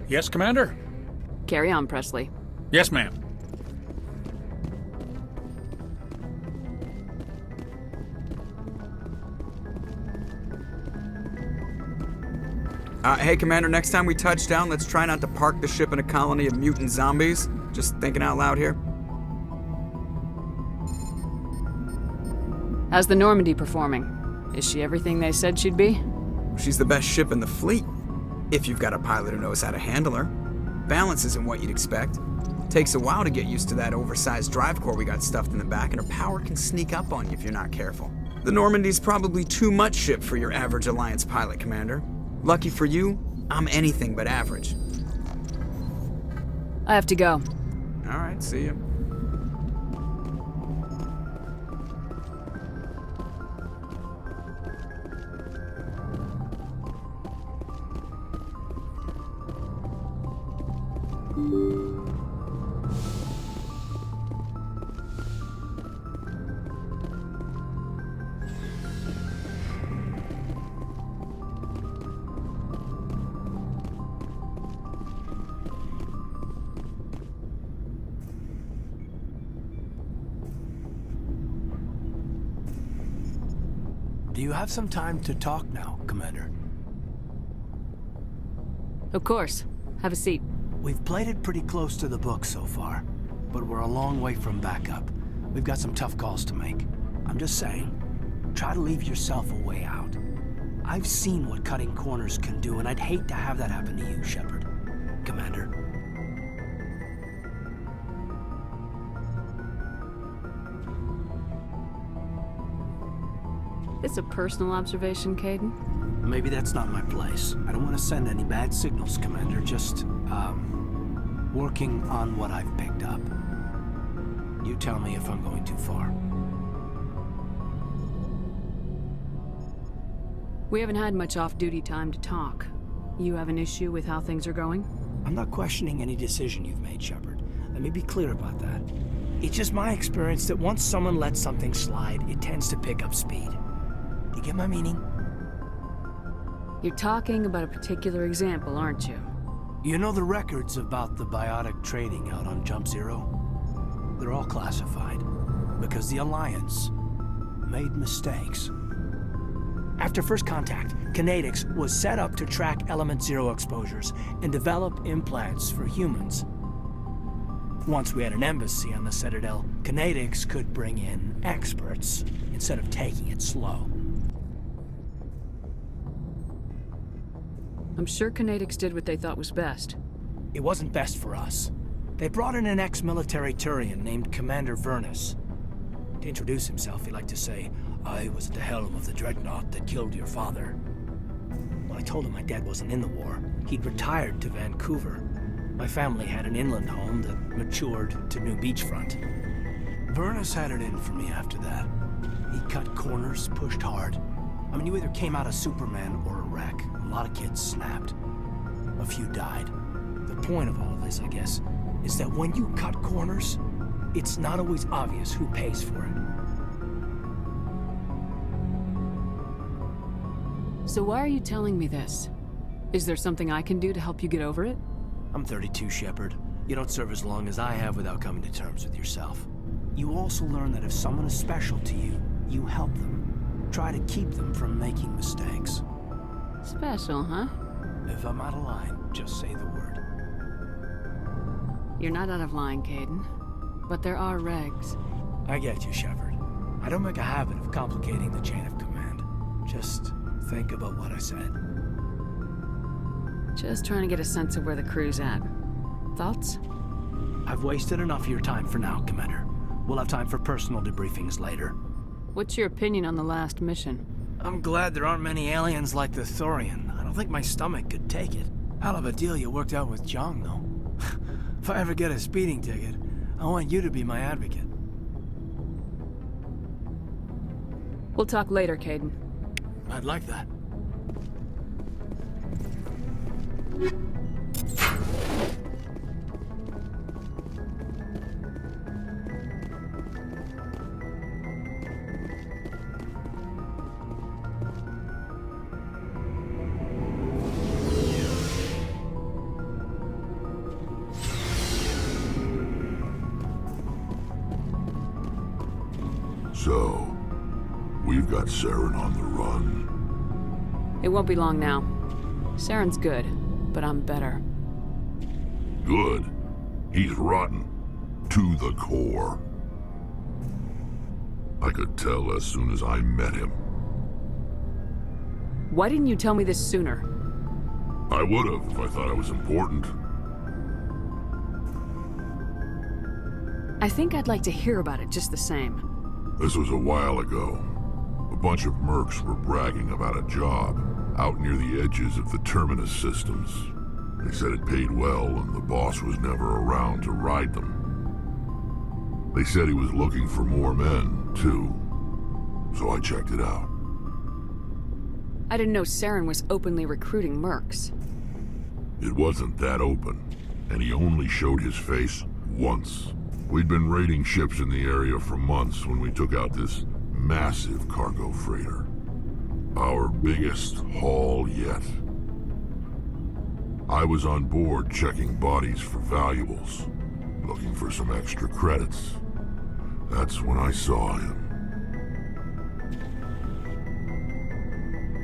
Yes, Commander? Carry on, Presley. Yes, ma'am. Hey, Commander, next time we touch down, let's try not to park the ship in a colony of mutant zombies. Just thinking out loud here. How's the Normandy performing? Is she everything they said she'd be? She's the best ship in the fleet, if you've got a pilot who knows how to handle her. Balance isn't what you'd expect. Takes a while to get used to that oversized drive core we got stuffed in the back, and her power can sneak up on you if you're not careful. The Normandy's probably too much ship for your average Alliance pilot, Commander. Lucky for you, I'm anything but average. I have to go. All right, see you. Do you have some time to talk now, Commander? Of course. Have a seat. We've played it pretty close to the book so far, but we're a long way from backup. We've got some tough calls to make. I'm just saying, try to leave yourself a way out. I've seen what cutting corners can do, and I'd hate to have that happen to you, Shepard. Commander. It's a personal observation, Caden. Maybe that's not my place. I don't want to send any bad signals, Commander. Just, working on what I've picked up. You tell me if I'm going too far. We haven't had much off-duty time to talk. You have an issue with how things are going? I'm not questioning any decision you've made, Shepard. Let me be clear about that. It's just my experience that once someone lets something slide, it tends to pick up speed. Do you get my meaning? You're talking about a particular example, aren't you? You know the records about the biotic trading out on Jump Zero? They're all classified, because the Alliance made mistakes. After first contact, Kinetics was set up to track Element Zero exposures and develop implants for humans. Once we had an embassy on the Citadel, Kinetics could bring in experts instead of taking it slow. I'm sure Kinetics did what they thought was best. It wasn't best for us. They brought in an ex-military Turian named Commander Vernus. To introduce himself, he liked to say, "I was at the helm of the dreadnought that killed your father." When I told him my dad wasn't in the war, he'd retired to Vancouver. My family had an inland home that matured to new beachfront. Vernus had it in for me after that. He cut corners, pushed hard. I mean, you either came out a Superman or a wreck. A lot of kids snapped. A few died. The point of all of this, I guess, is that when you cut corners, it's not always obvious who pays for it. So why are you telling me this? Is there something I can do to help you get over it? I'm 32, Shepard. You don't serve as long as I have without coming to terms with yourself. You also learn that if someone is special to you, you help them. Try to keep them from making mistakes. Special, huh? If I'm out of line, just say the word. You're not out of line, Caden. But there are regs. I get you, Shepard. I don't make a habit of complicating the chain of command. Just think about what I said. Just trying to get a sense of where the crew's at. Thoughts? I've wasted enough of your time for now, Commander. We'll have time for personal debriefings later. What's your opinion on the last mission? I'm glad there aren't many aliens like the Thorian. I don't think my stomach could take it. Hell of a deal you worked out with Jong, though. If I ever get a speeding ticket, I want you to be my advocate. We'll talk later, Caden. I'd like that. So, we've got Saren on the run. It won't be long now. Saren's good, but I'm better. Good. He's rotten. To the core. I could tell as soon as I met him. Why didn't you tell me this sooner? I would have if I thought it was important. I think I'd like to hear about it just the same. This was a while ago. A bunch of mercs were bragging about a job out near the edges of the Terminus systems. They said it paid well and the boss was never around to ride them. They said he was looking for more men, too. So I checked it out. I didn't know Saren was openly recruiting mercs. It wasn't that open, and he only showed his face once. We'd been raiding ships in the area for months when we took out this massive cargo freighter. Our biggest haul yet. I was on board checking bodies for valuables, looking for some extra credits. That's when I saw him.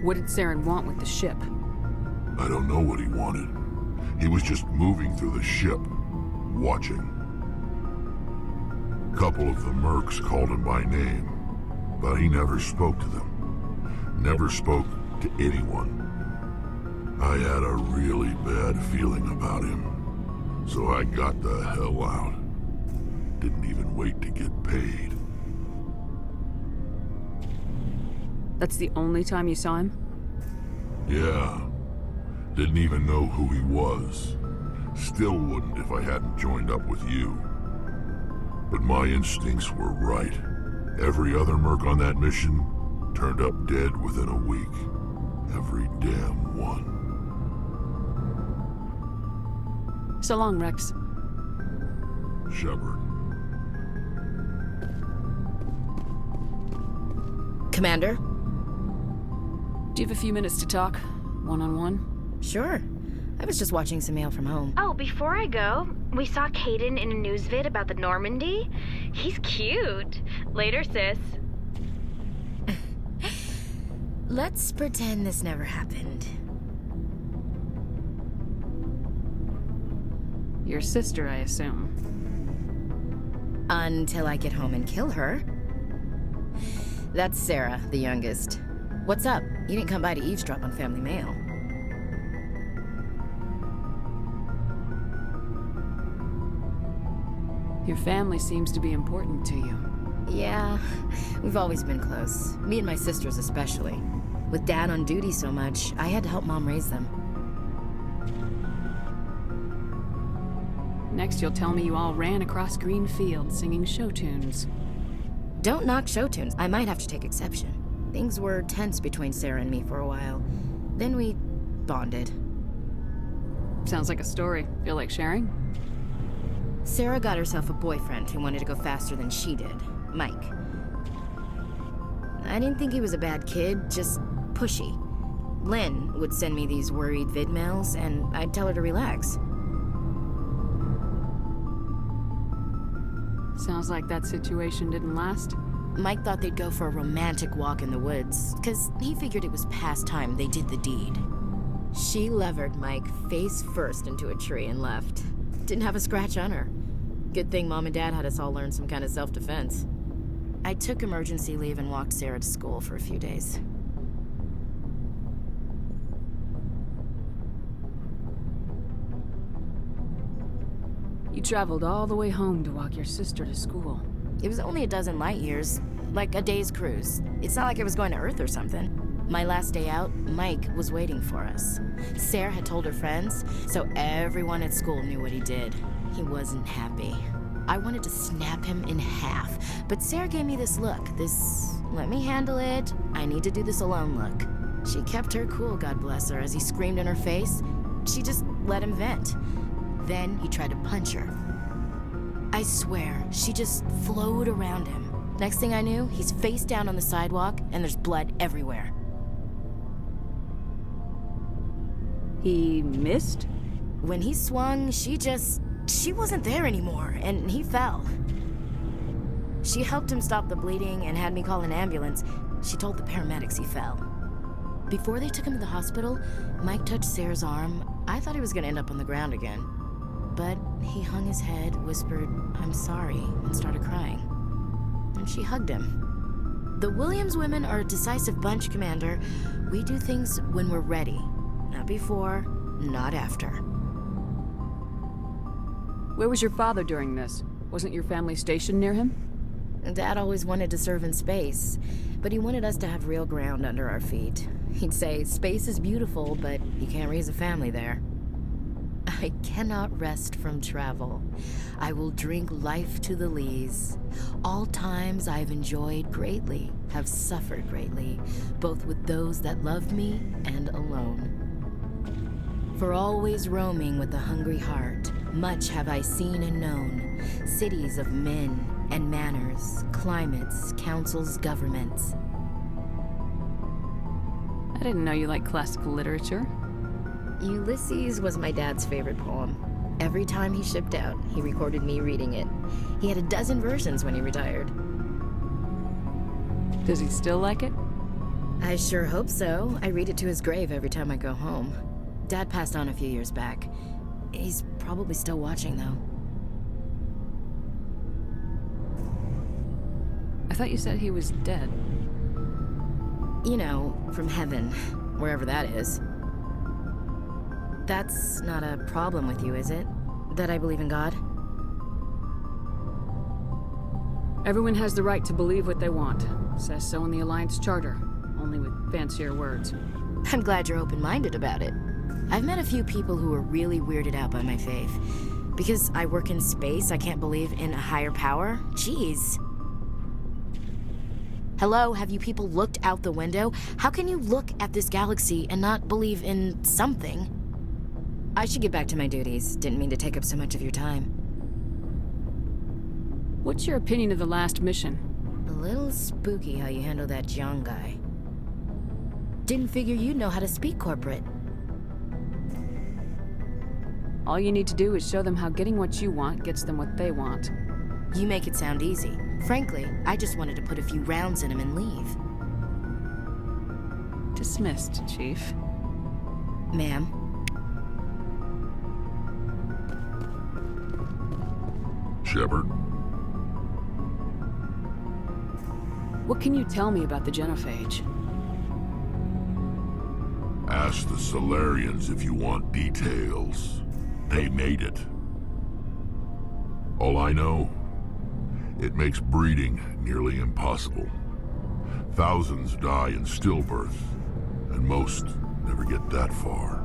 What did Saren want with the ship? I don't know what he wanted. He was just moving through the ship, watching. A couple of the mercs called him by name, but he never spoke to them. Never spoke to anyone. I had a really bad feeling about him, so I got the hell out. Didn't even wait to get paid. That's the only time you saw him? Yeah. Didn't even know who he was. Still wouldn't if I hadn't joined up with you. But my instincts were right. Every other merc on that mission turned up dead within a week. Every damn one. So long, Rex. Shepard. Commander? Do you have a few minutes to talk? One-on-one? Sure. I was just watching some mail from home. Oh, before I go, we saw Caden in a news vid about the Normandy. He's cute. Later, sis. Let's pretend this never happened. Your sister, I assume. Until I get home and kill her. That's Sarah, the youngest. What's up? You didn't come by to eavesdrop on family mail. Your family seems to be important to you. Yeah, we've always been close. Me and my sisters especially. With Dad on duty so much, I had to help Mom raise them. Next, you'll tell me you all ran across green fields singing show tunes. Don't knock show tunes. I might have to take exception. Things were tense between Sarah and me for a while. Then we bonded. Sounds like a story. Feel like sharing? Sarah got herself a boyfriend who wanted to go faster than she did, Mike. I didn't think he was a bad kid, just pushy. Lynn would send me these worried vid mails, and I'd tell her to relax. Sounds like that situation didn't last. Mike thought they'd go for a romantic walk in the woods, because he figured it was past time they did the deed. She levered Mike face first into a tree and left. Didn't have a scratch on her. Good thing Mom and Dad had us all learn some kind of self-defense. I took emergency leave and walked Sarah to school for a few days. You traveled all the way home to walk your sister to school. It was only a dozen light years, like a day's cruise. It's not like I was going to Earth or something. My last day out, Mike was waiting for us. Sarah had told her friends, so everyone at school knew what he did. He wasn't happy. I wanted to snap him in half, but Sarah gave me this look, this let me handle it, I need to do this alone look. She kept her cool, God bless her, as he screamed in her face. She just let him vent. Then he tried to punch her. I swear, she just flowed around him. Next thing I knew, he's face down on the sidewalk, and there's blood everywhere. He missed? When he swung, she wasn't there anymore, and he fell. She helped him stop the bleeding and had me call an ambulance. She told the paramedics he fell. Before they took him to the hospital, Mike touched Sarah's arm. I thought he was gonna end up on the ground again. But he hung his head, whispered, "I'm sorry," and started crying. And she hugged him. The Williams women are a decisive bunch, Commander. We do things when we're ready. Not before, not after. Where was your father during this? Wasn't your family stationed near him? Dad always wanted to serve in space, but he wanted us to have real ground under our feet. He'd say, space is beautiful, but you can't raise a family there. I cannot rest from travel. I will drink life to the lees. All times I've enjoyed greatly, have suffered greatly, both with those that loved me and alone. For always roaming with a hungry heart, much have I seen and known, cities of men and manners, climates, councils, governments. I didn't know you liked classical literature. Ulysses was my dad's favorite poem. Every time he shipped out, he recorded me reading it. He had a dozen versions when he retired. Does he still like it? I sure hope so. I read it to his grave every time I go home. Dad passed on a few years back. He's probably still watching, though. I thought you said he was dead. You know, from heaven, wherever that is. That's not a problem with you, is it? That I believe in God? Everyone has the right to believe what they want. Says so in the Alliance Charter, only with fancier words. I'm glad you're open-minded about it. I've met a few people who are really weirded out by my faith. Because I work in space, I can't believe in a higher power? Jeez. Hello, have you people looked out the window? How can you look at this galaxy and not believe in something? I should get back to my duties. Didn't mean to take up so much of your time. What's your opinion of the last mission? A little spooky how you handle that John guy. Didn't figure you'd know how to speak corporate. All you need to do is show them how getting what you want gets them what they want. You make it sound easy. Frankly, I just wanted to put a few rounds in him and leave. Dismissed, Chief. Ma'am. Shepard? What can you tell me about the Genophage? Ask the Solarians if you want details. They made it. All I know, it makes breeding nearly impossible. Thousands die in stillbirth, and most never get that far.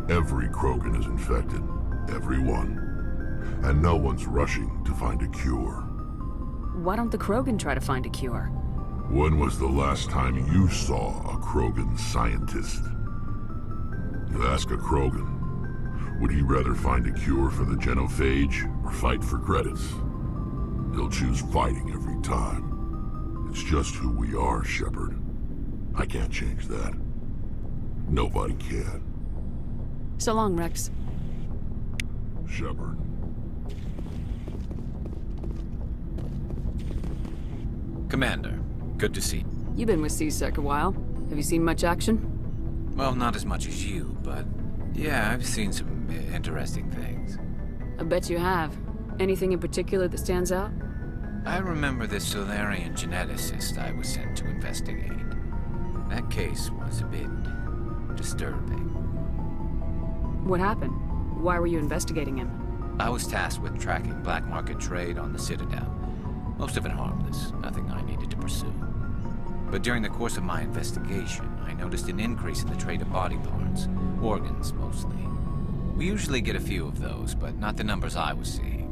Every Krogan is infected, every one. And no one's rushing to find a cure. Why don't the Krogan try to find a cure? When was the last time you saw a Krogan scientist? You ask a Krogan, would he rather find a cure for the Genophage or fight for credits? He'll choose fighting every time. It's just who we are, Shepard. I can't change that. Nobody can. So long, Rex. Shepard. Commander, good to see you. You've been with C-Sec a while. Have you seen much action? Well, not as much as you, but yeah, I've seen some interesting things. I bet you have. Anything in particular that stands out? I remember this Solarian geneticist I was sent to investigate. That case was a bit disturbing. What happened? Why were you investigating him? I was tasked with tracking black market trade on the Citadel. Most of it harmless, nothing I needed to pursue. But during the course of my investigation, I noticed an increase in the trade of body parts, organs mostly. We usually get a few of those, but not the numbers I was seeing.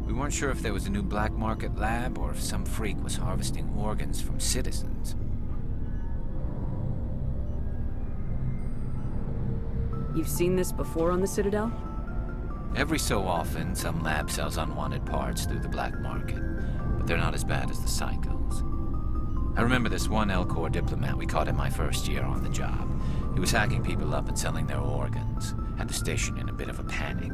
We weren't sure if there was a new black market lab or if some freak was harvesting organs from citizens. You've seen this before on the Citadel? Every so often, some lab sells unwanted parts through the black market, but they're not as bad as the psychos. I remember this one L-Corps diplomat we caught in my first year on the job. He was hacking people up and selling their organs, had the station in a bit of a panic.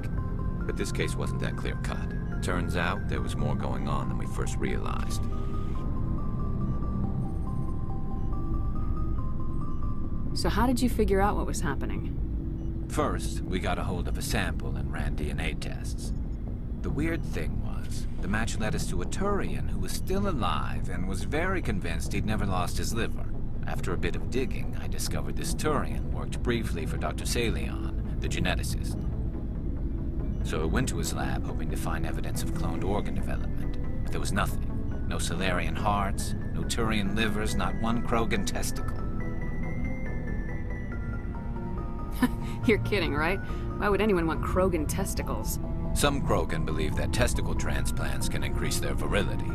But this case wasn't that clear-cut. Turns out there was more going on than we first realized. So how did you figure out what was happening? First, we got a hold of a sample and ran DNA tests. The weird thing was, the match led us to a Turian who was still alive and was very convinced he'd never lost his liver. After a bit of digging, I discovered this Turian worked briefly for Dr. Salion, the geneticist. So I went to his lab hoping to find evidence of cloned organ development, but there was nothing. No Salarian hearts, no Turian livers, not one Krogan testicle. You're kidding, right? Why would anyone want Krogan testicles? Some Krogan believe that testicle transplants can increase their virility,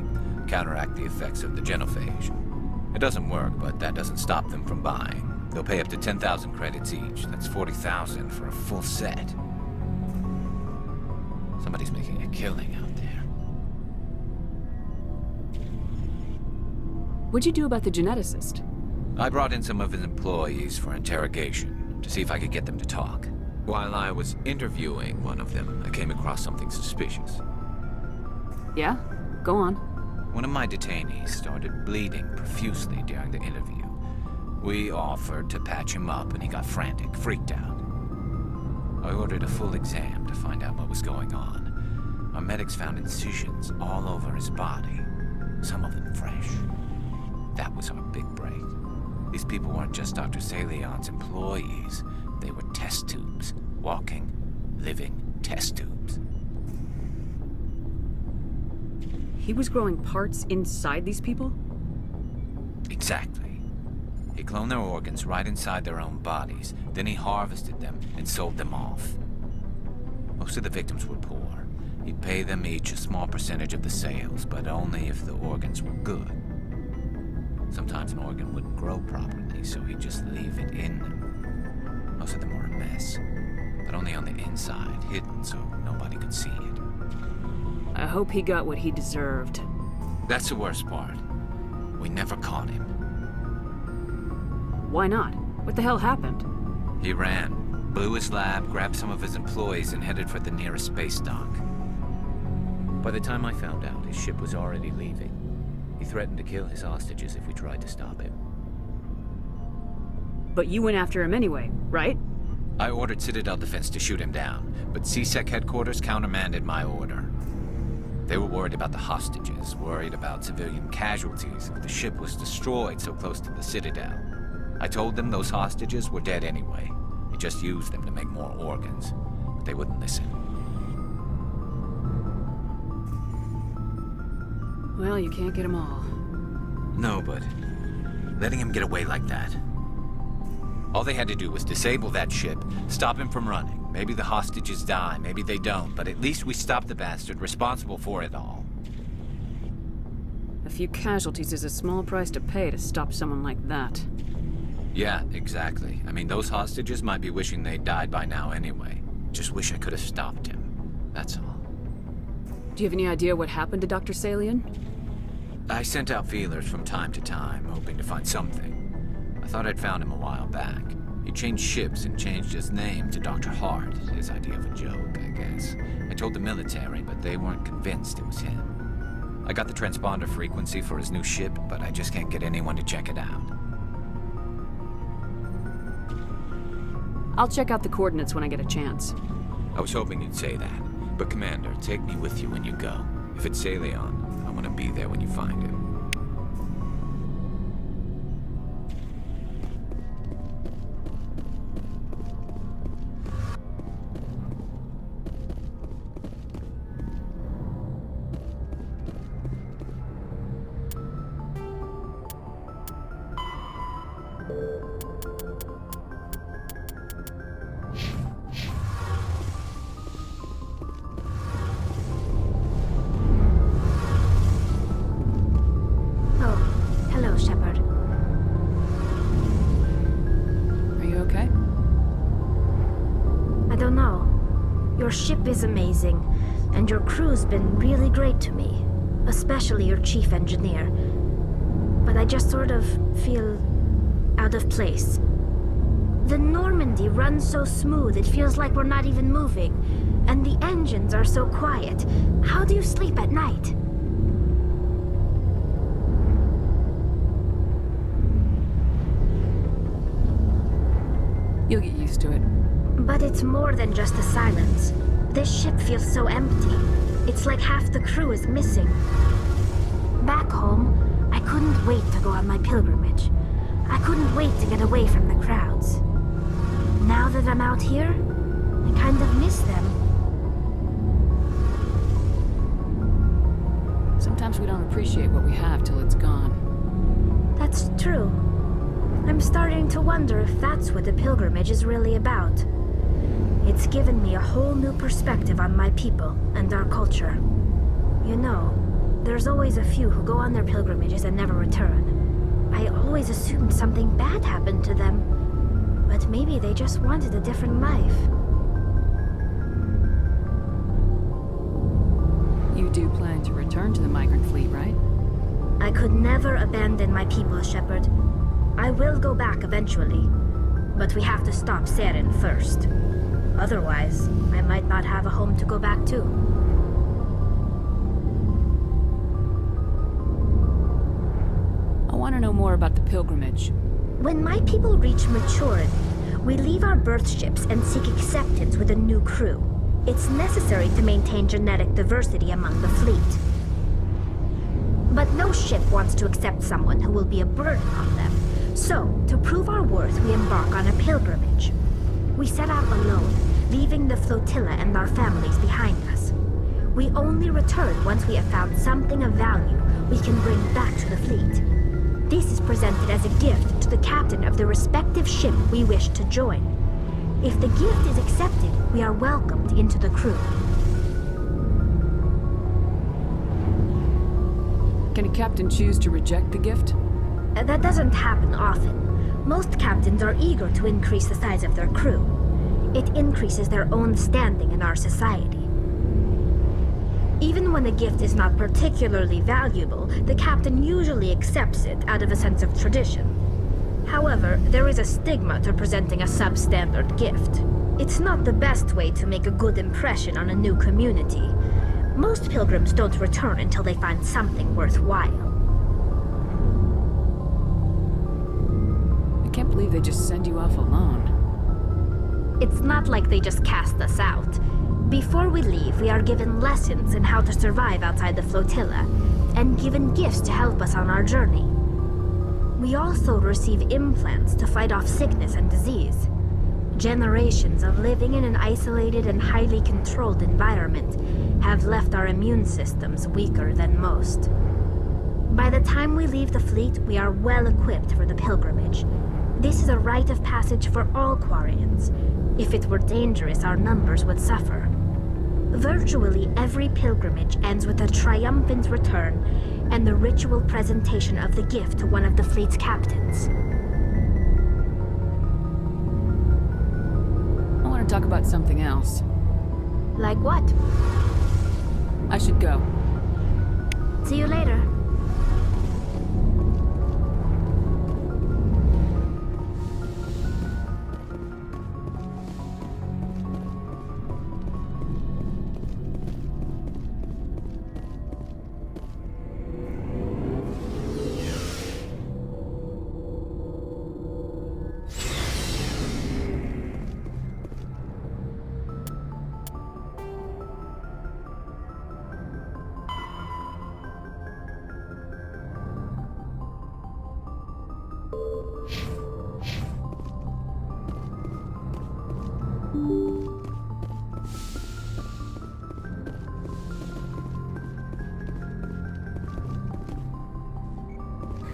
counteract the effects of the genophage. It doesn't work, but that doesn't stop them from buying. They'll pay up to 10,000 credits each. That's 40,000 for a full set. Somebody's making a killing out there. What'd you do about the geneticist? I brought in some of his employees for interrogation, to see if I could get them to talk. While I was interviewing one of them, I came across something suspicious. Yeah? Go on. One of my detainees started bleeding profusely during the interview. We offered to patch him up and he got frantic, freaked out. I ordered a full exam to find out what was going on. Our medics found incisions all over his body, some of them fresh. That was our big break. These people weren't just Dr. Salion's employees. They were test tubes. Walking, living test tubes. He was growing parts inside these people? Exactly. He cloned their organs right inside their own bodies. Then he harvested them and sold them off. Most of the victims were poor. He'd pay them each a small percentage of the sales, but only if the organs were good. Sometimes an organ wouldn't grow properly, so he'd just leave it in them. Most of them were a mess, but only on the inside, hidden so nobody could see it. I hope he got what he deserved. That's the worst part. We never caught him. Why not? What the hell happened? He ran, blew his lab, grabbed some of his employees, and headed for the nearest space dock. By the time I found out, his ship was already leaving. He threatened to kill his hostages if we tried to stop him. But you went after him anyway, right? I ordered Citadel Defense to shoot him down, but CSEC headquarters countermanded my order. They were worried about the hostages, worried about civilian casualties if the ship was destroyed so close to the Citadel. I told them those hostages were dead anyway. They just used them to make more organs, but they wouldn't listen. Well, you can't get them all. No, but letting him get away like that. All they had to do was disable that ship, stop him from running. Maybe the hostages die, maybe they don't, but at least we stopped the bastard responsible for it all. A few casualties is a small price to pay to stop someone like that. Yeah, exactly. I mean, those hostages might be wishing they'd died by now anyway. Just wish I could have stopped him. That's all. Do you have any idea what happened to Dr. Salion? I sent out feelers from time to time, hoping to find something. I thought I'd found him a while back. He changed ships and changed his name to Dr. Hart, his idea of a joke, I guess. I told the military, but they weren't convinced it was him. I got the transponder frequency for his new ship, but I just can't get anyone to check it out. I'll check out the coordinates when I get a chance. I was hoping you'd say that, but Commander, take me with you when you go. If it's Salion, I want to be there when you find him. Hello, Shepard. Are you okay? I don't know. Your ship is amazing, and your crew's been really great to me, especially your chief engineer. But I just sort of feel out of place. The Normandy runs so smooth, it feels like we're not even moving. And the engines are so quiet. How do you sleep at night? You'll get used to it. But it's more than just the silence. This ship feels so empty. It's like half the crew is missing. Back home, I couldn't wait to go on my pilgrimage. I couldn't wait to get away from the crowds. Now that I'm out here, I kind of miss them. Sometimes we don't appreciate what we have till it's gone. That's true. I'm starting to wonder if that's what the pilgrimage is really about. It's given me a whole new perspective on my people and our culture. You know, there's always a few who go on their pilgrimages and never return. I always assumed something bad happened to them, but maybe they just wanted a different life. You do plan to return to the migrant fleet, right? I could never abandon my people, Shepard. I will go back eventually, but we have to stop Saren first. Otherwise, I might not have a home to go back to. I want to know more about the pilgrimage. When my people reach maturity, we leave our birth ships and seek acceptance with a new crew. It's necessary to maintain genetic diversity among the fleet. But no ship wants to accept someone who will be a burden on them. So, to prove our worth, we embark on a pilgrimage. We set out alone, leaving the flotilla and our families behind us. We only return once we have found something of value we can bring back to the fleet. This is presented as a gift to the captain of the respective ship we wish to join. If the gift is accepted, we are welcomed into the crew. Can a captain choose to reject the gift? That doesn't happen often. Most captains are eager to increase the size of their crew. It increases their own standing in our society. Even when a gift is not particularly valuable, the captain usually accepts it out of a sense of tradition. However, there is a stigma to presenting a substandard gift. It's not the best way to make a good impression on a new community. Most pilgrims don't return until they find something worthwhile. I can't believe they just send you off alone. It's not like they just cast us out. Before we leave, we are given lessons in how to survive outside the flotilla, and given gifts to help us on our journey. We also receive implants to fight off sickness and disease. Generations of living in an isolated and highly controlled environment have left our immune systems weaker than most. By the time we leave the fleet, we are well equipped for the pilgrimage. This is a rite of passage for all Quarians. If it were dangerous, our numbers would suffer. Virtually every pilgrimage ends with a triumphant return and the ritual presentation of the gift to one of the fleet's captains. I want to talk about something else. Like what? I should go. See you later.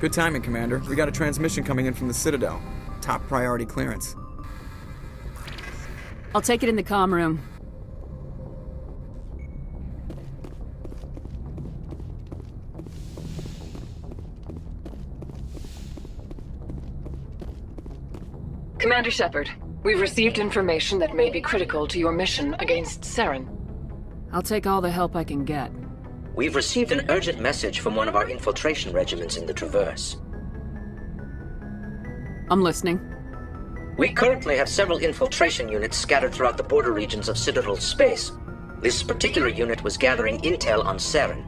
Good timing, Commander. We got a transmission coming in from the Citadel. Top priority clearance. I'll take it in the comm room. Commander Shepard, we've received information that may be critical to your mission against Saren. I'll take all the help I can get. We've received an urgent message from one of our infiltration regiments in the Traverse. I'm listening. We currently have several infiltration units scattered throughout the border regions of Citadel space. This particular unit was gathering intel on Saren.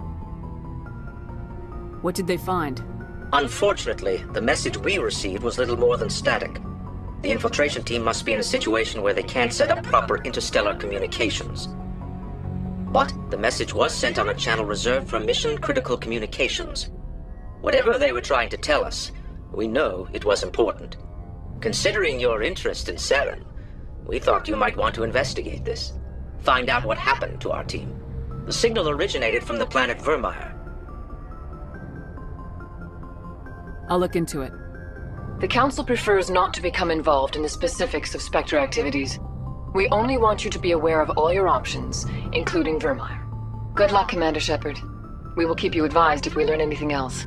What did they find? Unfortunately, the message we received was little more than static. The infiltration team must be in a situation where they can't set up proper interstellar communications. But the message was sent on a channel reserved for mission-critical communications. Whatever they were trying to tell us, we know it was important. Considering your interest in Saren, we thought you might want to investigate this. Find out what happened to our team. The signal originated from the planet Vermeer. I'll look into it. The Council prefers not to become involved in the specifics of Spectre activities. We only want you to be aware of all your options, including Vermeer. Good luck, Commander Shepard. We will keep you advised if we learn anything else.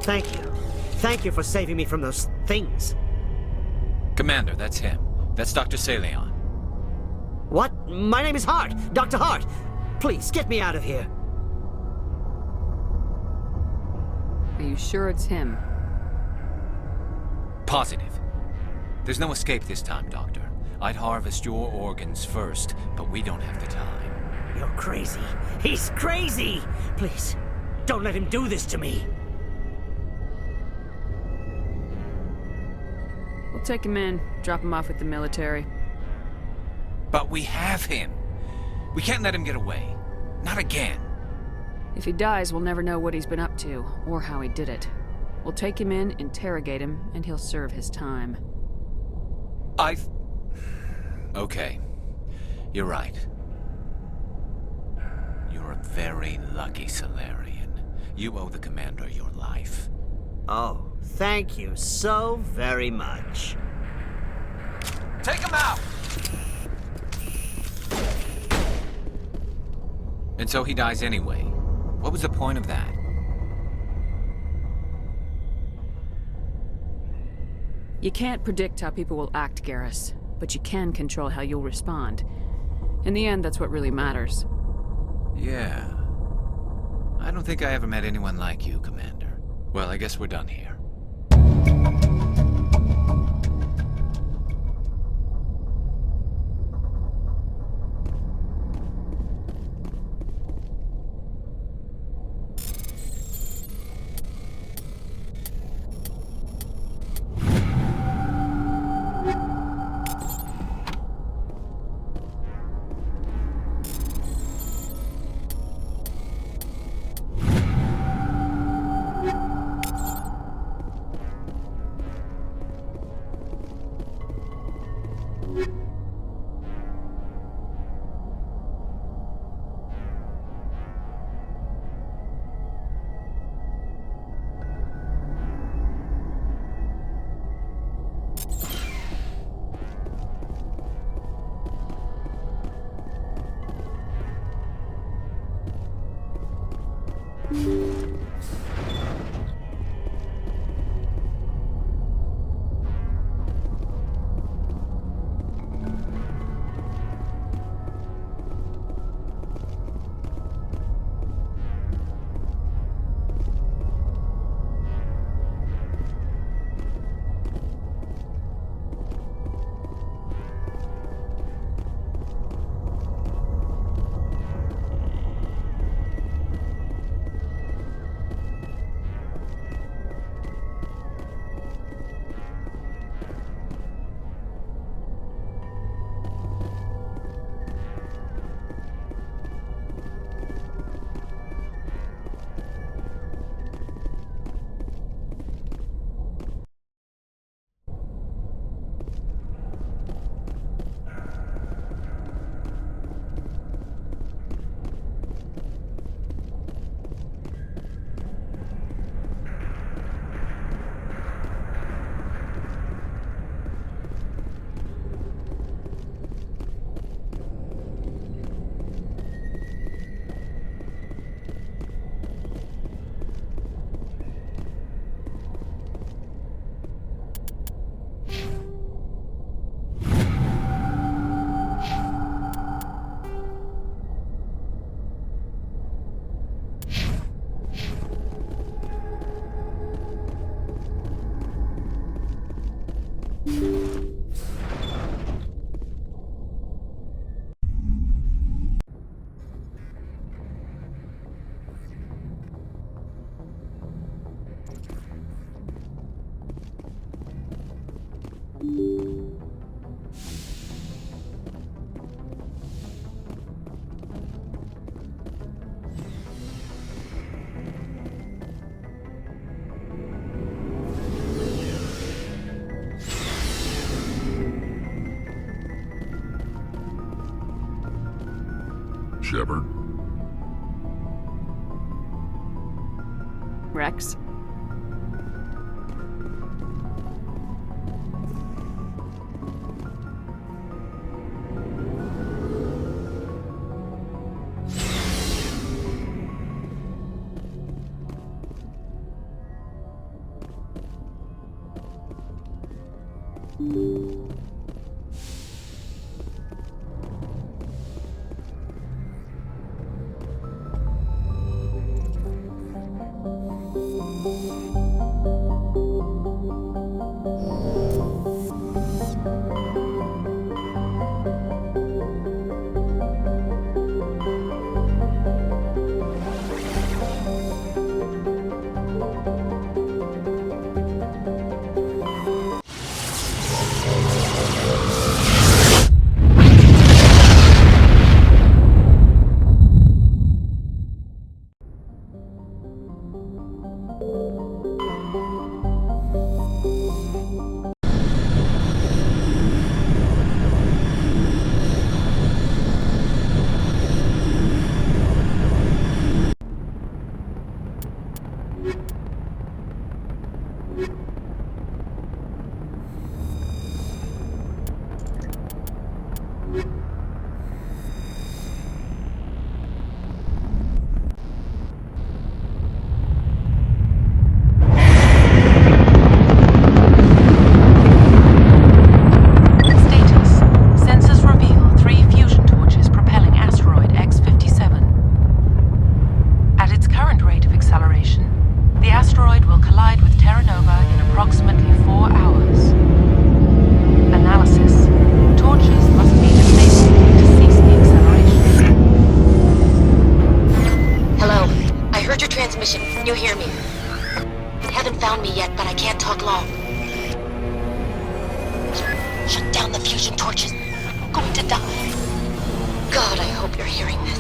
Thank you. Thank you for saving me from those things. Commander, that's him. That's Dr. Saleon. What? My name is Hart. Dr. Hart. Please, get me out of here. Are you sure it's him? Positive. There's no escape this time, Doctor. I'd harvest your organs first, but we don't have the time. You're crazy. He's crazy! Please, don't let him do this to me. We'll take him in, drop him off with the military. But we have him. We can't let him get away. Not again. If he dies, we'll never know what he's been up to, or how he did it. We'll take him in, interrogate him, and he'll serve his time. Okay. You're right. You're a very lucky Solarian. You owe the Commander your life. Oh, thank you so very much. Take him out! And so he dies anyway. What was the point of that? You can't predict how people will act, Garrus, but you can control how you'll respond. In the end, that's what really matters. Yeah. I don't think I ever met anyone like you, Commander. Well, I guess we're done here. Shepard? Rex? You hear me? Haven't found me yet, but I can't talk long. Shut down the fusion torches. I'm going to die. God, I hope you're hearing this.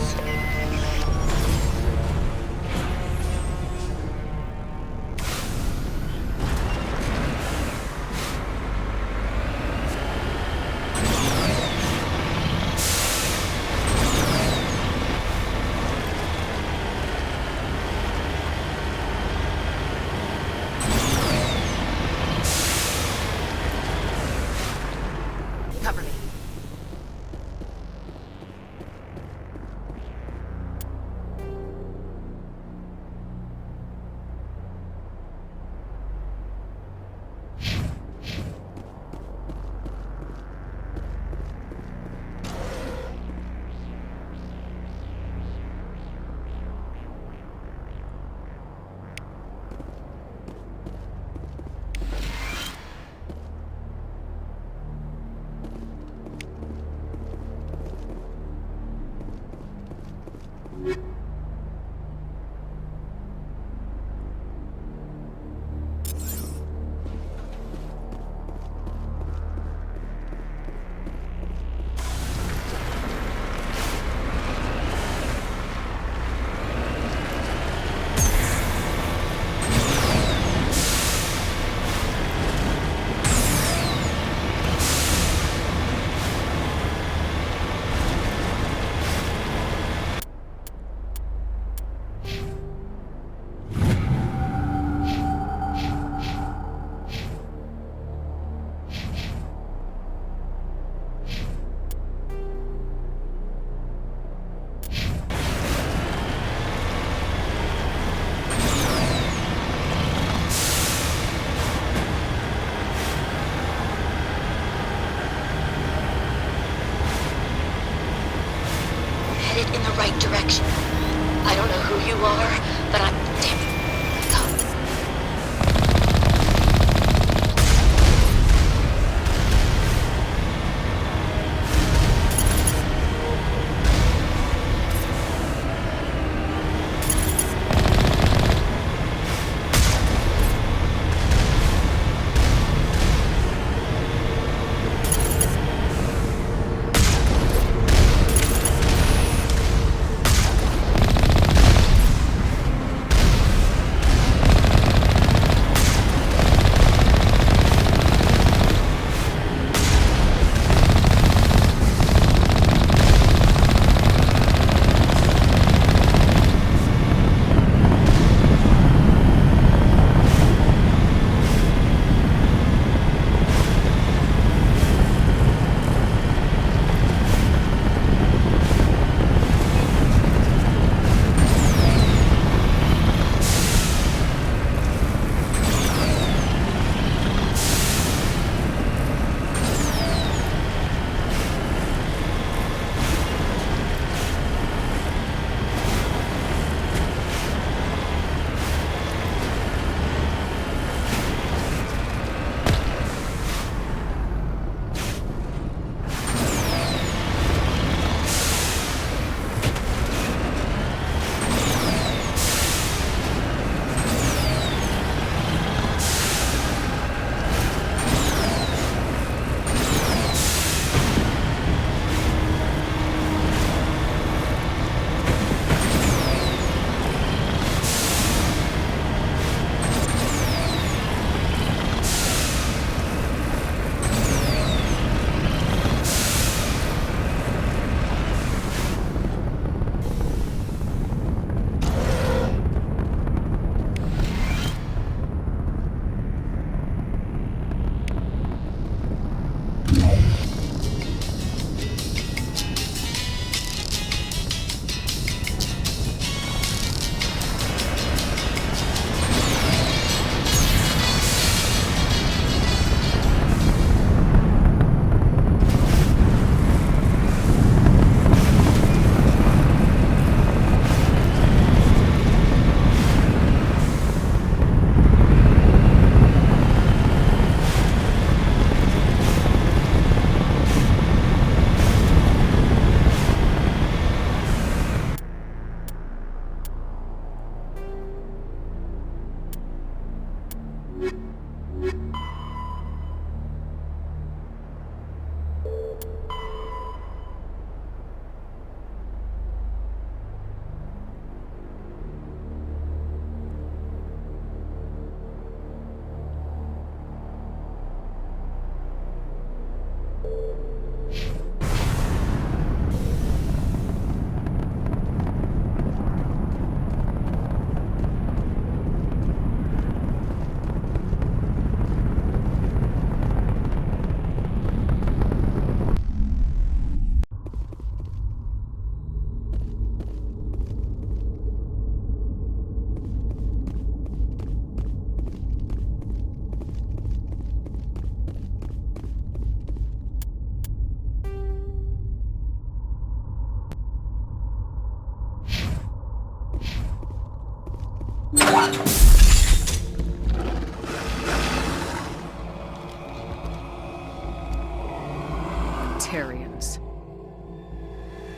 Tarians.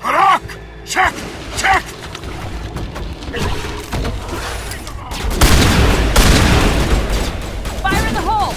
Harak! Check! Check! Fire in the hole!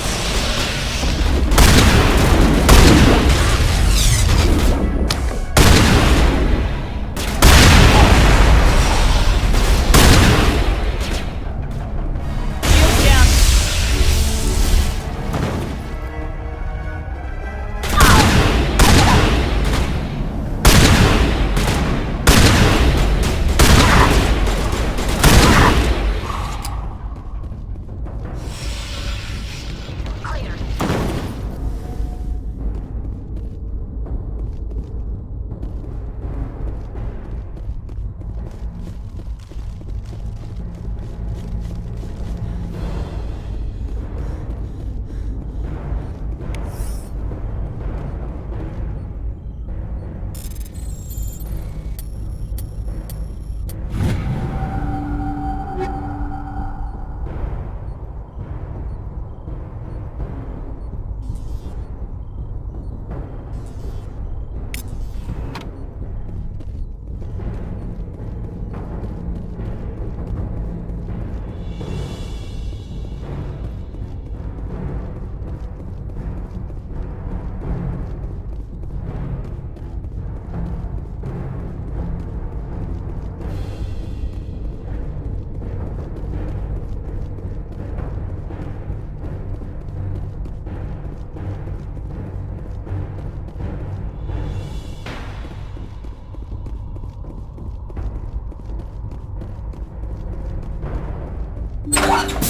Shields down.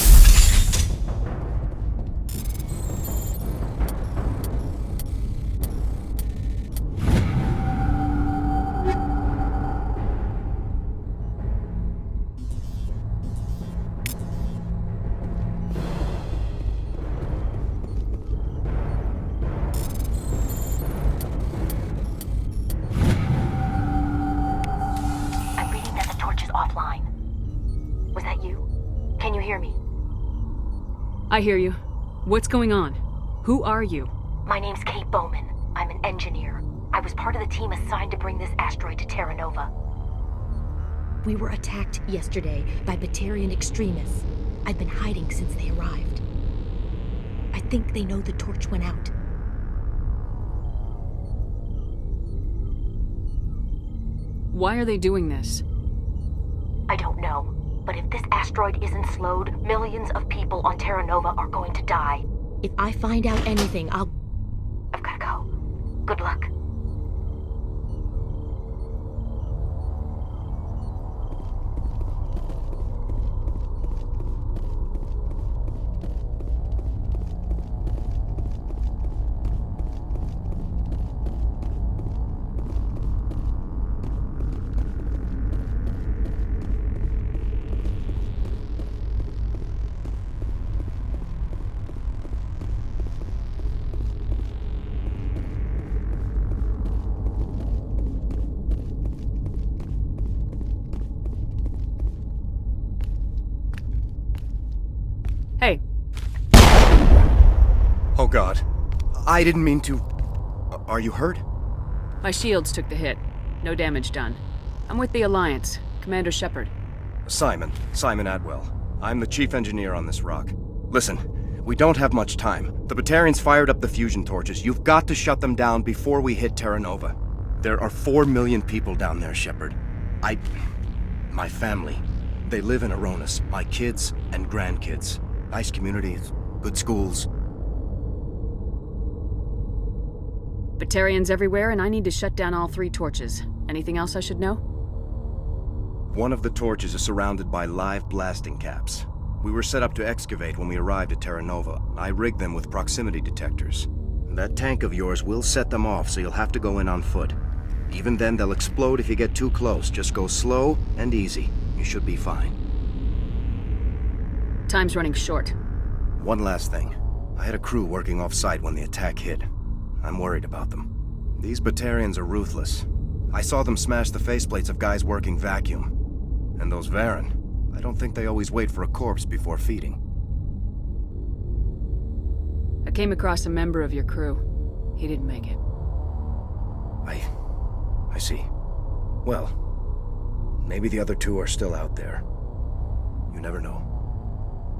I hear you. What's going on? Who are you? My name's Kate Bowman. I'm an engineer. I was part of the team assigned to bring this asteroid to Terra Nova. We were attacked yesterday by Batarian extremists. I've been hiding since they arrived. I think they know the torch went out. Why are they doing this? I don't know. But if this asteroid isn't slowed, millions of people on Terra Nova are going to die. If I find out anything, I've gotta go. Good luck. Hey. Oh God. I didn't mean to... Are you hurt? My shields took the hit. No damage done. I'm with the Alliance. Commander Shepard. Simon Atwell. I'm the chief engineer on this rock. Listen, we don't have much time. The Batarians fired up the fusion torches. You've got to shut them down before we hit Terra Nova. There are 4 million people down there, Shepard. My family. They live in Aronis. My kids and grandkids. Nice communities, good schools. Batarians everywhere, and I need to shut down all 3 torches. Anything else I should know? One of the torches is surrounded by live blasting caps. We were set up to excavate when we arrived at Terra Nova. I rigged them with proximity detectors. That tank of yours will set them off, so you'll have to go in on foot. Even then, they'll explode if you get too close. Just go slow and easy. You should be fine. Time's running short. One last thing. I had a crew working off-site when the attack hit. I'm worried about them. These Batarians are ruthless. I saw them smash the faceplates of guys working vacuum. And those Varen, I don't think they always wait for a corpse before feeding. I came across a member of your crew. He didn't make it. I see. Well, maybe the other 2 are still out there. You never know.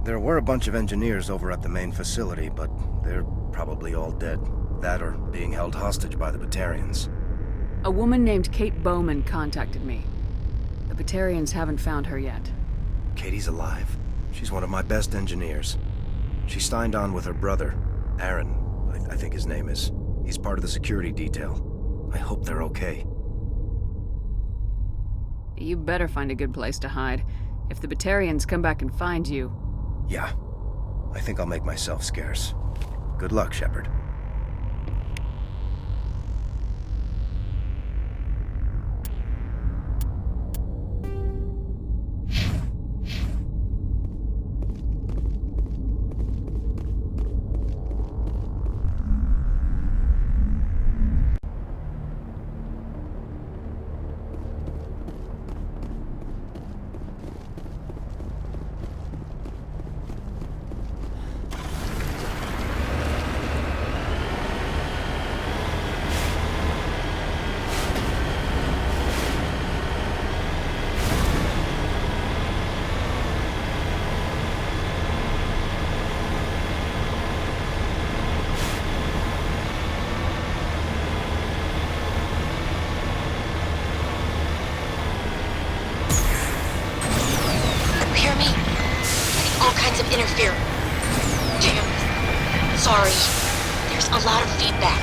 There were a bunch of engineers over at the main facility, but they're probably all dead. That or being held hostage by the Batarians. A woman named Kate Bowman contacted me. The Batarians haven't found her yet. Katie's alive. She's one of my best engineers. She signed on with her brother, Aaron, I think his name is. He's part of the security detail. I hope they're okay. You better find a good place to hide. If the Batarians come back and find you... Yeah. I think I'll make myself scarce. Good luck, Shepard. Interfere. Damn. Sorry. There's a lot of feedback.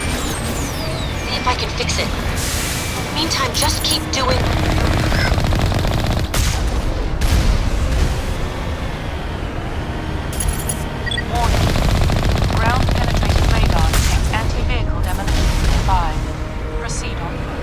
See if I can fix it. Meantime, just keep doing... Warning. Ground-penetrating radar detects anti-vehicle demolition nearby. Proceed on foot.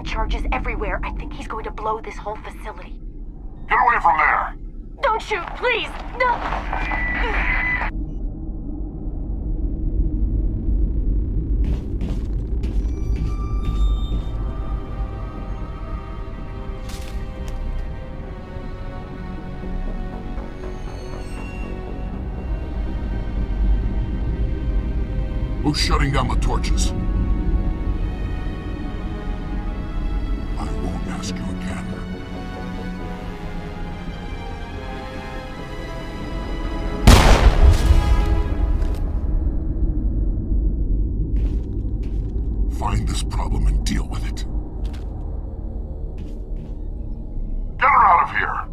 charges everywhere. I think he's going to blow this whole facility. Get away from there! Don't shoot, please! No! Who's shutting down the torches? I won't ask you again. Find this problem and deal with it. Get her out of here!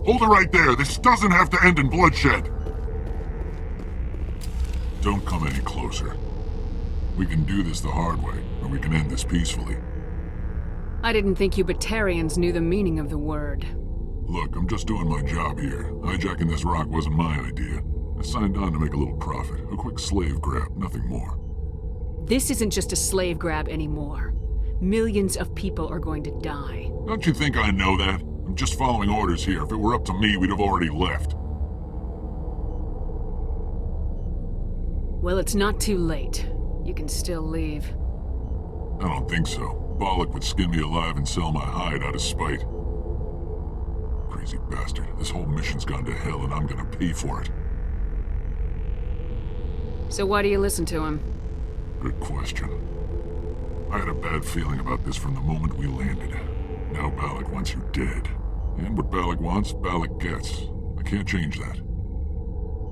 Hold it right there. This doesn't have to end in bloodshed. Don't come any closer. We can do this the hard way, or we can end this peacefully. I didn't think you Batarians knew the meaning of the word. Look, I'm just doing my job here. Hijacking this rock wasn't my idea. I signed on to make a little profit. A quick slave grab, nothing more. This isn't just a slave grab anymore. Millions of people are going to die. Don't you think I know that? I'm just following orders here. If it were up to me, we'd have already left. Well, it's not too late. You can still leave. I don't think so. Bollock would skin me alive and sell my hide out of spite. Crazy bastard. This whole mission's gone to hell and I'm gonna pay for it. So why do you listen to him? Good question. I had a bad feeling about this from the moment we landed. Now Bollock wants you dead. And what Bollock wants, Bollock gets. I can't change that.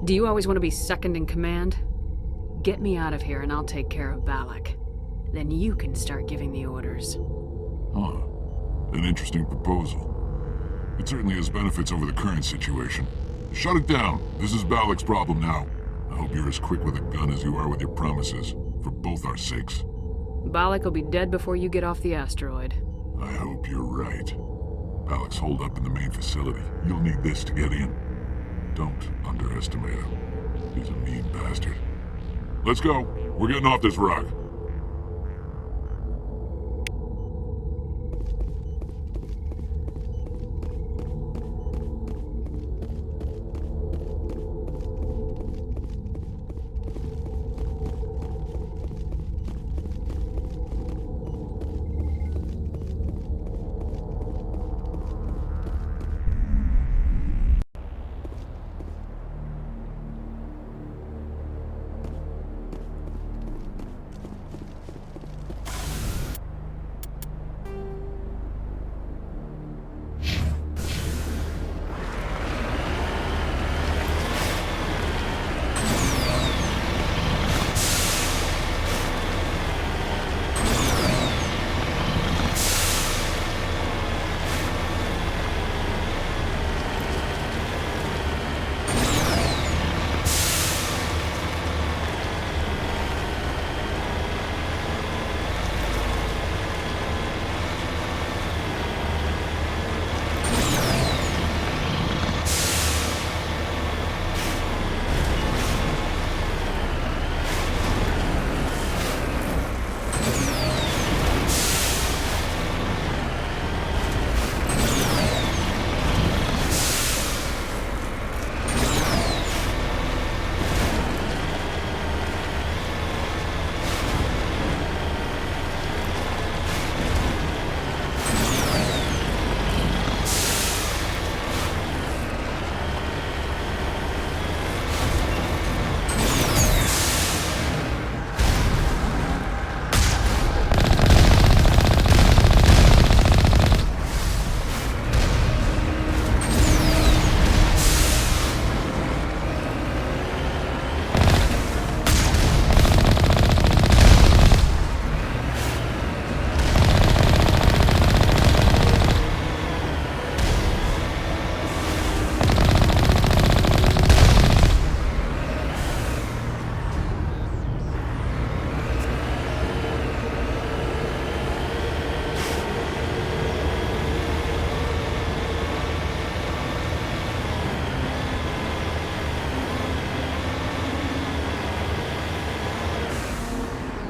Do you always want to be second in command? Get me out of here and I'll take care of Bollock. Then you can start giving the orders. Huh. An interesting proposal. It certainly has benefits over the current situation. Shut it down. This is Bollock's problem now. I hope you're as quick with a gun as you are with your promises. For both our sakes. Bollock will be dead before you get off the asteroid. I hope you're right. Bollock's holed up in the main facility. You'll need this to get in. Don't underestimate him. He's a mean bastard. Let's go. We're getting off this rock.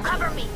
Cover me!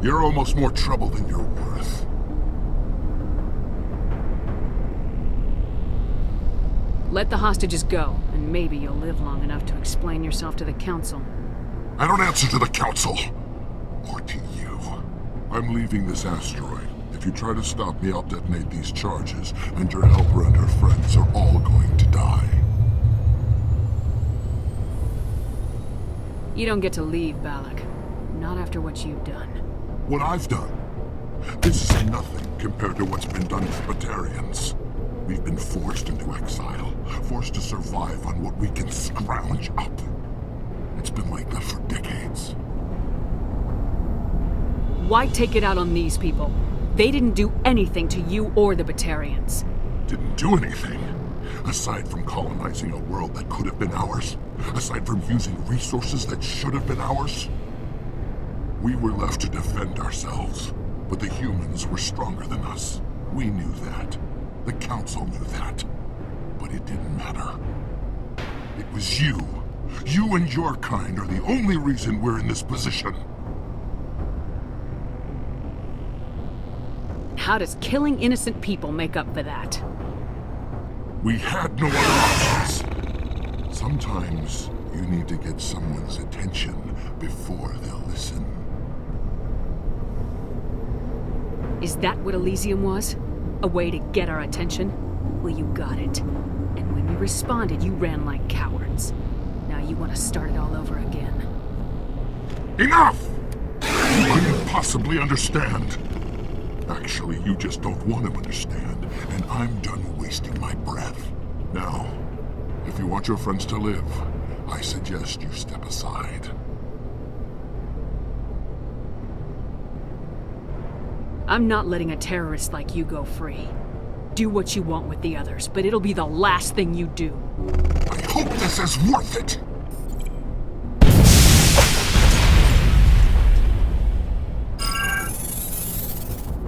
You're almost more trouble than you're worth. Let the hostages go, and maybe you'll live long enough to explain yourself to the Council. I don't answer to the Council. Or to you. I'm leaving this asteroid. If you try to stop me, I'll detonate these charges, and your helper and her friends are all going to die. You don't get to leave, Balak. Not after what you've done. What I've done? This is nothing compared to what's been done to Batarians. We've been forced into exile, forced to survive on what we can scrounge up. It's been like that for decades. Why take it out on these people? They didn't do anything to you or the Batarians. Didn't do anything. Aside from colonizing a world that could have been ours. Aside from using resources that should have been ours. We were left to defend ourselves. But the humans were stronger than us. We knew that. The Council knew that. But it didn't matter. It was you. You and your kind are the only reason we're in this position. How does killing innocent people make up for that? We had no other options. Sometimes you need to get someone's attention before they'll listen. Is that what Elysium was? A way to get our attention? Well, you got it. And when we responded, you ran like cowards. Now you want to start it all over again. Enough! You couldn't possibly understand. Actually, you just don't want to understand, and I'm done wasting my breath. Now, if you want your friends to live, I suggest you step aside. I'm not letting a terrorist like you go free. Do what you want with the others, but it'll be the last thing you do. I hope this is worth it!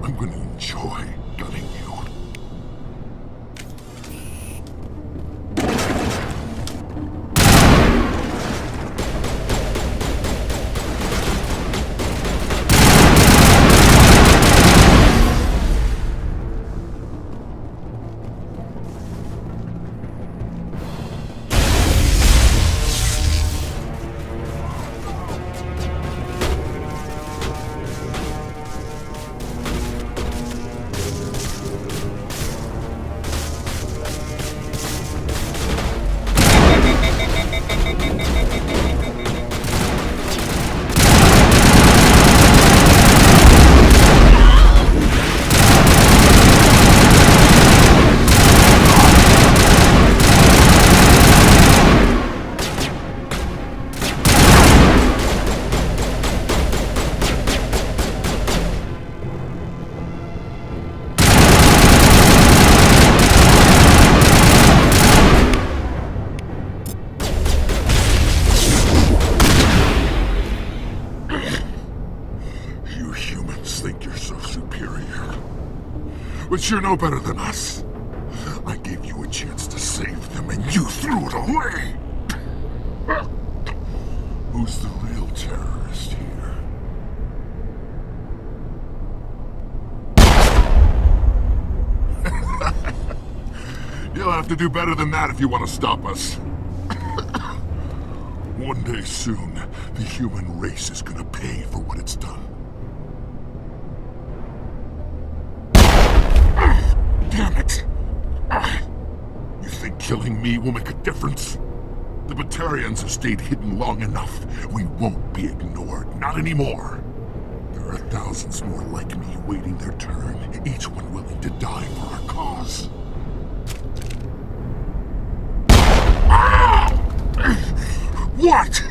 I'm gonna enjoy gunning you. But you're no better than us. I gave you a chance to save them, and you threw it away! Who's the real terrorist here? You'll have to do better than that if you want to stop us. One day soon, the human race is gonna pay for what it's done. Damn it! You think killing me will make a difference? The Batarians have stayed hidden long enough. We won't be ignored, not anymore. There are thousands more like me waiting their turn, each one willing to die for our cause. What?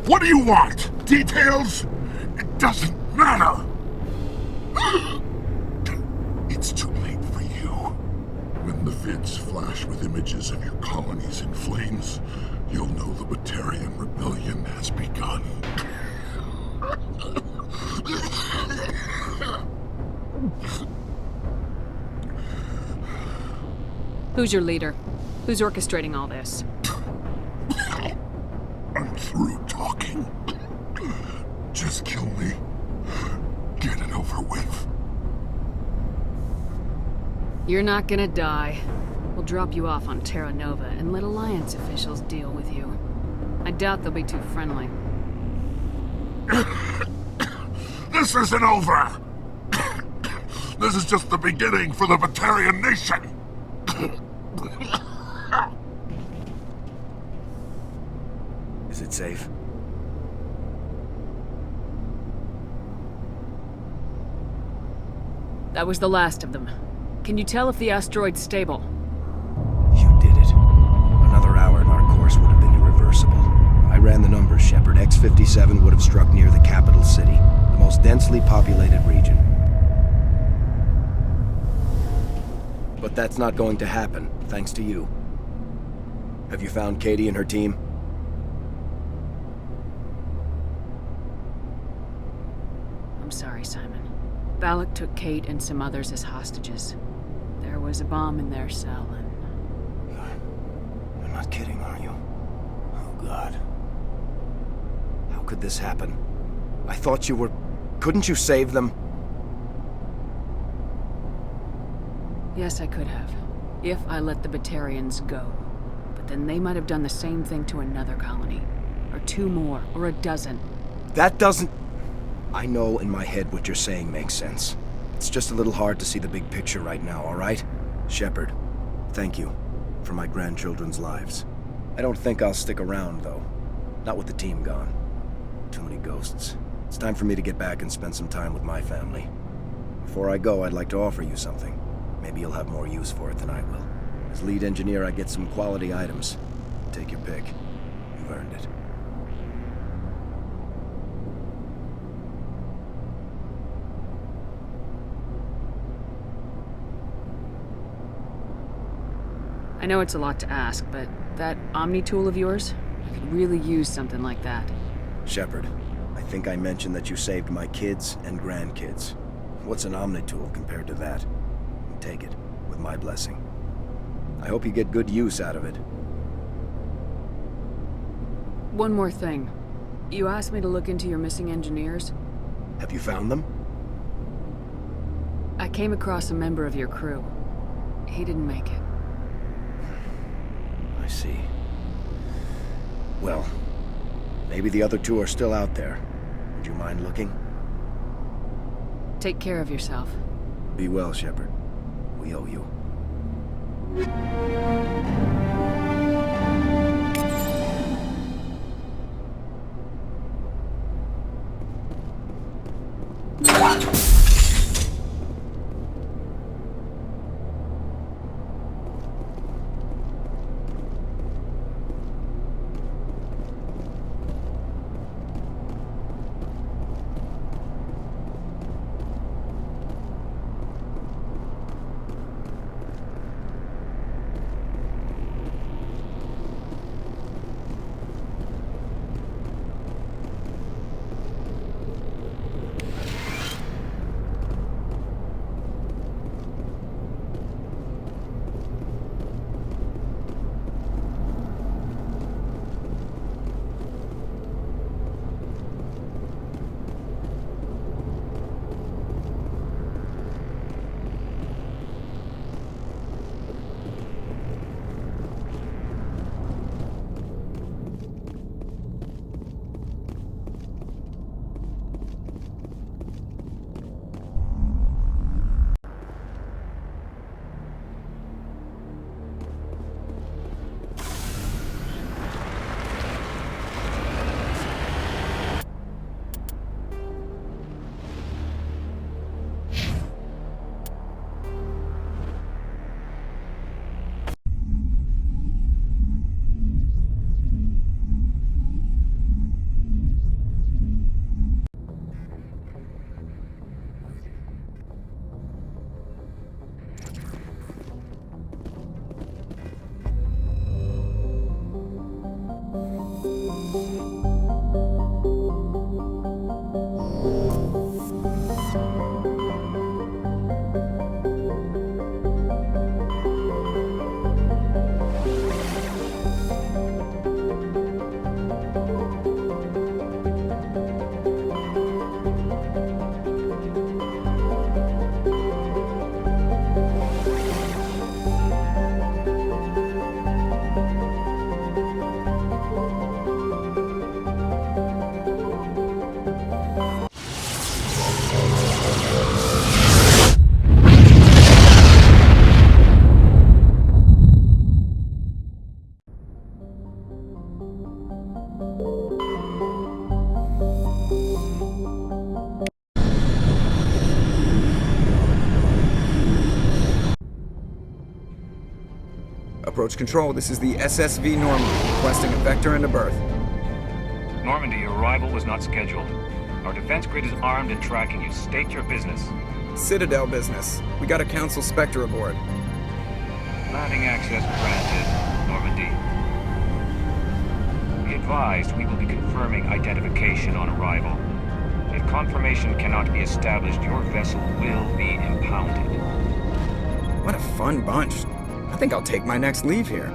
What do you want? Details? It doesn't matter! It's too late for you. When the vids flash with images of your colonies in flames, you'll know the Batarian rebellion has begun. Who's your leader? Who's orchestrating all this? I'm through talking. Just kill me. Get You're not gonna die. We'll drop you off on Terra Nova and let Alliance officials deal with you. I doubt they'll be too friendly. This isn't over! This is just the beginning for the Batarian nation! Is it safe? That was the last of them. Can you tell if the asteroid's stable? You did it. Another hour and our course would have been irreversible. I ran the numbers, Shepard. X-57 would have struck near the capital city, the most densely populated region. But that's not going to happen, thanks to you. Have you found Katie and her team? I'm sorry, Simon. Valak took Kate and some others as hostages. There was a bomb in their cell and... You're not kidding, are you? Oh, God. How could this happen? I thought you were... Couldn't you save them? Yes, I could have. If I let the Batarians go. But then they might have done the same thing to another colony. Or 2 more, or a dozen. That doesn't... I know in my head what you're saying makes sense. It's just a little hard to see the big picture right now, all right? Shepard, thank you for my grandchildren's lives. I don't think I'll stick around, though. Not with the team gone. Too many ghosts. It's time for me to get back and spend some time with my family. Before I go, I'd like to offer you something. Maybe you'll have more use for it than I will. As lead engineer, I get some quality items. Take your pick. You've earned it. I know it's a lot to ask, but that Omni tool of yours, I could really use something like that. Shepard, I think I mentioned that you saved my kids and grandkids. What's an Omni tool compared to that? Take it, with my blessing. I hope you get good use out of it. One more thing. You asked me to look into your missing engineers. Have you found them? I came across a member of your crew. He didn't make it. I see. Well, maybe the other 2 are still out there. Would you mind looking? Take care of yourself. Be well, Shepard. We owe you. Approach control, this is the SSV Normandy, requesting a vector and a berth. Normandy, your arrival was not scheduled. Our defense grid is armed and tracking you. State your business. Citadel business. We got a Council Spectre aboard. Landing access granted, Normandy. Be advised, we will be confirming identification on arrival. If confirmation cannot be established, your vessel will be impounded. What a fun bunch. I think I'll take my next leave here.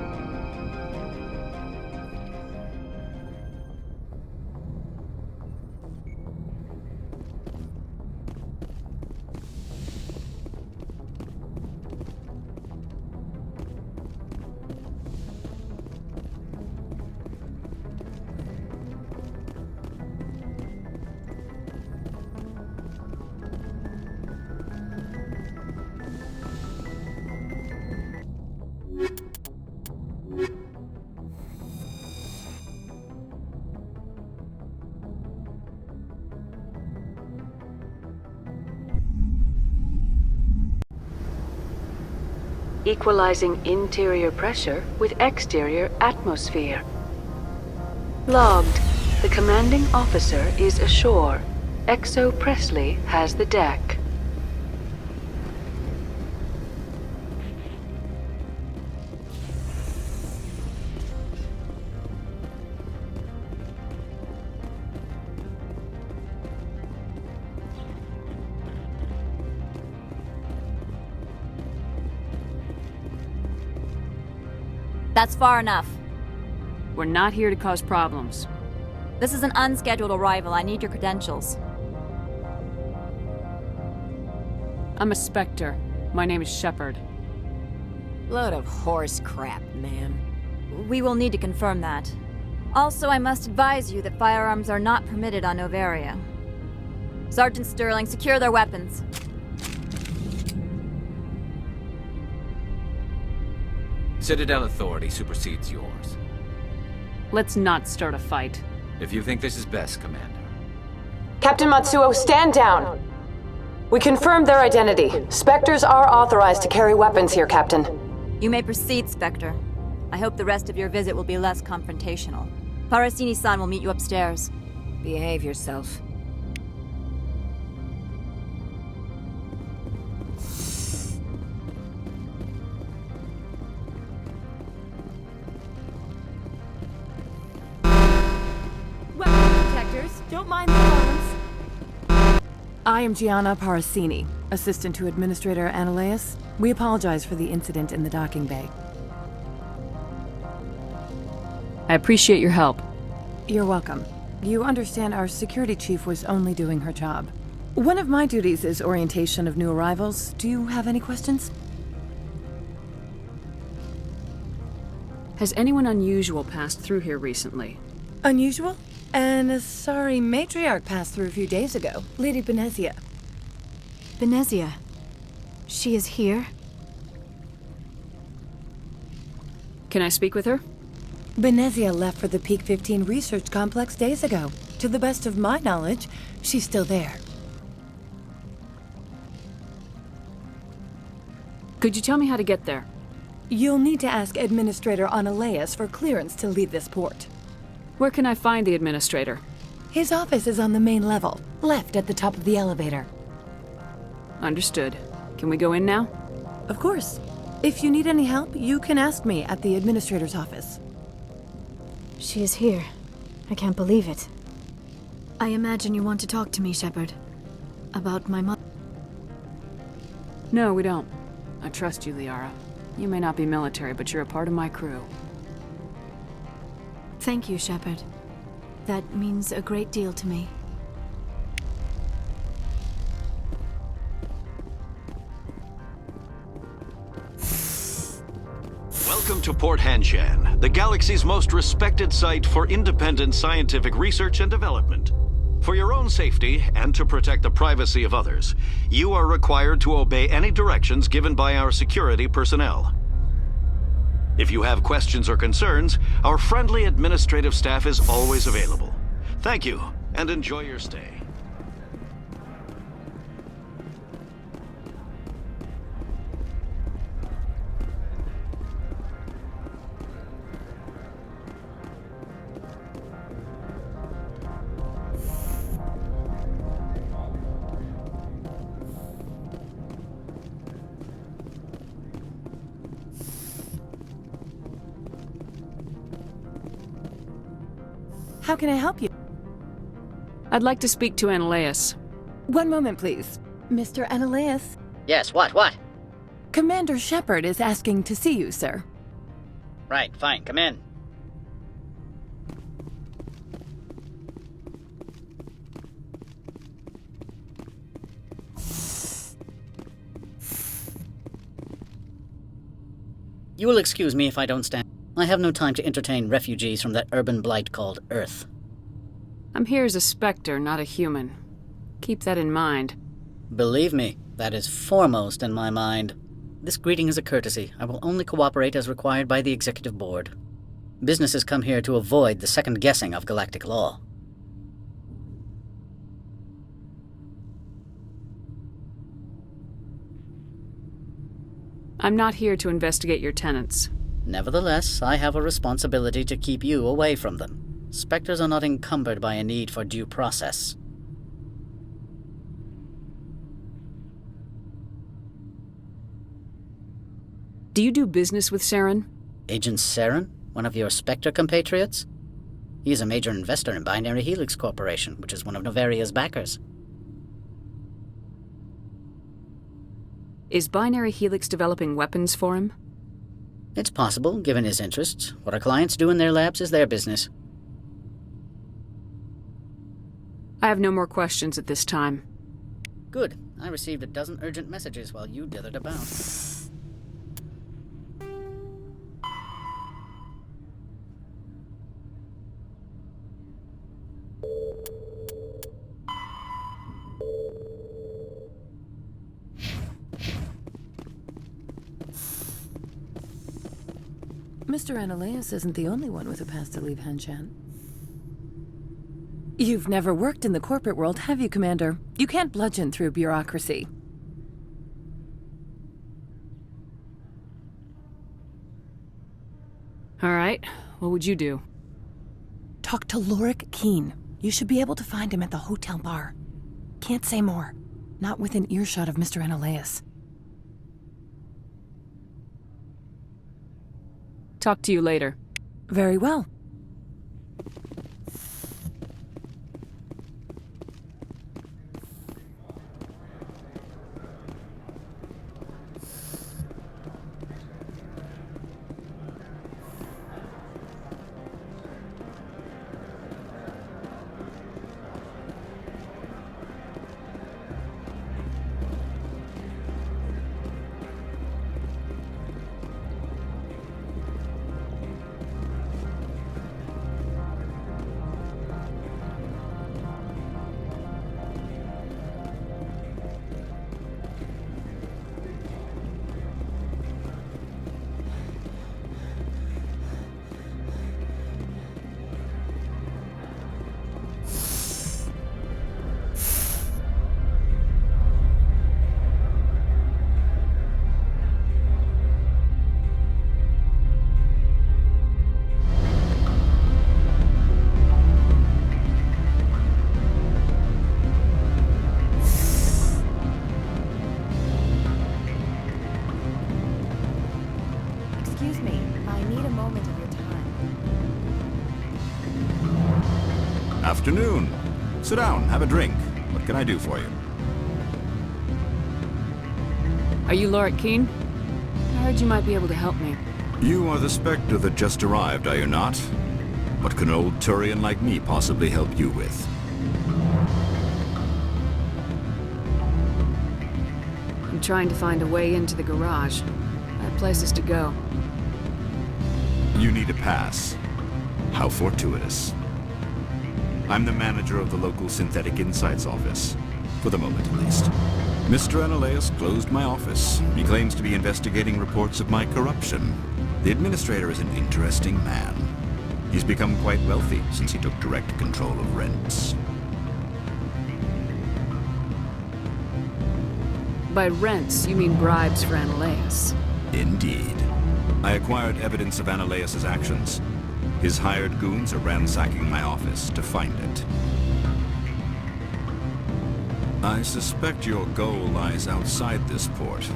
Equalizing interior pressure with exterior atmosphere. Logged. The commanding officer is ashore. Exo Presley has the deck. That's far enough. We're not here to cause problems. This is an unscheduled arrival. I need your credentials. I'm a Spectre. My name is Shepard. Load of horse crap, ma'am. We will need to confirm that. Also, I must advise you that firearms are not permitted on Novaria. Sergeant Sterling, secure their weapons. Citadel authority supersedes yours. Let's not start a fight. If you think this is best, Commander. Captain Matsuo, stand down! We confirmed their identity. Spectres are authorized to carry weapons here, Captain. You may proceed, Spectre. I hope the rest of your visit will be less confrontational. Parasini-san will meet you upstairs. Behave yourself. Don't mind the alarms. I am Gianna Parasini, assistant to Administrator Ananias. We apologize for the incident in the docking bay. I appreciate your help. You're welcome. You understand our security chief was only doing her job. One of my duties is orientation of new arrivals. Do you have any questions? Has anyone unusual passed through here recently? Unusual? And a sorry matriarch passed through a few days ago. Lady Benezia. Benezia. She is here? Can I speak with her? Benezia left for the Peak 15 research complex days ago. To the best of my knowledge, she's still there. Could you tell me how to get there? You'll need to ask Administrator Ananias for clearance to leave this port. Where can I find the Administrator? His office is on the main level, left at the top of the elevator. Understood. Can we go in now? Of course. If you need any help, you can ask me at the Administrator's office. She is here. I can't believe it. I imagine you want to talk to me, Shepard. About my mother. No, we don't. I trust you, Liara. You may not be military, but you're a part of my crew. Thank you, Shepard. That means a great deal to me. Welcome to Port Hanshan, the galaxy's most respected site for independent scientific research and development. For your own safety, and to protect the privacy of others, you are required to obey any directions given by our security personnel. If you have questions or concerns, our friendly administrative staff is always available. Thank you, and enjoy your stay. How can I help you? I'd like to speak to Ananias. One moment, please. Mr. Ananias? Yes, what? Commander Shepard is asking to see you, sir. Right, fine, come in. You will excuse me if I don't stand. I have no time to entertain refugees from that urban blight called Earth. I'm here as a Spectre, not a human. Keep that in mind. Believe me, that is foremost in my mind. This greeting is a courtesy. I will only cooperate as required by the Executive Board. Businesses come here to avoid the second guessing of galactic law. I'm not here to investigate your tenants. Nevertheless, I have a responsibility to keep you away from them. Spectres are not encumbered by a need for due process. Do you do business with Saren? Agent Saren? One of your Spectre compatriots? He is a major investor in Binary Helix Corporation, which is one of Novaria's backers. Is Binary Helix developing weapons for him? It's possible, given his interests. What our clients do in their labs is their business. I have no more questions at this time. Good. I received a dozen urgent messages while you dithered about. Mr. Ananias isn't the only one with a pass to leave Hanshan. You've never worked in the corporate world, have you, Commander? You can't bludgeon through bureaucracy. All right. What would you do? Talk to Lorik Keen. You should be able to find him at the hotel bar. Can't say more. Not within earshot of Mr. Ananias. Talk to you later. Very well. Afternoon. Sit down, have a drink. What can I do for you? Are you Lorik Keen? I heard you might be able to help me. You are the Spectre that just arrived, are you not? What can an old Turian like me possibly help you with? I'm trying to find a way into the garage. I have places to go. You need a pass. How fortuitous. I'm the manager of the local Synthetic Insights office. For the moment, at least. Mr. Ananias closed my office. He claims to be investigating reports of my corruption. The administrator is an interesting man. He's become quite wealthy since he took direct control of rents. By rents, you mean bribes for Ananias. Indeed. I acquired evidence of Ananias' actions. His hired goons are ransacking my office to find it. I suspect your goal lies outside this port.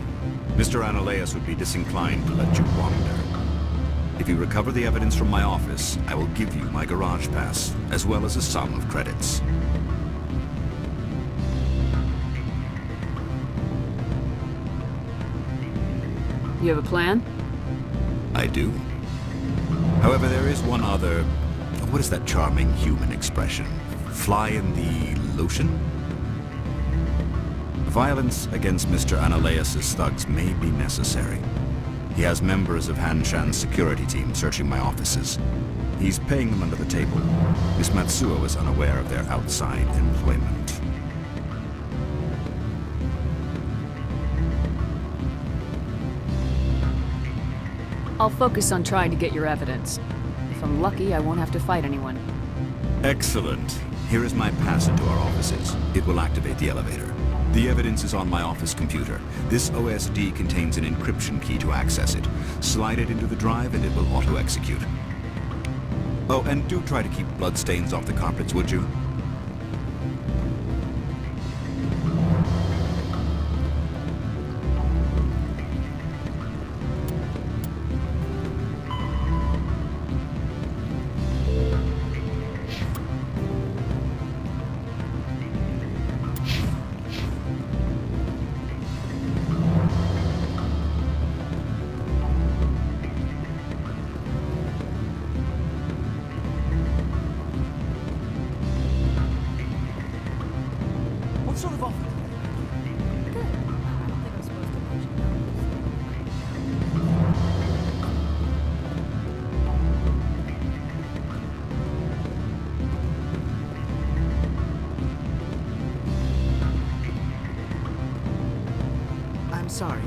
Mr. Ananias would be disinclined to let you wander. If you recover the evidence from my office, I will give you my garage pass, as well as a sum of credits. You have a plan? I do. However, there is one other... What is that charming human expression? Fly in the lotion? Violence against Mr. Analaeus' thugs may be necessary. He has members of Han Shan's security team searching my offices. He's paying them under the table. Miss Matsuo is unaware of their outside employment. I'll focus on trying to get your evidence. If I'm lucky, I won't have to fight anyone. Excellent. Here is my pass into our offices. It will activate the elevator. The evidence is on my office computer. This OSD contains an encryption key to access it. Slide it into the drive and it will auto-execute. Oh, and do try to keep bloodstains off the carpets, would you? What sort of offer? Good. I don't think I'm supposed to mention I'm sorry.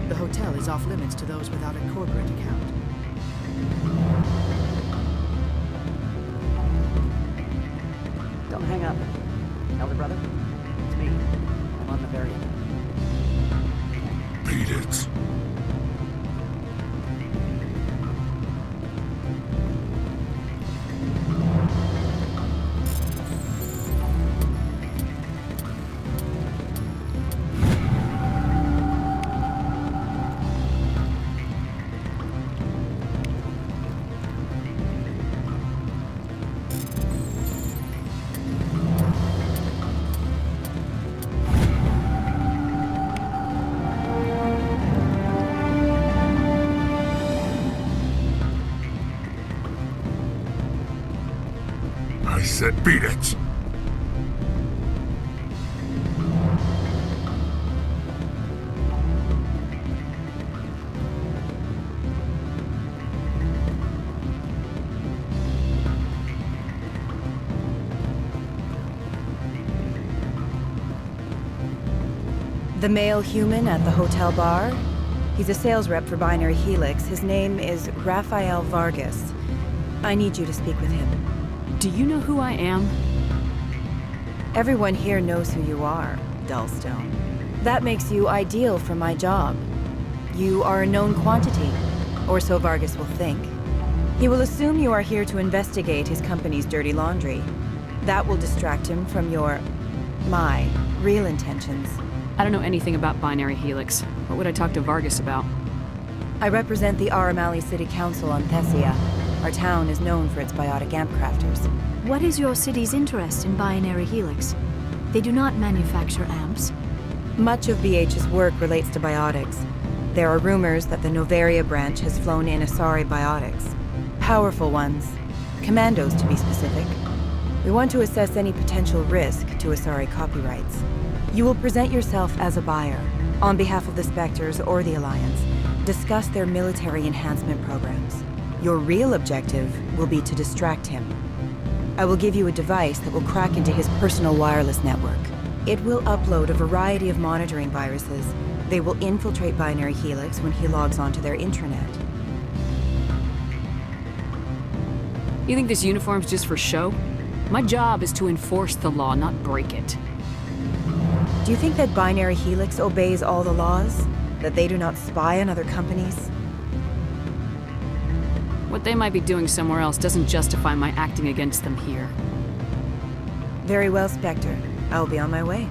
The hotel is off limits to those without a corporate account. Don't hang up. Elder brother, it's me. I'm on the very end. Beat it. I said beat it! The male human at the hotel bar? He's a sales rep for Binary Helix. His name is Raphael Vargas. I need you to speak with him. Do you know who I am? Everyone here knows who you are, Dullstone. That makes you ideal for my job. You are a known quantity, or so Vargas will think. He will assume you are here to investigate his company's dirty laundry. That will distract him from my real intentions. I don't know anything about Binary Helix. What would I talk to Vargas about? I represent the Aramali City Council on Thessia. Our town is known for its biotic amp crafters. What is your city's interest in Binary Helix? They do not manufacture amps. Much of BH's work relates to biotics. There are rumors that the Novaria branch has flown in Asari biotics. Powerful ones. Commandos, to be specific. We want to assess any potential risk to Asari copyrights. You will present yourself as a buyer, on behalf of the Spectres or the Alliance. Discuss their military enhancement programs. Your real objective will be to distract him. I will give you a device that will crack into his personal wireless network. It will upload a variety of monitoring viruses. They will infiltrate Binary Helix when he logs onto their intranet. You think this uniform's just for show? My job is to enforce the law, not break it. Do you think that Binary Helix obeys all the laws? That they do not spy on other companies? What they might be doing somewhere else doesn't justify my acting against them here. Very well, Spectre. I will be on my way.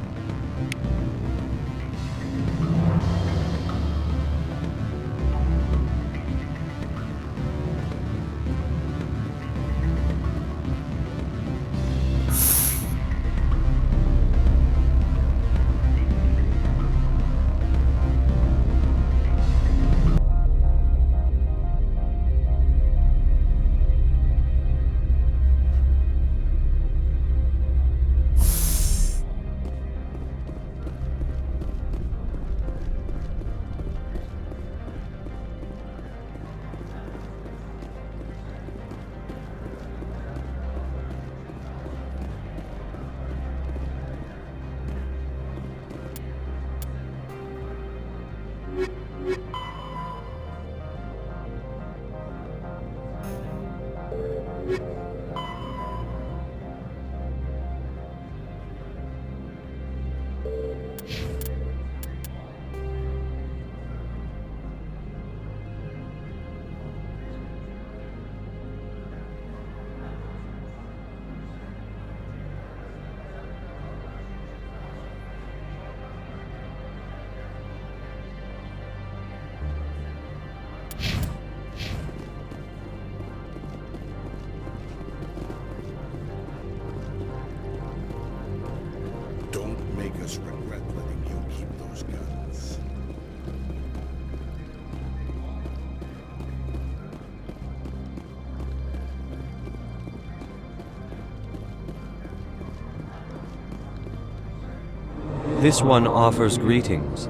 This one offers greetings.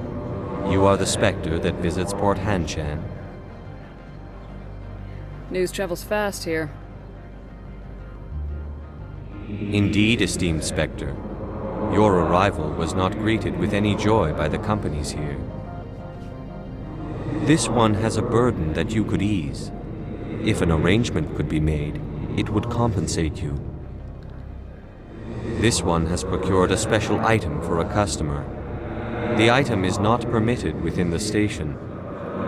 You are the Spectre that visits Port Hanshan. News travels fast here. Indeed, esteemed Spectre. Your arrival was not greeted with any joy by the companies here. This one has a burden that you could ease. If an arrangement could be made, it would compensate you. This one has procured a special item for a customer. The item is not permitted within the station,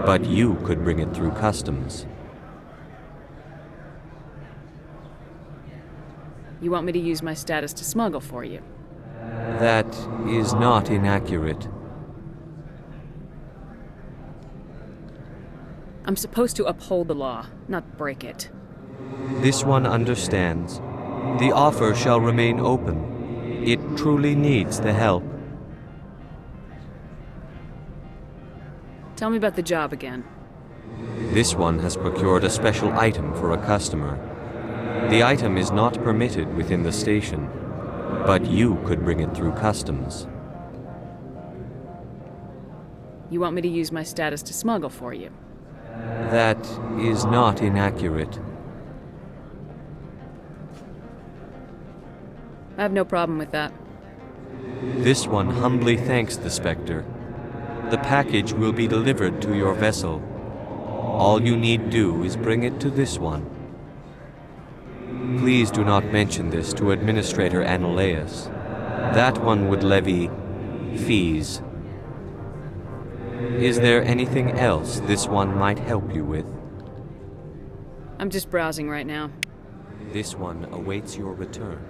but you could bring it through customs. You want me to use my status to smuggle for you? That is not inaccurate. I'm supposed to uphold the law, not break it. This one understands. The offer shall remain open. It truly needs the help. Tell me about the job again. This one has procured a special item for a customer. The item is not permitted within the station, but you could bring it through customs. You want me to use my status to smuggle for you? That is not inaccurate. I have no problem with that. This one humbly thanks the Spectre. The package will be delivered to your vessel. All you need do is bring it to this one. Please do not mention this to Administrator Analeus. That one would levy fees. Is there anything else this one might help you with? I'm just browsing right now. This one awaits your return.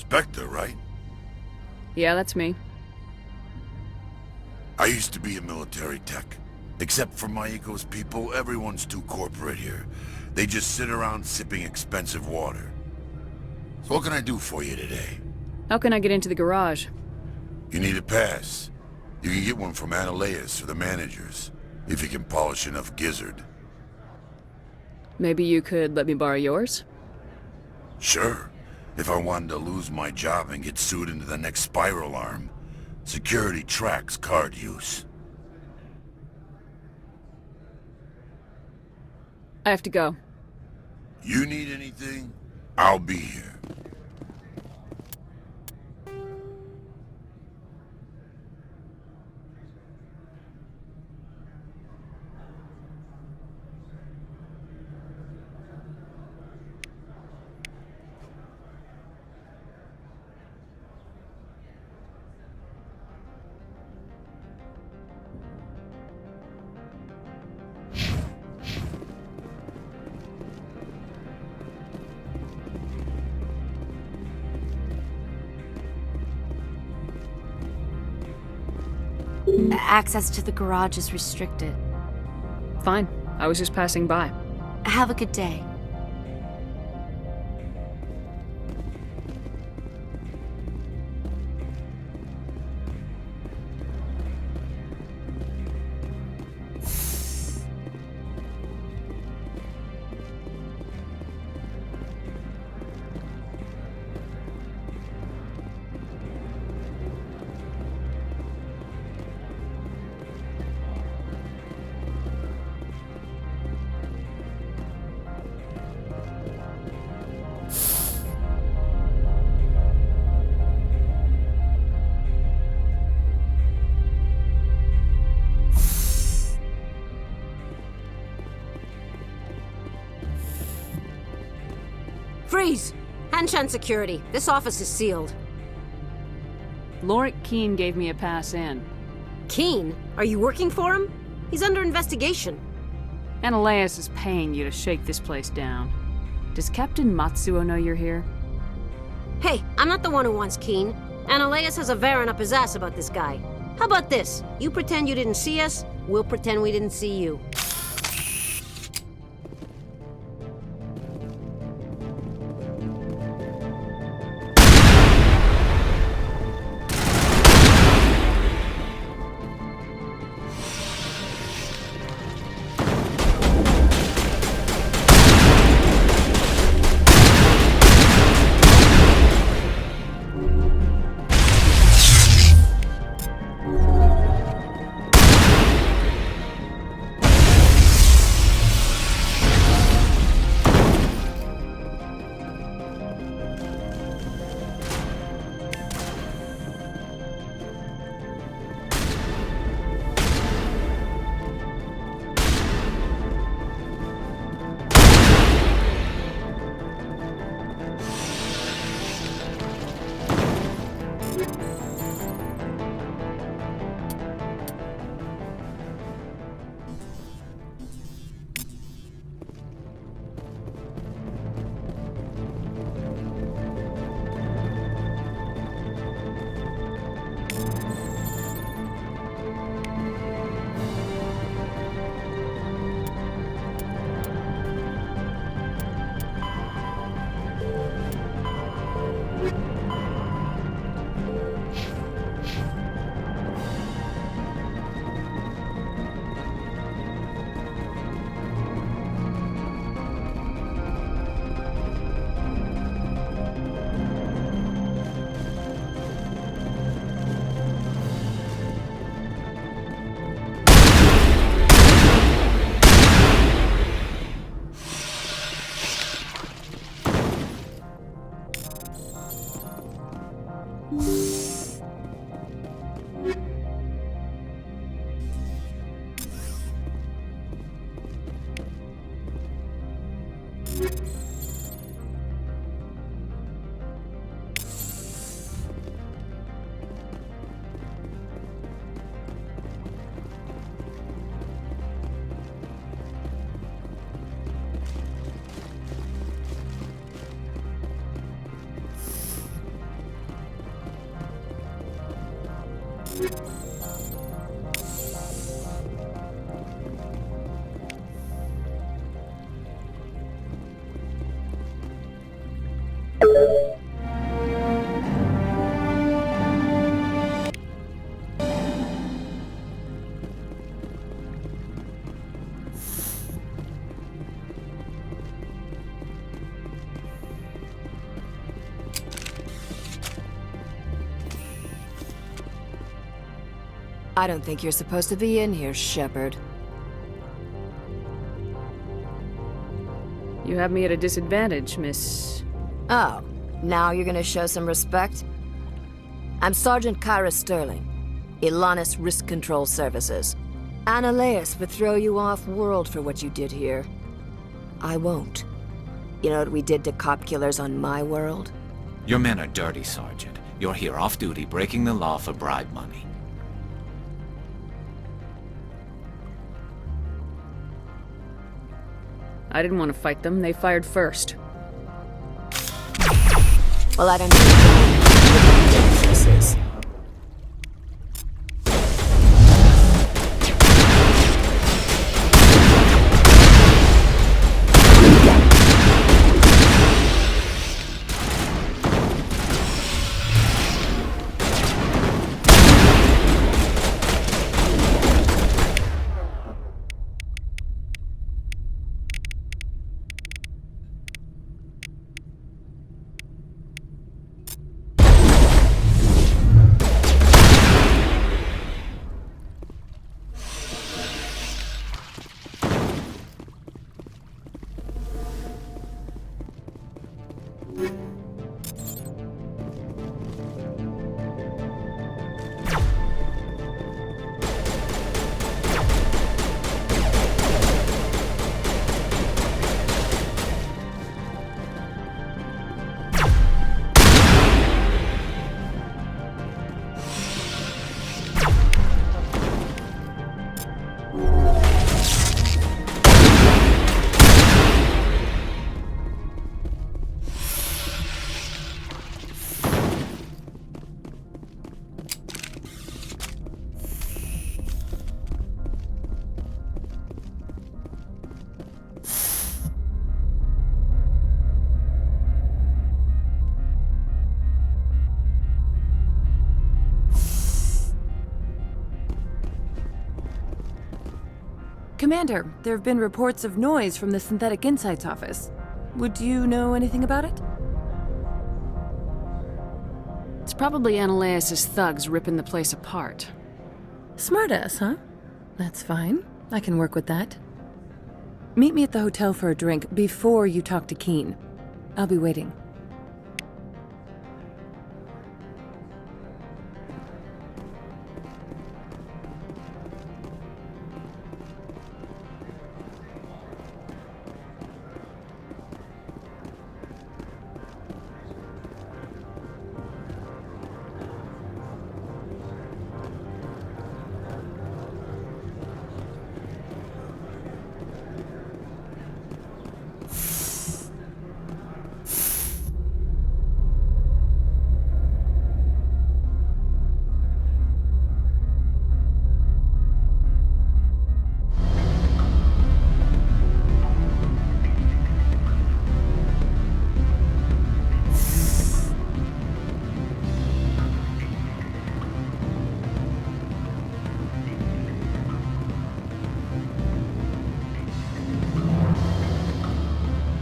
Spectre, right? Yeah, that's me. I used to be a military tech. Except for Maiko's people, everyone's too corporate here. They just sit around sipping expensive water. So what can I do for you today? How can I get into the garage? You need a pass. You can get one from Analeus or the managers, if you can polish enough gizzard. Maybe you could let me borrow yours? Sure. If I wanted to lose my job and get sued into the next spiral arm. Security tracks card use. I have to go. You need anything? I'll be here. Access to the garage is restricted. Fine. I was just passing by. Have a good day. Freeze! Hanshan security. This office is sealed. Lorik Keene gave me a pass in. Keene? Are you working for him? He's under investigation. Ananias is paying you to shake this place down. Does Captain Matsuo know you're here? Hey, I'm not the one who wants Keene. Ananias has a Varen up his ass about this guy. How about this? You pretend you didn't see us, we'll pretend we didn't see you. I don't think you're supposed to be in here, Shepard. You have me at a disadvantage, Miss... Oh, now you're gonna show some respect? I'm Sergeant Kyra Sterling, Ilanis Risk Control Services. Analeas would throw you off-world for what you did here. I won't. You know what we did to cop killers on my world? Your men are dirty, Sergeant. You're here off-duty, breaking the law for bribe money. I didn't want to fight them. They fired first. Well, I don't know what this is. Commander, there have been reports of noise from the Synthetic Insights office. Would you know anything about it? It's probably Analeas' thugs ripping the place apart. Smartass, huh? That's fine. I can work with that. Meet me at the hotel for a drink before you talk to Keen. I'll be waiting.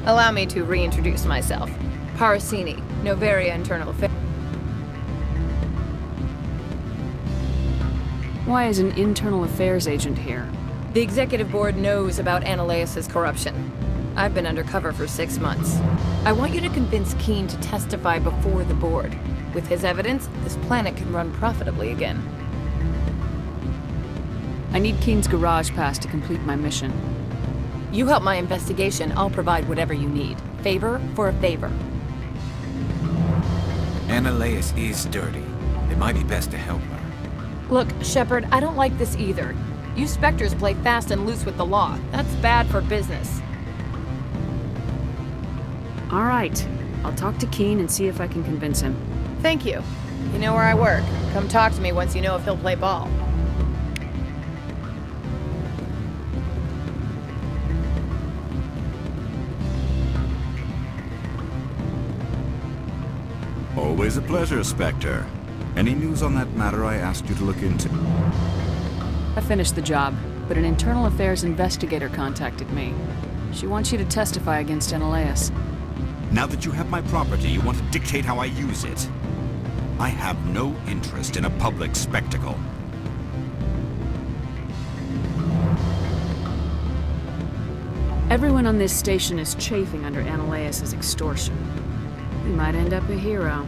Allow me to reintroduce myself. Parasini, Novaria Internal Affairs. Why is an internal affairs agent here? The executive board knows about Analeas' corruption. I've been undercover for 6 months. I want you to convince Keen to testify before the board. With his evidence, this planet can run profitably again. I need Keen's garage pass to complete my mission. You help my investigation, I'll provide whatever you need. Favor for a favor. Analeas is dirty. It might be best to help her. Look, Shepard, I don't like this either. You Spectres play fast and loose with the law. That's bad for business. All right. I'll talk to Keen and see if I can convince him. Thank you. You know where I work. Come talk to me once you know if he'll play ball. Always a pleasure, Spectre. Any news on that matter I asked you to look into? I finished the job, but an internal affairs investigator contacted me. She wants you to testify against Analeas. Now that you have my property, you want to dictate how I use it. I have no interest in a public spectacle. Everyone on this station is chafing under Ananias' extortion. You might end up a hero.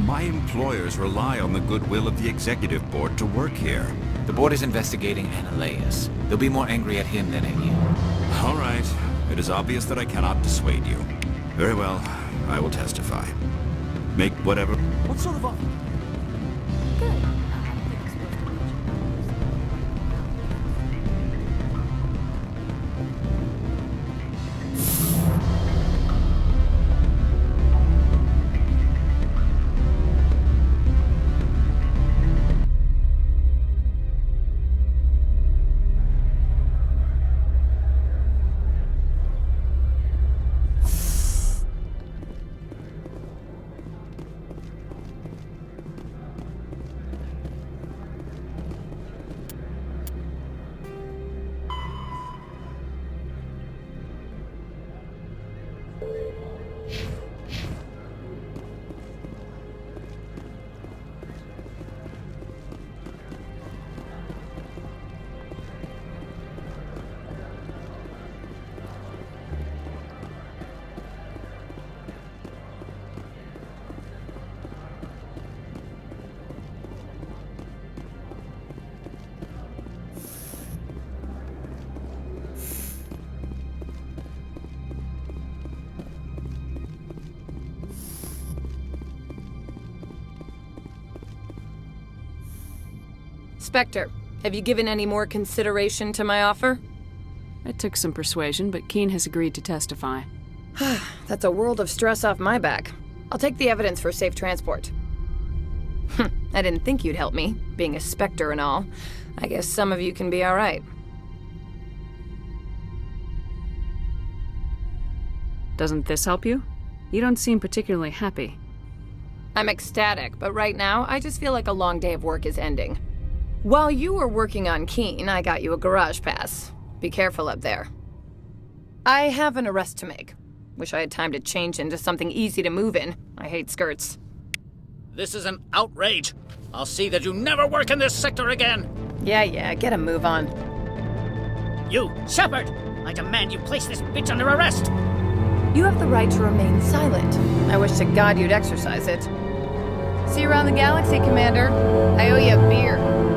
My employers rely on the goodwill of the executive board to work here. The board is investigating Ananias. They'll be more angry at him than at you. All right. It is obvious that I cannot dissuade you. Very well. I will testify. Make whatever... What sort of... Spectre, have you given any more consideration to my offer? It took some persuasion, but Keen has agreed to testify. That's a world of stress off my back. I'll take the evidence for safe transport. I didn't think you'd help me, being a Spectre and all. I guess some of you can be alright. Doesn't this help you? You don't seem particularly happy. I'm ecstatic, but right now, I just feel like a long day of work is ending. While you were working on Keen, I got you a garage pass. Be careful up there. I have an arrest to make. Wish I had time to change into something easy to move in. I hate skirts. This is an outrage. I'll see that you never work in this sector again. Yeah, get a move on. You, Shepard! I demand you place this bitch under arrest! You have the right to remain silent. I wish to God you'd exercise it. See you around the galaxy, Commander. I owe you a beer.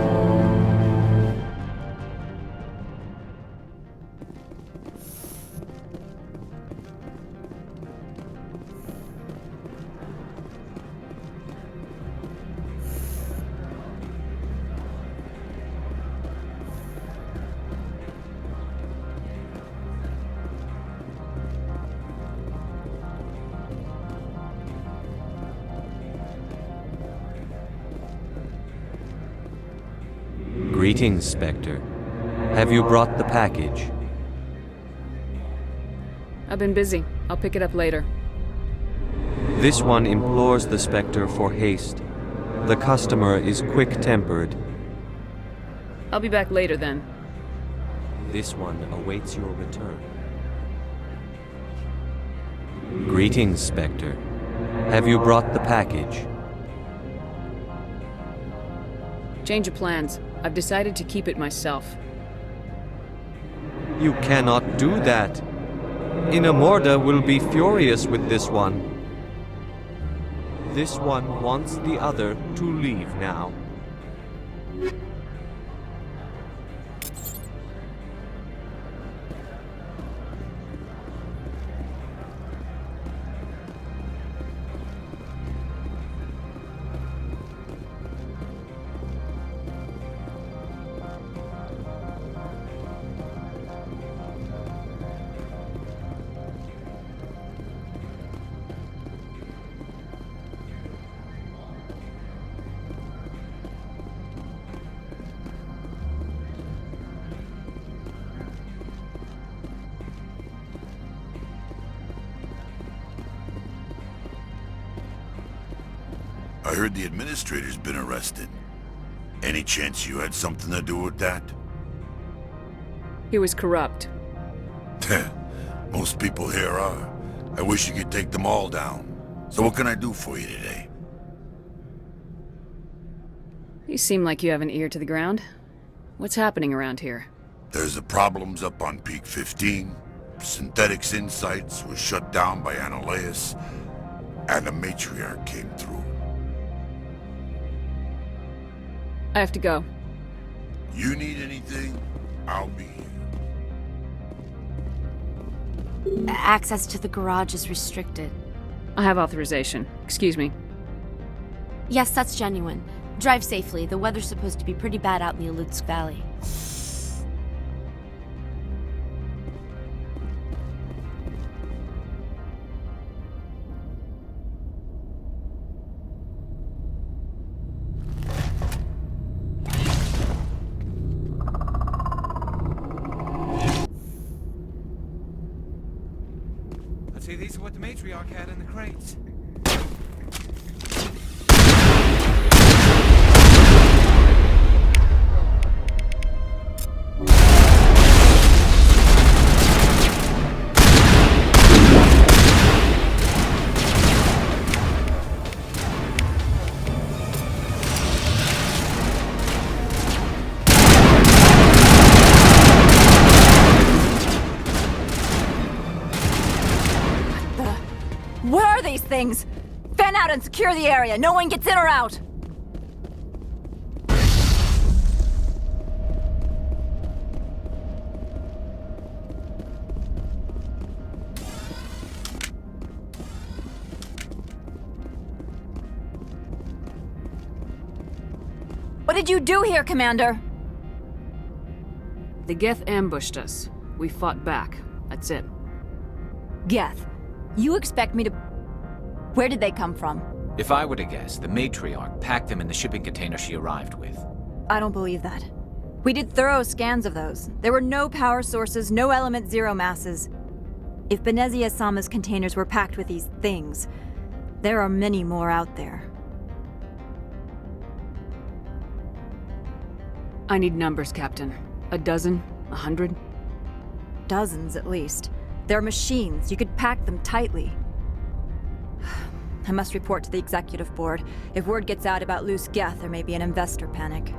Greetings, Spectre. Have you brought the package? I've been busy. I'll pick it up later. This one implores the Spectre for haste. The customer is quick-tempered. I'll be back later then. This one awaits your return. Greetings, Spectre. Have you brought the package? Change of plans. I've decided to keep it myself. You cannot do that. Inamorda will be furious with this one. This one wants the other to leave now. I heard the administrator's been arrested. Any chance you had something to do with that? He was corrupt. Most people here are. I wish you could take them all down. So what can I do for you today? You seem like you have an ear to the ground. What's happening around here? There's the problems up on Peak 15. Synthetics Insights was shut down by Analeus, and the Matriarch came through. I have to go. You need anything, I'll be here. Access to the garage is restricted. I have authorization. Excuse me. Yes, that's genuine. Drive safely. The weather's supposed to be pretty bad out in the Alutsk Valley. Let's see, these are what the Matriarch had in the crates. Where are these things? Fan out and secure the area. No one gets in or out. What did you do here, Commander? The Geth ambushed us. We fought back. That's it. Geth, you expect me to... Where did they come from? If I were to guess, the Matriarch packed them in the shipping container she arrived with. I don't believe that. We did thorough scans of those. There were no power sources, no element zero masses. If Benezia Sama's containers were packed with these things, there are many more out there. I need numbers, Captain. A dozen? 100? Dozens, at least. They're machines. You could pack them tightly. I must report to the executive board. If word gets out about loose Geth, there may be an investor panic.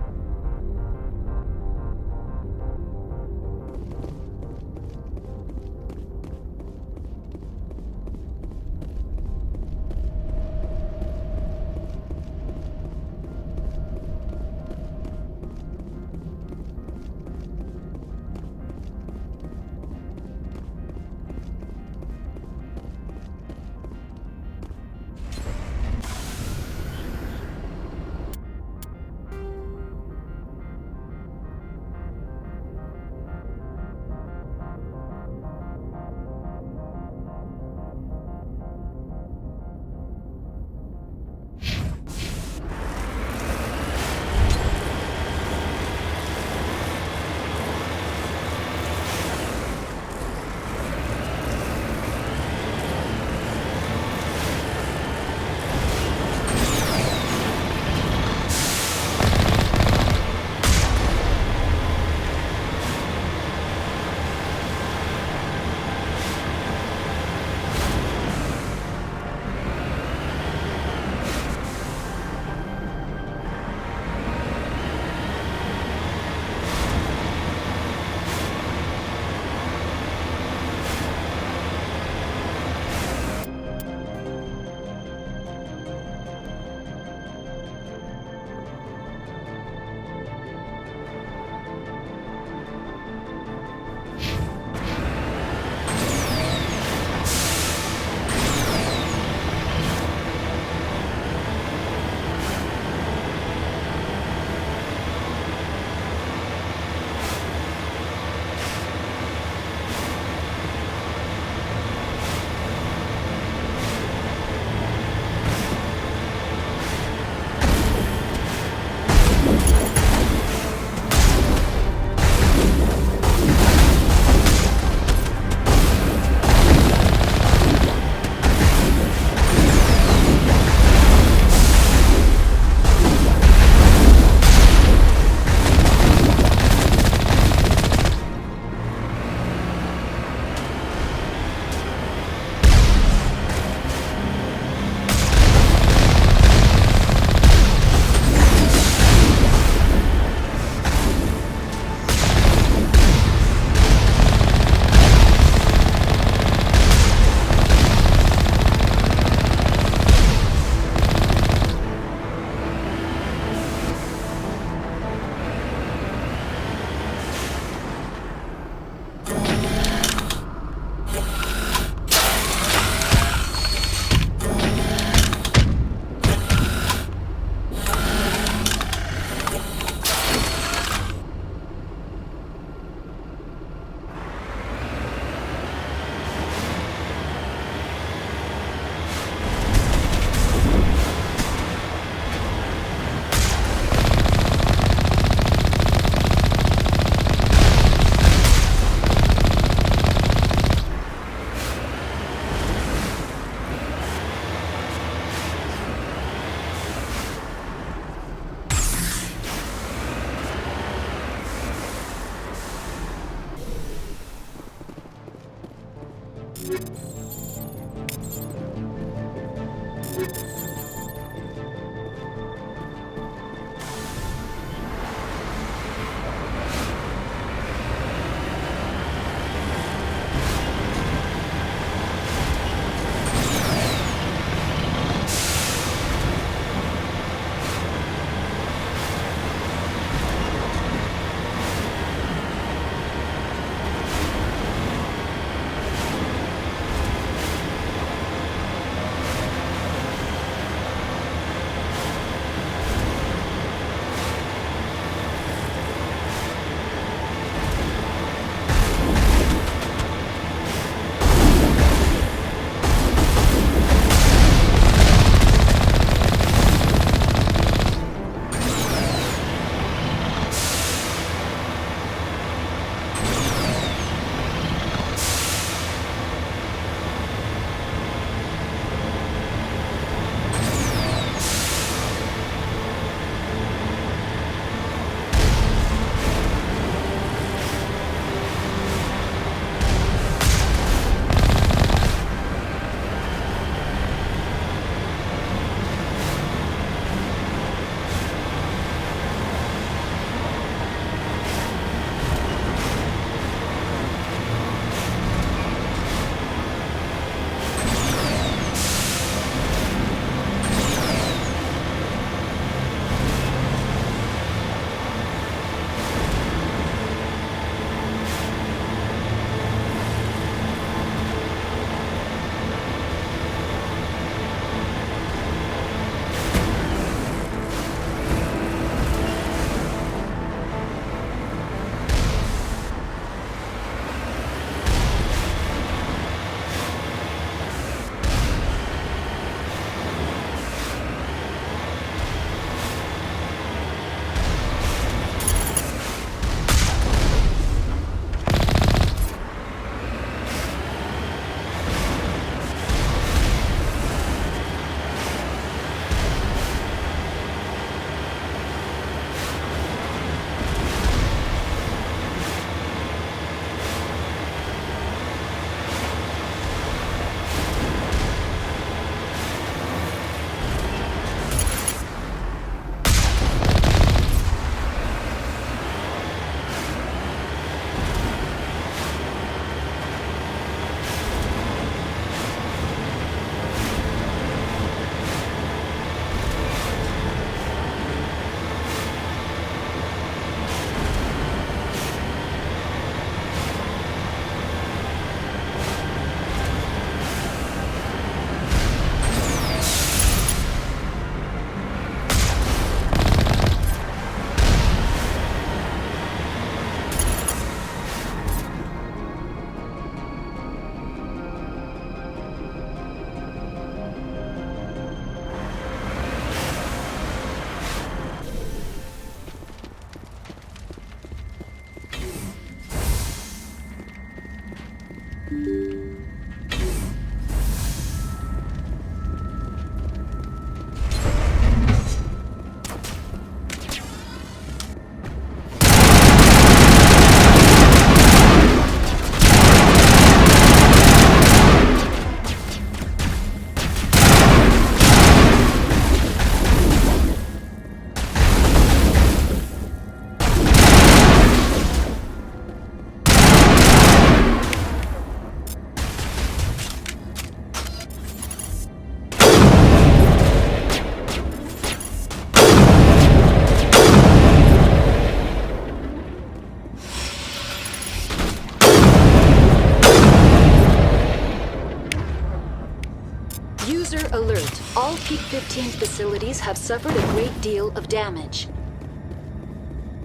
User alert. All Peak 15 facilities have suffered a great deal of damage.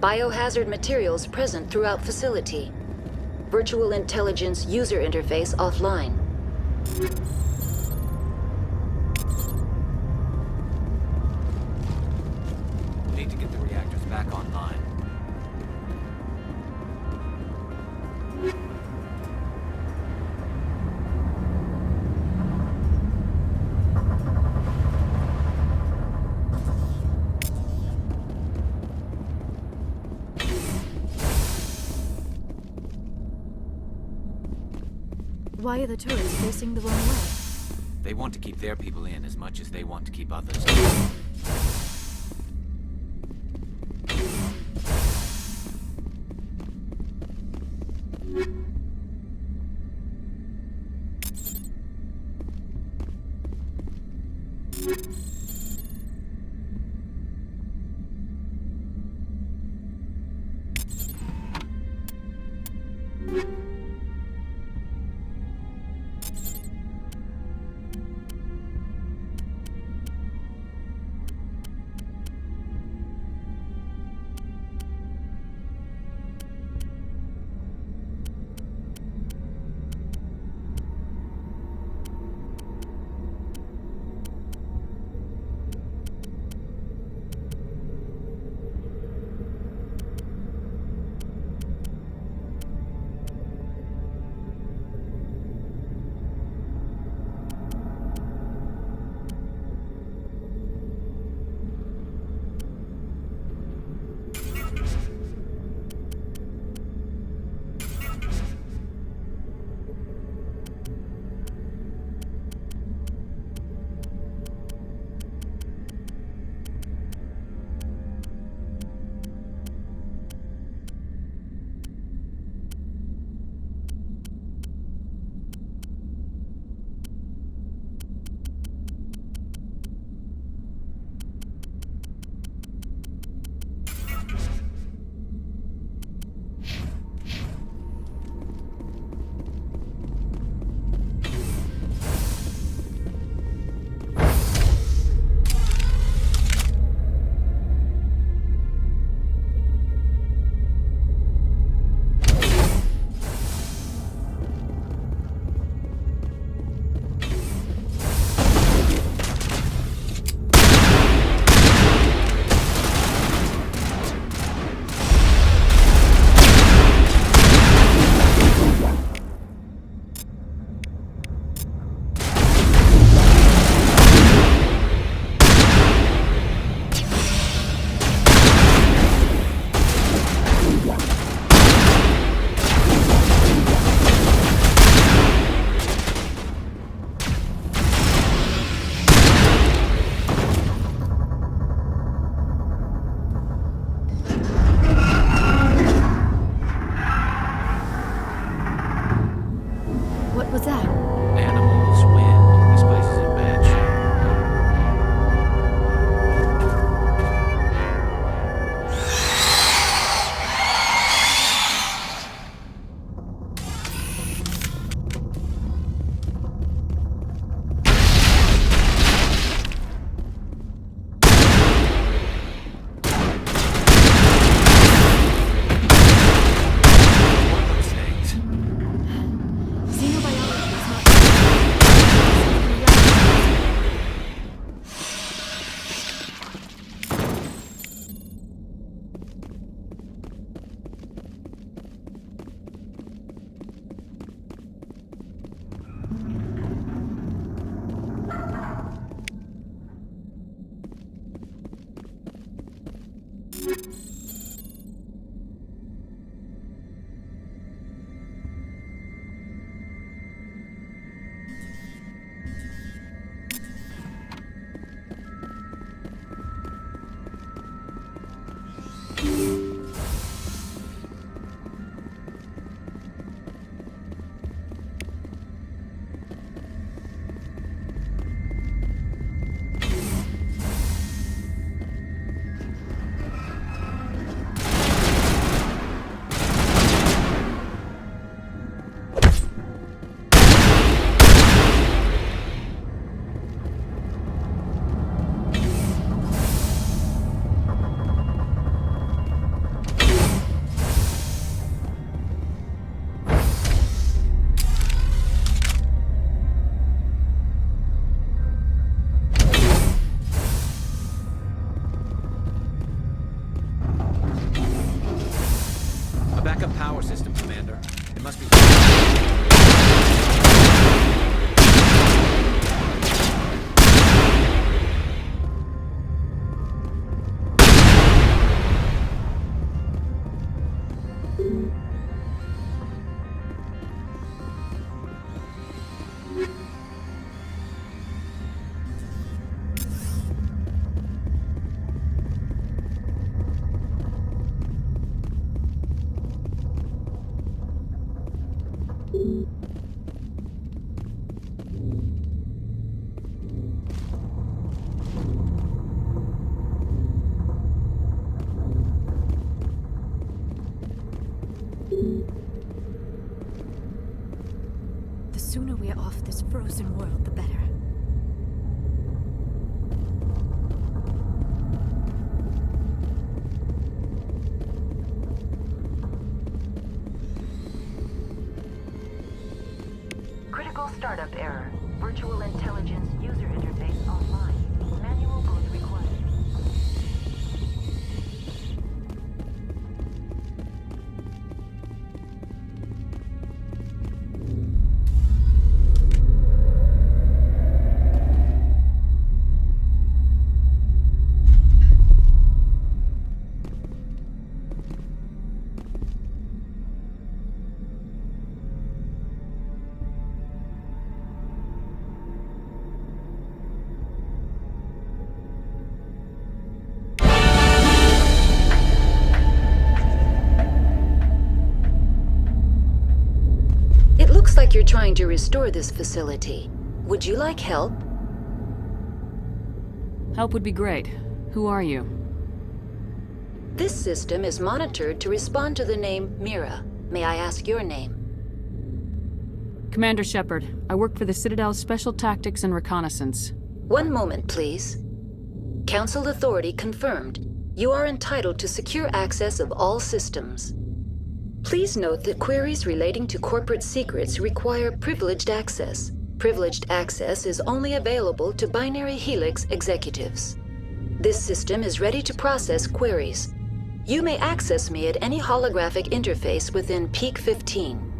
Biohazard materials present throughout facility. Virtual intelligence user interface offline. Need to get the reactors back online. Why are the turrets facing the wrong way? They want to keep their people in as much as they want to keep others. Backup power system, Commander. It must be... The sooner we're off this frozen world, the better. Critical startup error. Virtual intelligence user interface offline. Manual boot required. Looks like you're trying to restore this facility. Would you like help? Help would be great. Who are you? This system is monitored to respond to the name Mira. May I ask your name? Commander Shepard. I work for the Citadel's Special Tactics and Reconnaissance. One moment, please. Council authority confirmed. You are entitled to secure access of all systems. Please note that queries relating to corporate secrets require privileged access. Privileged access is only available to Binary Helix executives. This system is ready to process queries. You may access me at any holographic interface within Peak 15.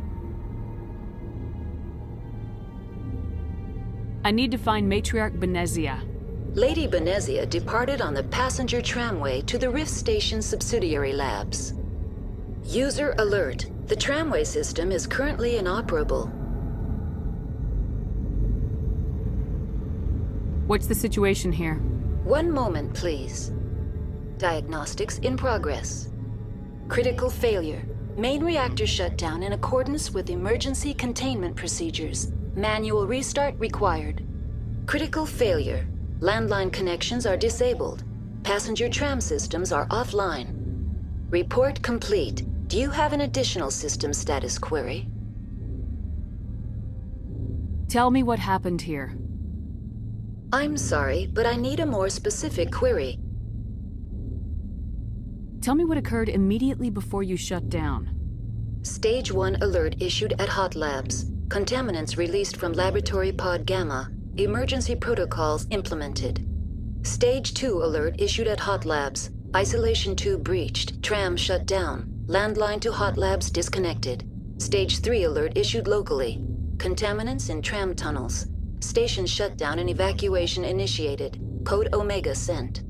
I need to find Matriarch Benezia. Lady Benezia departed on the passenger tramway to the Rift Station subsidiary labs. User alert. The tramway system is currently inoperable. What's the situation here? One moment, please. Diagnostics in progress. Critical failure. Main reactor shut down in accordance with emergency containment procedures. Manual restart required. Critical failure. Landline connections are disabled. Passenger tram systems are offline. Report complete. Do you have an additional system status query? Tell me what happened here. I'm sorry, but I need a more specific query. Tell me what occurred immediately before you shut down. Stage 1 alert issued at Hot Labs. Contaminants released from Laboratory Pod Gamma. Emergency protocols implemented. Stage 2 alert issued at Hot Labs. Isolation tube breached. Tram shut down. Landline to Hot Labs disconnected. Stage 3 alert issued locally. Contaminants in tram tunnels. Station shutdown and evacuation initiated. Code Omega sent.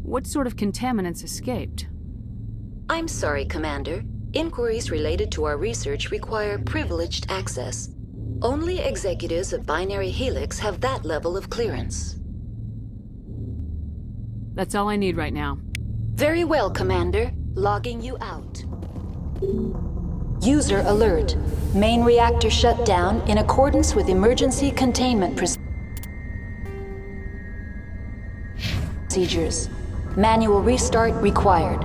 What sort of contaminants escaped? I'm sorry, Commander. Inquiries related to our research require privileged access. Only executives of Binary Helix have that level of clearance. That's all I need right now. Very well, Commander. Logging you out. User alert. Main reactor shut down in accordance with emergency containment procedures. Manual restart required.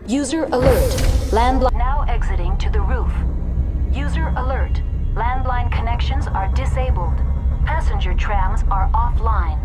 User alert. Landline now exiting to the roof. User alert. Landline connections are disabled. Passenger trams are offline.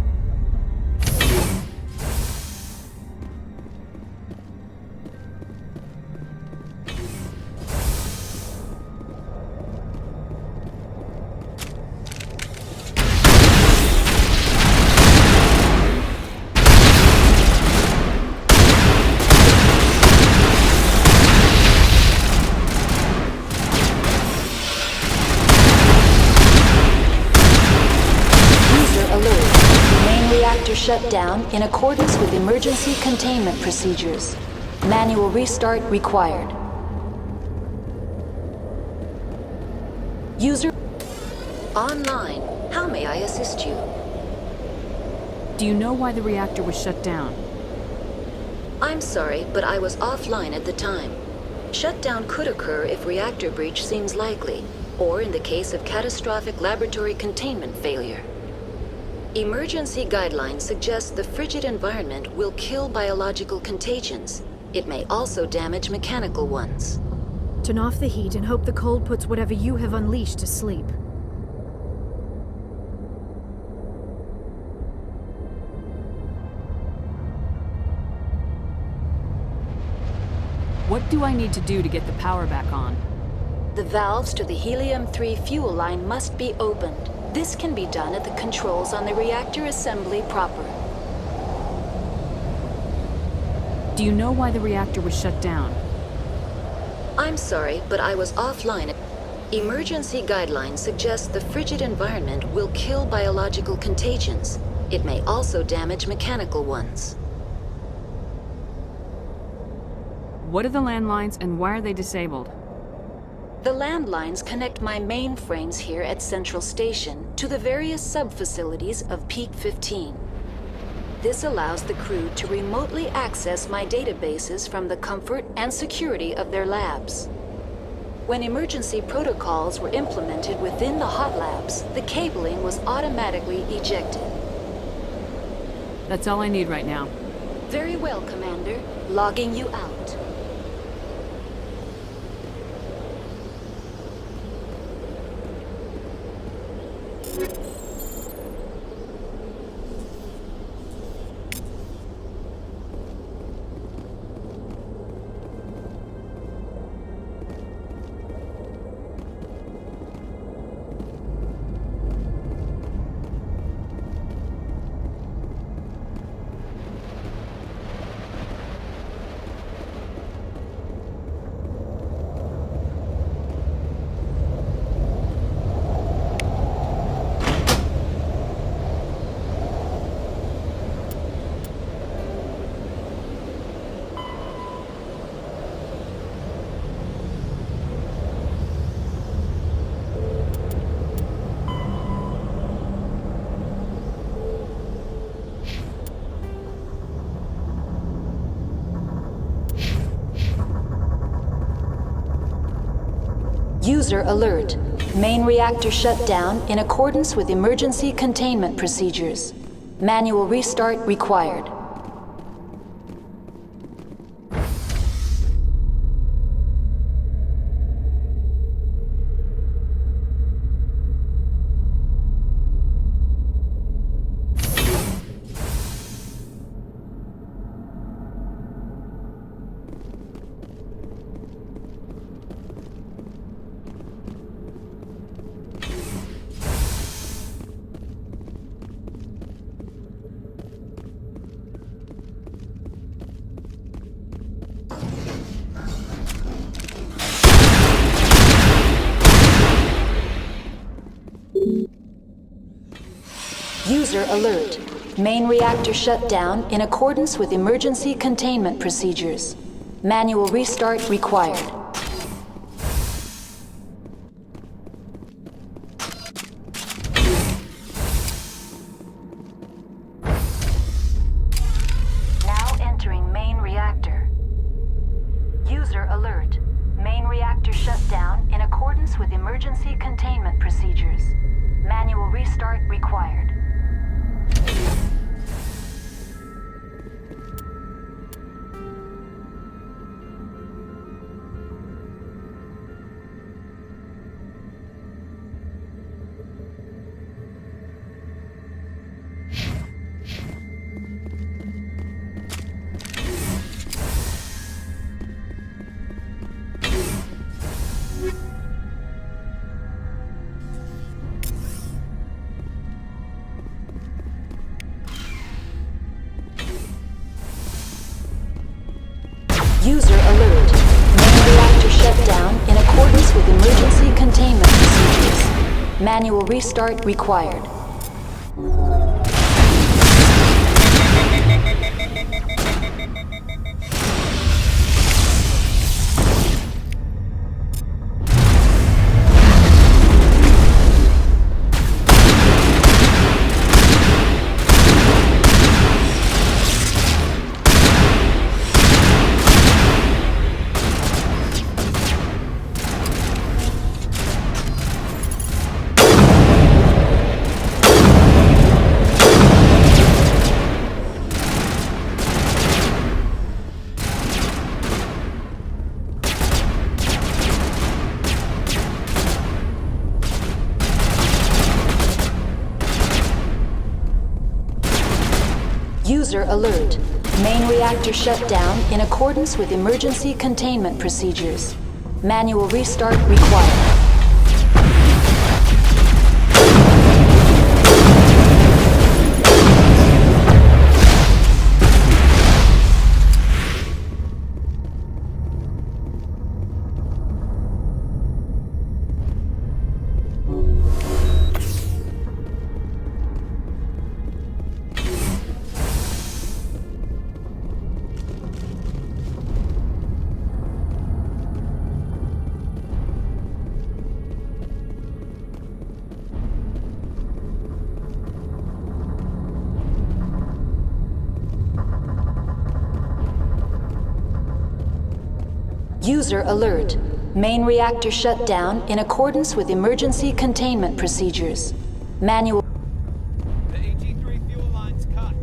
shut down in accordance with emergency containment procedures. Manual restart required. User online. How may I assist you? Do you know why the reactor was shut down? I'm sorry, but I was offline at the time. Shutdown could occur if reactor breach seems likely, or in the case of catastrophic laboratory containment failure. Emergency guidelines suggest the frigid environment will kill biological contagions. It may also damage mechanical ones. Turn off the heat and hope the cold puts whatever you have unleashed to sleep. What do I need to do to get the power back on? The valves to the helium-3 fuel line must be opened. This can be done at the controls on the reactor assembly proper. Do you know why the reactor was shut down? I'm sorry, but I was offline. Emergency guidelines suggest the frigid environment will kill biological contagions. It may also damage mechanical ones. What are the landlines and why are they disabled? The landlines connect my mainframes here at Central Station to the various sub-facilities of Peak 15. This allows the crew to remotely access my databases from the comfort and security of their labs. When emergency protocols were implemented within the hot labs, the cabling was automatically ejected. That's all I need right now. Very well, Commander. Logging you out. User alert. Main reactor shut down in accordance with emergency containment procedures. Manual restart required. User alert. Main reactor shut down in accordance with emergency containment procedures. Manual restart required. Now entering main reactor. User alert. Main reactor shut down in accordance with emergency containment procedures. Manual restart required. User alert. Main reactor shut down in accordance with emergency containment procedures. Manual restart required. User alert. Main reactor shut down in accordance with emergency containment procedures. Manual restart required. User alert. Main reactor shut down in accordance with emergency containment procedures. Manual. The AG3 fuel line's cut.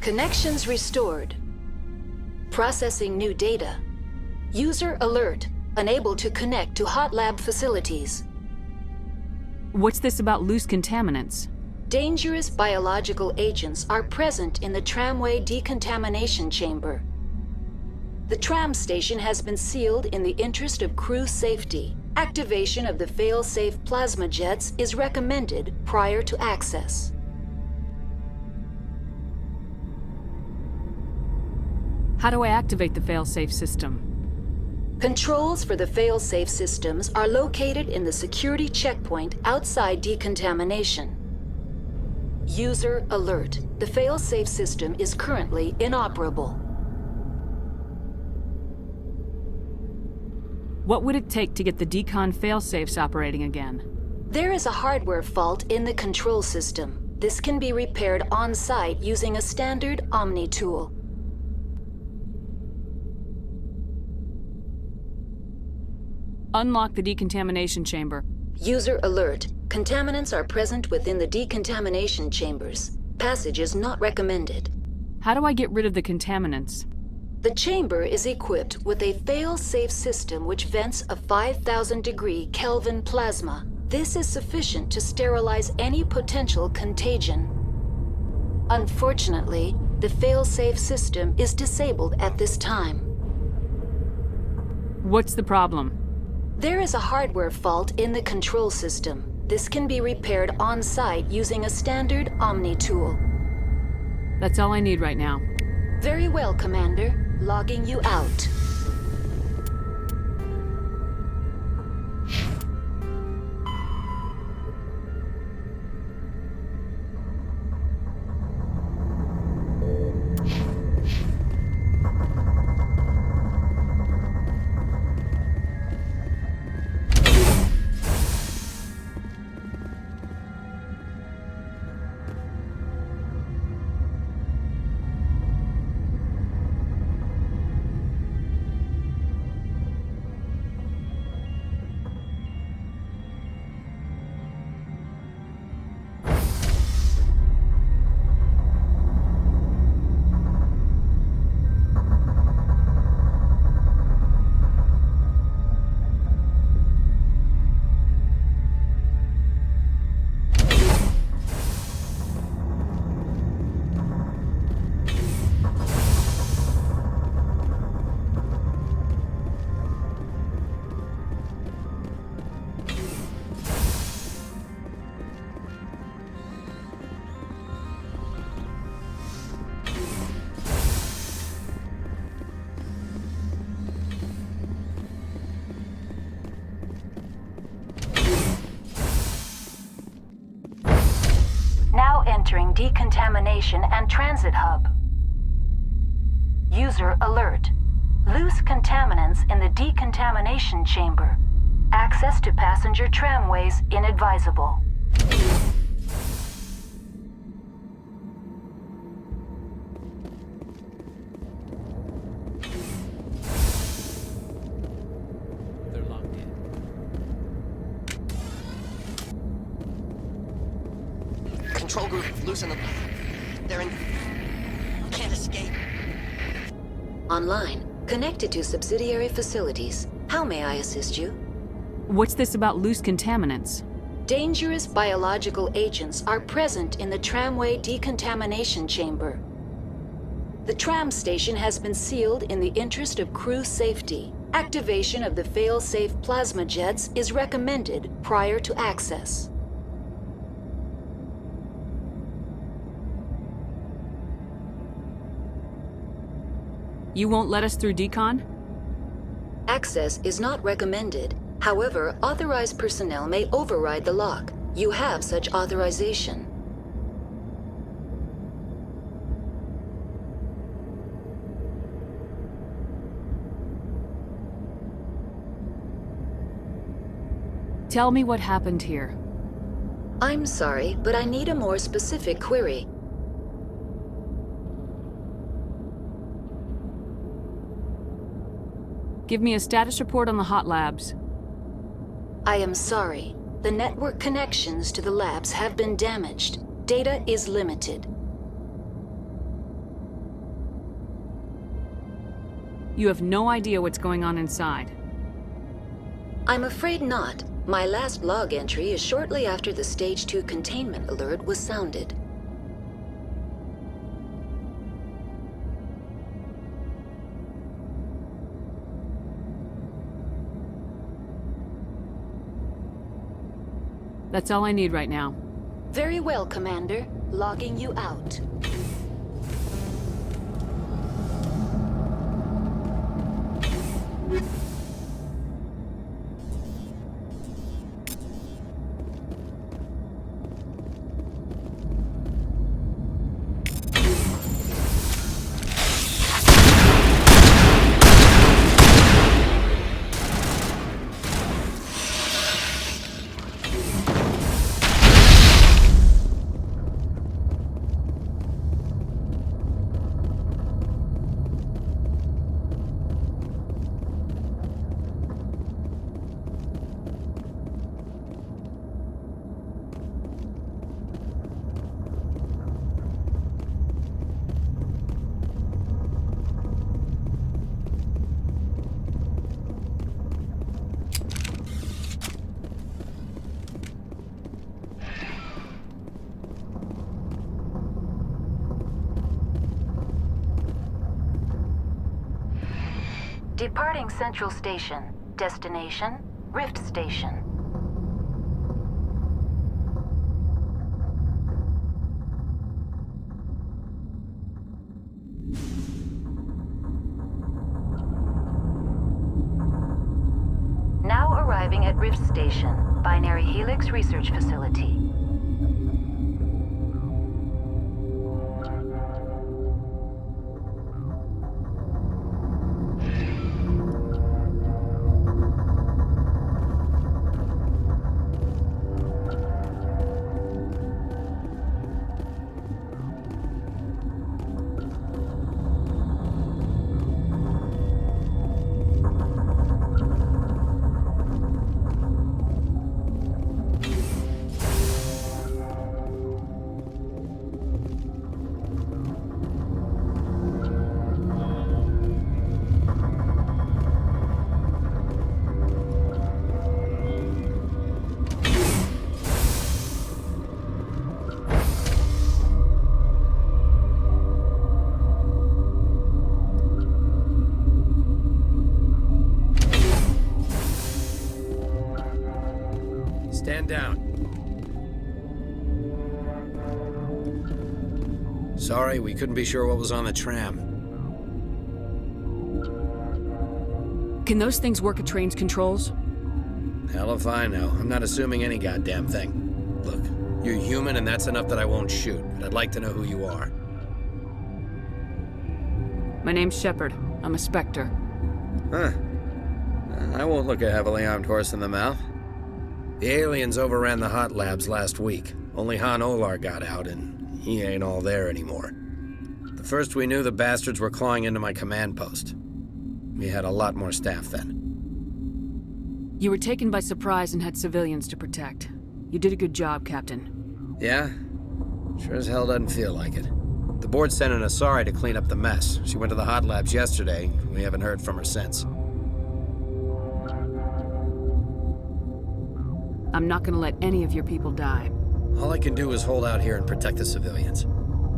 Connections restored. Processing new data. User alert. Unable to connect to hot lab facilities. What's this about loose contaminants? Dangerous biological agents are present in the tramway decontamination chamber. The tram station has been sealed in the interest of crew safety. Activation of the fail-safe plasma jets is recommended prior to access. How do I activate the fail-safe system? Controls for the fail-safe systems are located in the security checkpoint outside decontamination. User alert. The fail-safe system is currently inoperable. What would it take to get the decon fail-safes operating again? There is a hardware fault in the control system. This can be repaired on-site using a standard Omni tool. Unlock the decontamination chamber. User alert. Contaminants are present within the decontamination chambers. Passage is not recommended. How do I get rid of the contaminants? The chamber is equipped with a fail-safe system which vents a 5,000-degree Kelvin plasma. This is sufficient to sterilize any potential contagion. Unfortunately, the fail-safe system is disabled at this time. What's the problem? There is a hardware fault in the control system. This can be repaired on-site using a standard Omni tool. That's all I need right now. Very well, Commander. Logging you out. Decontamination and Transit Hub. User alert. Loose contaminants in the decontamination chamber. Access to passenger tramways inadvisable. They're locked in. Control group, loosen them. They're in... Can't escape. Online, connected to subsidiary facilities. How may I assist you? What's this about loose contaminants? Dangerous biological agents are present in the tramway decontamination chamber. The tram station has been sealed in the interest of crew safety. Activation of the fail-safe plasma jets is recommended prior to access. You won't let us through decon? Access is not recommended. However, authorized personnel may override the lock. You have such authorization. Tell me what happened here. I'm sorry, but I need a more specific query. Give me a status report on the hot labs. I am sorry. The network connections to the labs have been damaged. Data is limited. You have no idea what's going on inside. I'm afraid not. My last log entry is shortly after the Stage 2 containment alert was sounded. That's all I need right now. Very well, Commander. Logging you out. Departing Central Station. Destination, Rift Station. Now arriving at Rift Station, Binary Helix Research Facility. Stand down. Sorry, we couldn't be sure what was on the tram. Can those things work at train's controls? Hell if I know. I'm not assuming any goddamn thing. Look, You're human, and that's enough that I won't shoot, but I'd like to know who you are. My name's Shepard. I'm a Spectre. Huh. I won't look a heavily armed horse in the mouth. The aliens overran the hot labs last week. Only Han Olar got out, and he ain't all there anymore. The first we knew, the bastards were clawing into my command post. We had a lot more staff then. You were taken by surprise and had civilians to protect. You did a good job, Captain. Yeah? Sure as hell doesn't feel like it. The board sent an Asari to clean up the mess. She went to the hot labs yesterday. We haven't heard from her since. I'm not gonna let any of your people die. All I can do is hold out here and protect the civilians.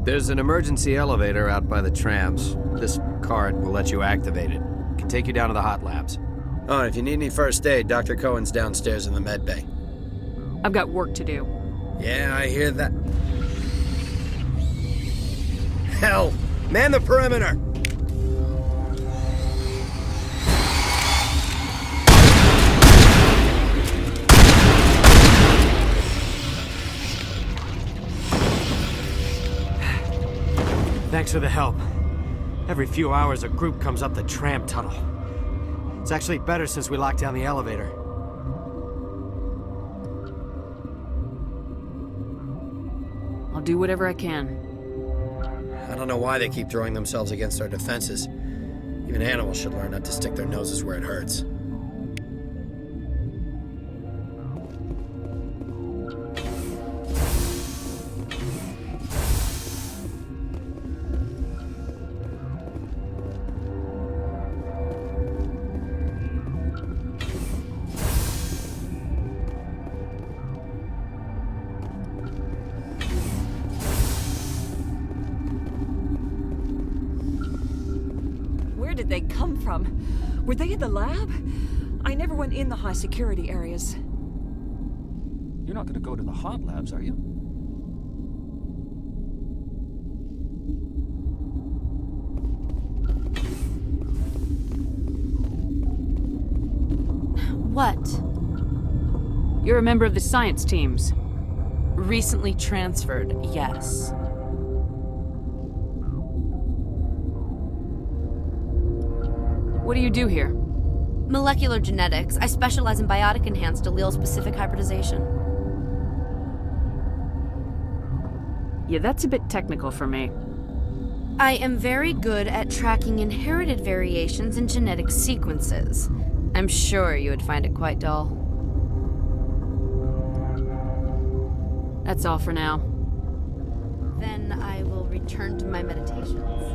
There's an emergency elevator out by the trams. This card will let you activate it. It can take you down to the hot labs. Oh, and if you need any first aid, Dr. Cohen's downstairs in the med bay. I've got work to do. Yeah, I hear that. Hell! Man the perimeter! Thanks for the help. Every few hours, a group comes up the tram tunnel. It's actually better since we locked down the elevator. I'll do whatever I can. I don't know why they keep throwing themselves against our defenses. Even animals should learn not to stick their noses where it hurts. Where did they come from? Were they in the lab? I never went in the high security areas. You're not going to go to the hot labs, are you? What? You're a member of the science teams. Recently transferred, yes. What do you do here? Molecular genetics. I specialize in biotic-enhanced allele-specific hybridization. Yeah, that's a bit technical for me. I am very good at tracking inherited variations in genetic sequences. I'm sure you would find it quite dull. That's all for now. Then I will return to my meditations.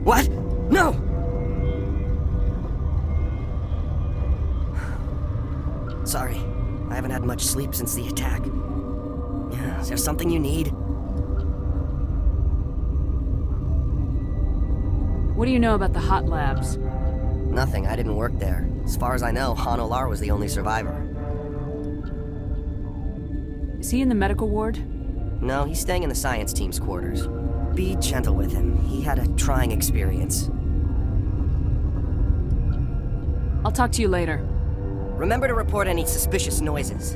What? No! Sorry, I haven't had much sleep since the attack. Is there something you need? What do you know about the hot labs? Nothing, I didn't work there. As far as I know, Han Olar was the only survivor. Is he in the medical ward? No, he's staying in the science team's quarters. Be gentle with him. He had a trying experience. I'll talk to you later. Remember to report any suspicious noises.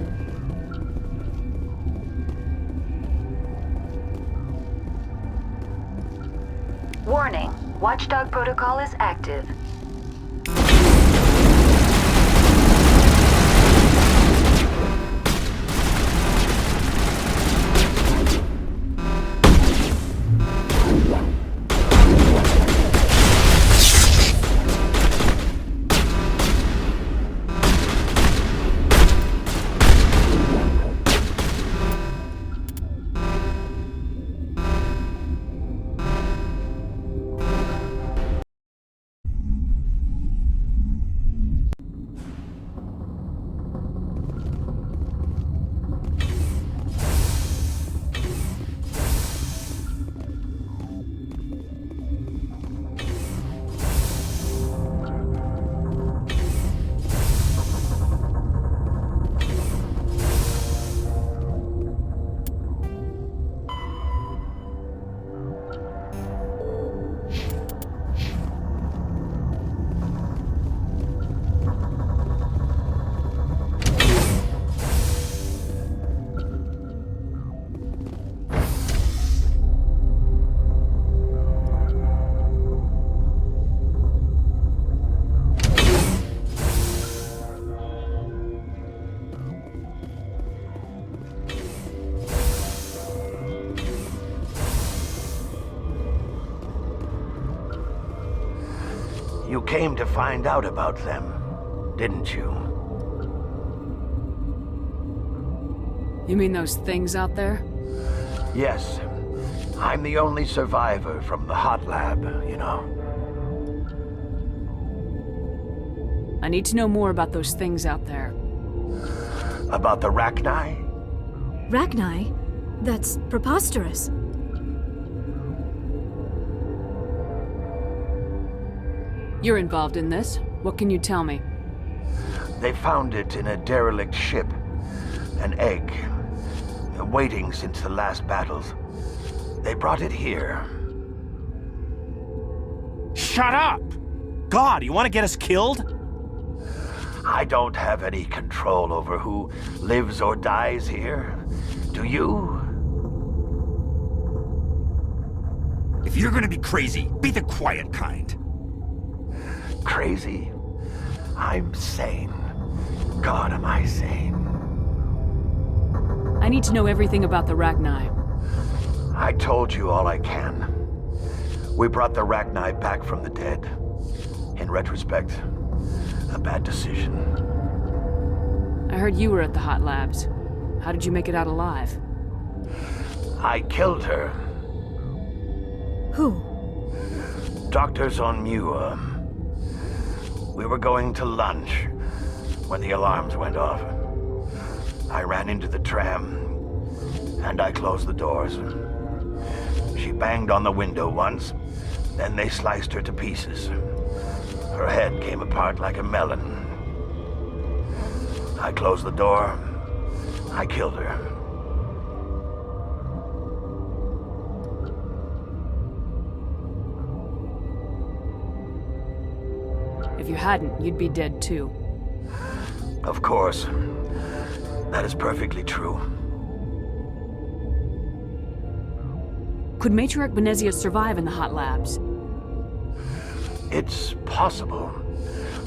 Warning, Watchdog protocol is active. You came to find out about them, didn't you? You mean those things out there? Yes. I'm the only survivor from the hot lab, you know. I need to know more about those things out there. About the Rachni? Rachni? That's preposterous. You're involved in this. What can you tell me? They found it in a derelict ship. An egg. Waiting since the last battles. They brought it here. Shut up! God, you want to get us killed? I don't have any control over who lives or dies here. Do you? If you're gonna be crazy, be the quiet kind. Crazy? I'm sane. God, am I sane. I need to know everything about the Rachni. I told you all I can. We brought the Rachni back from the dead. In retrospect, a bad decision. I heard you were at the hot labs. How did you make it out alive? I killed her. Who? Doctors on Muir. We were going to lunch when the alarms went off. I ran into the tram, and I closed the doors. She banged on the window once, then they sliced her to pieces. Her head came apart like a melon. I closed the door. I killed her. If you hadn't, you'd be dead too. Of course. That is perfectly true. Could Matriarch Benezia survive in the hot labs? It's possible.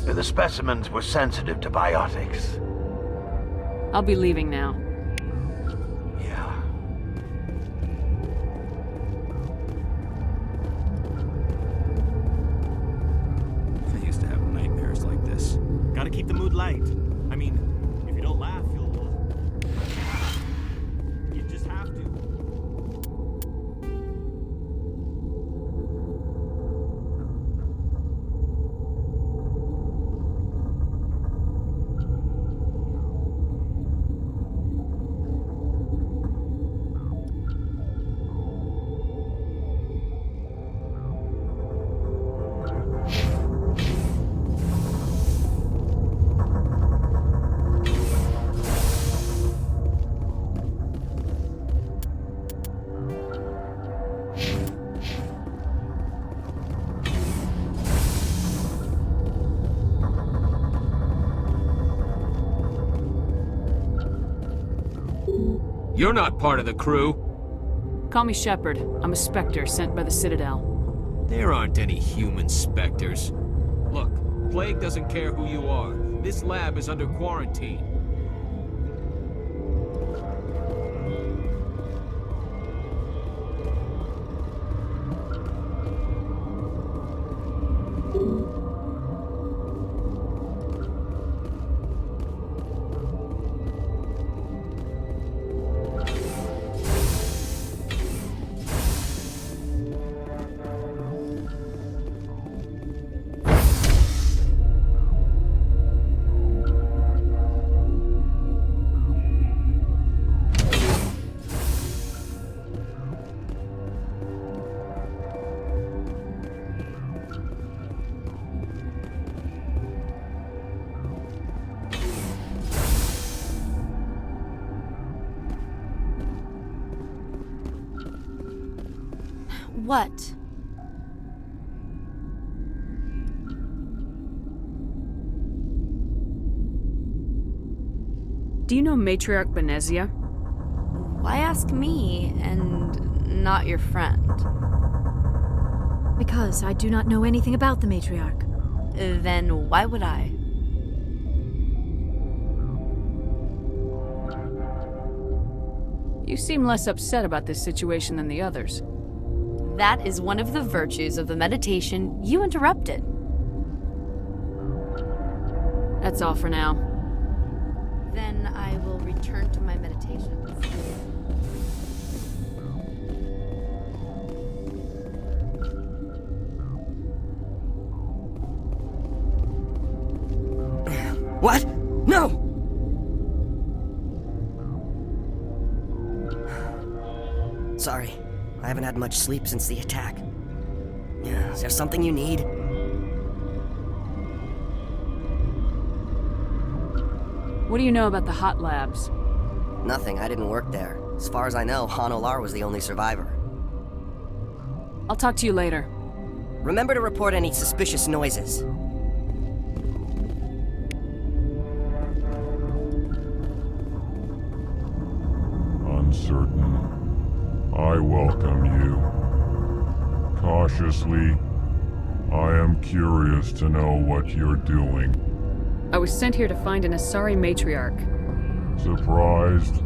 The specimens were sensitive to biotics. I'll be leaving now. Yeah. I used to have nightmares like this. Gotta keep the mood light. I mean, if you don't laugh, you just have to. You're not part of the crew. Call me Shepard. I'm a Spectre sent by the Citadel. There aren't any human specters. Look, Plague doesn't care who you are. This lab is under quarantine. What? Do you know Matriarch Benezia? Why ask me and not your friend? Because I do not know anything about the Matriarch. Then why would I? You seem less upset about this situation than the others. That is one of the virtues of the meditation you interrupted. That's all for now. Then I will return to my meditations. What? No! Sorry. I haven't had much sleep since the attack. Yeah, is there something you need? What do you know about the hot labs? Nothing. I didn't work there. As far as I know, Han Olar was the only survivor. I'll talk to you later. Remember to report any suspicious noises. Uncertain. I welcome you. Cautiously, I am curious to know what you're doing. I was sent here to find an Asari matriarch. Surprised?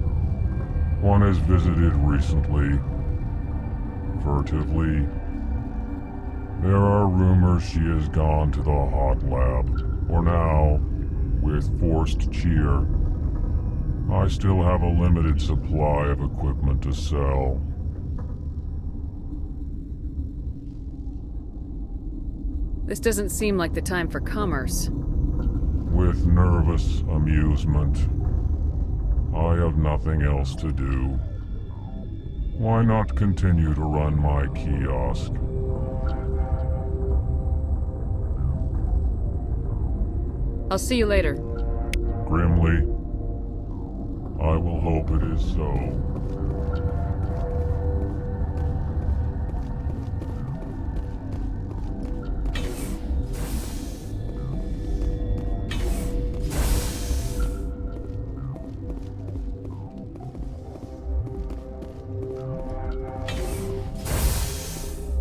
One has visited recently. Furtively. There are rumors she has gone to the hot lab. For now, with forced cheer. I still have a limited supply of equipment to sell. This doesn't seem like the time for commerce. With nervous amusement. I have nothing else to do. Why not continue to run my kiosk? I'll see you later. Grimly, I will hope it is so.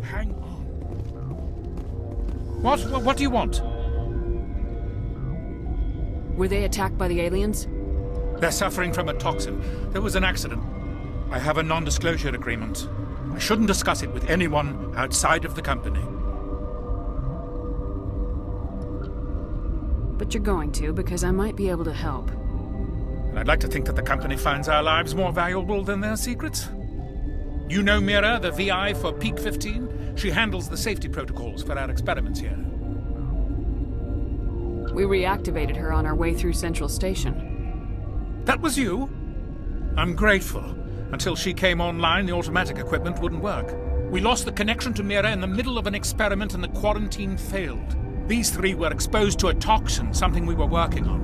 Hang on. What do you want? Were they attacked by the aliens? They're suffering from a toxin. There was an accident. I have a non-disclosure agreement. I shouldn't discuss it with anyone outside of the company. But you're going to, because I might be able to help. And I'd like to think that the company finds our lives more valuable than their secrets. You know Mira, the VI for Peak 15? She handles the safety protocols for our experiments here. We reactivated her on our way through Central Station. That was you? I'm grateful. Until she came online, the automatic equipment wouldn't work. We lost the connection to Mira in the middle of an experiment and the quarantine failed. These three were exposed to a toxin, something we were working on.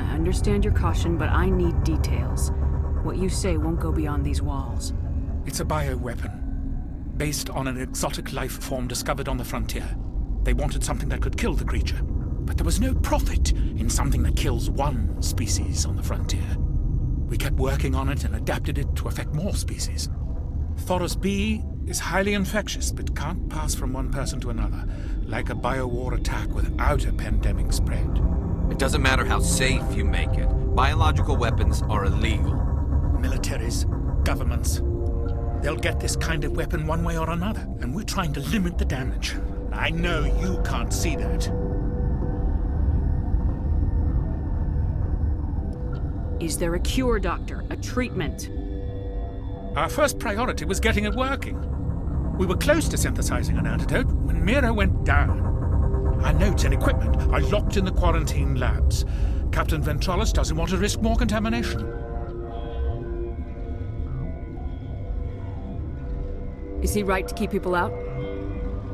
I understand your caution, but I need details. What you say won't go beyond these walls. It's a bioweapon, based on an exotic life form discovered on the frontier. They wanted something that could kill the creature. But there was no profit in something that kills one species on the frontier. We kept working on it and adapted it to affect more species. Thoros B is highly infectious, but can't pass from one person to another, like a biowar attack without a pandemic spread. It doesn't matter how safe you make it. Biological weapons are illegal. Militaries, governments, they'll get this kind of weapon one way or another, and we're trying to limit the damage. I know you can't see that. Is there a cure, Doctor? A treatment? Our first priority was getting it working. We were close to synthesizing an antidote when Mira went down. Our notes and equipment are locked in the quarantine labs. Captain Ventralis doesn't want to risk more contamination. Is he right to keep people out?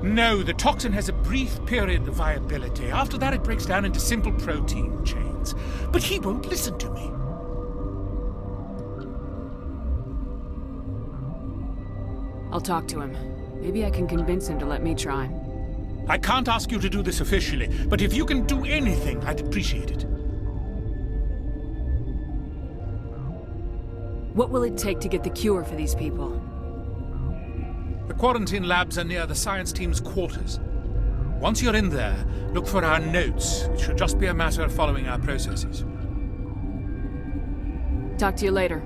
No, the toxin has a brief period of viability. After that, it breaks down into simple protein chains. But he won't listen to me. I'll talk to him. Maybe I can convince him to let me try. I can't ask you to do this officially, but if you can do anything, I'd appreciate it. What will it take to get the cure for these people? The quarantine labs are near the science team's quarters. Once you're in there, look for our notes. It should just be a matter of following our processes. Talk to you later.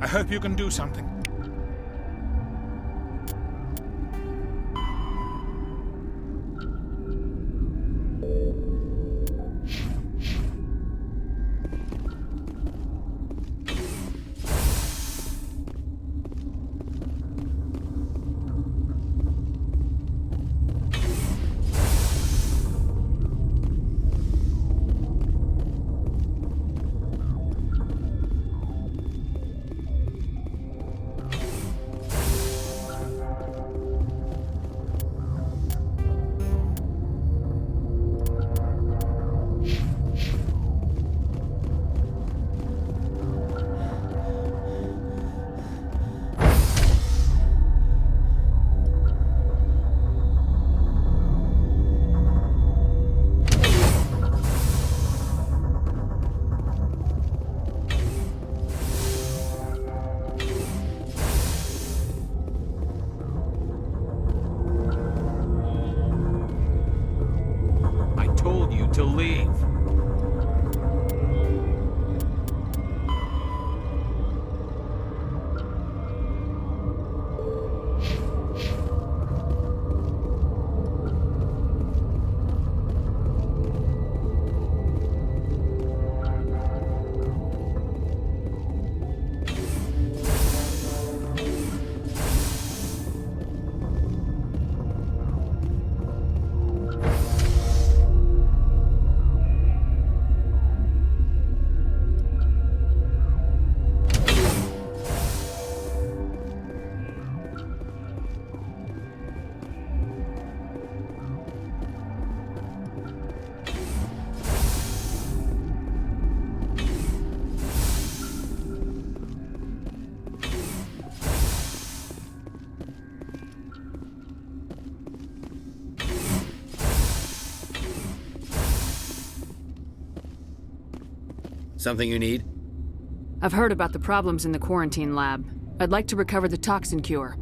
I hope you can do something. to leave. Something you need? I've heard about the problems in the quarantine lab. I'd like to recover the toxin cure.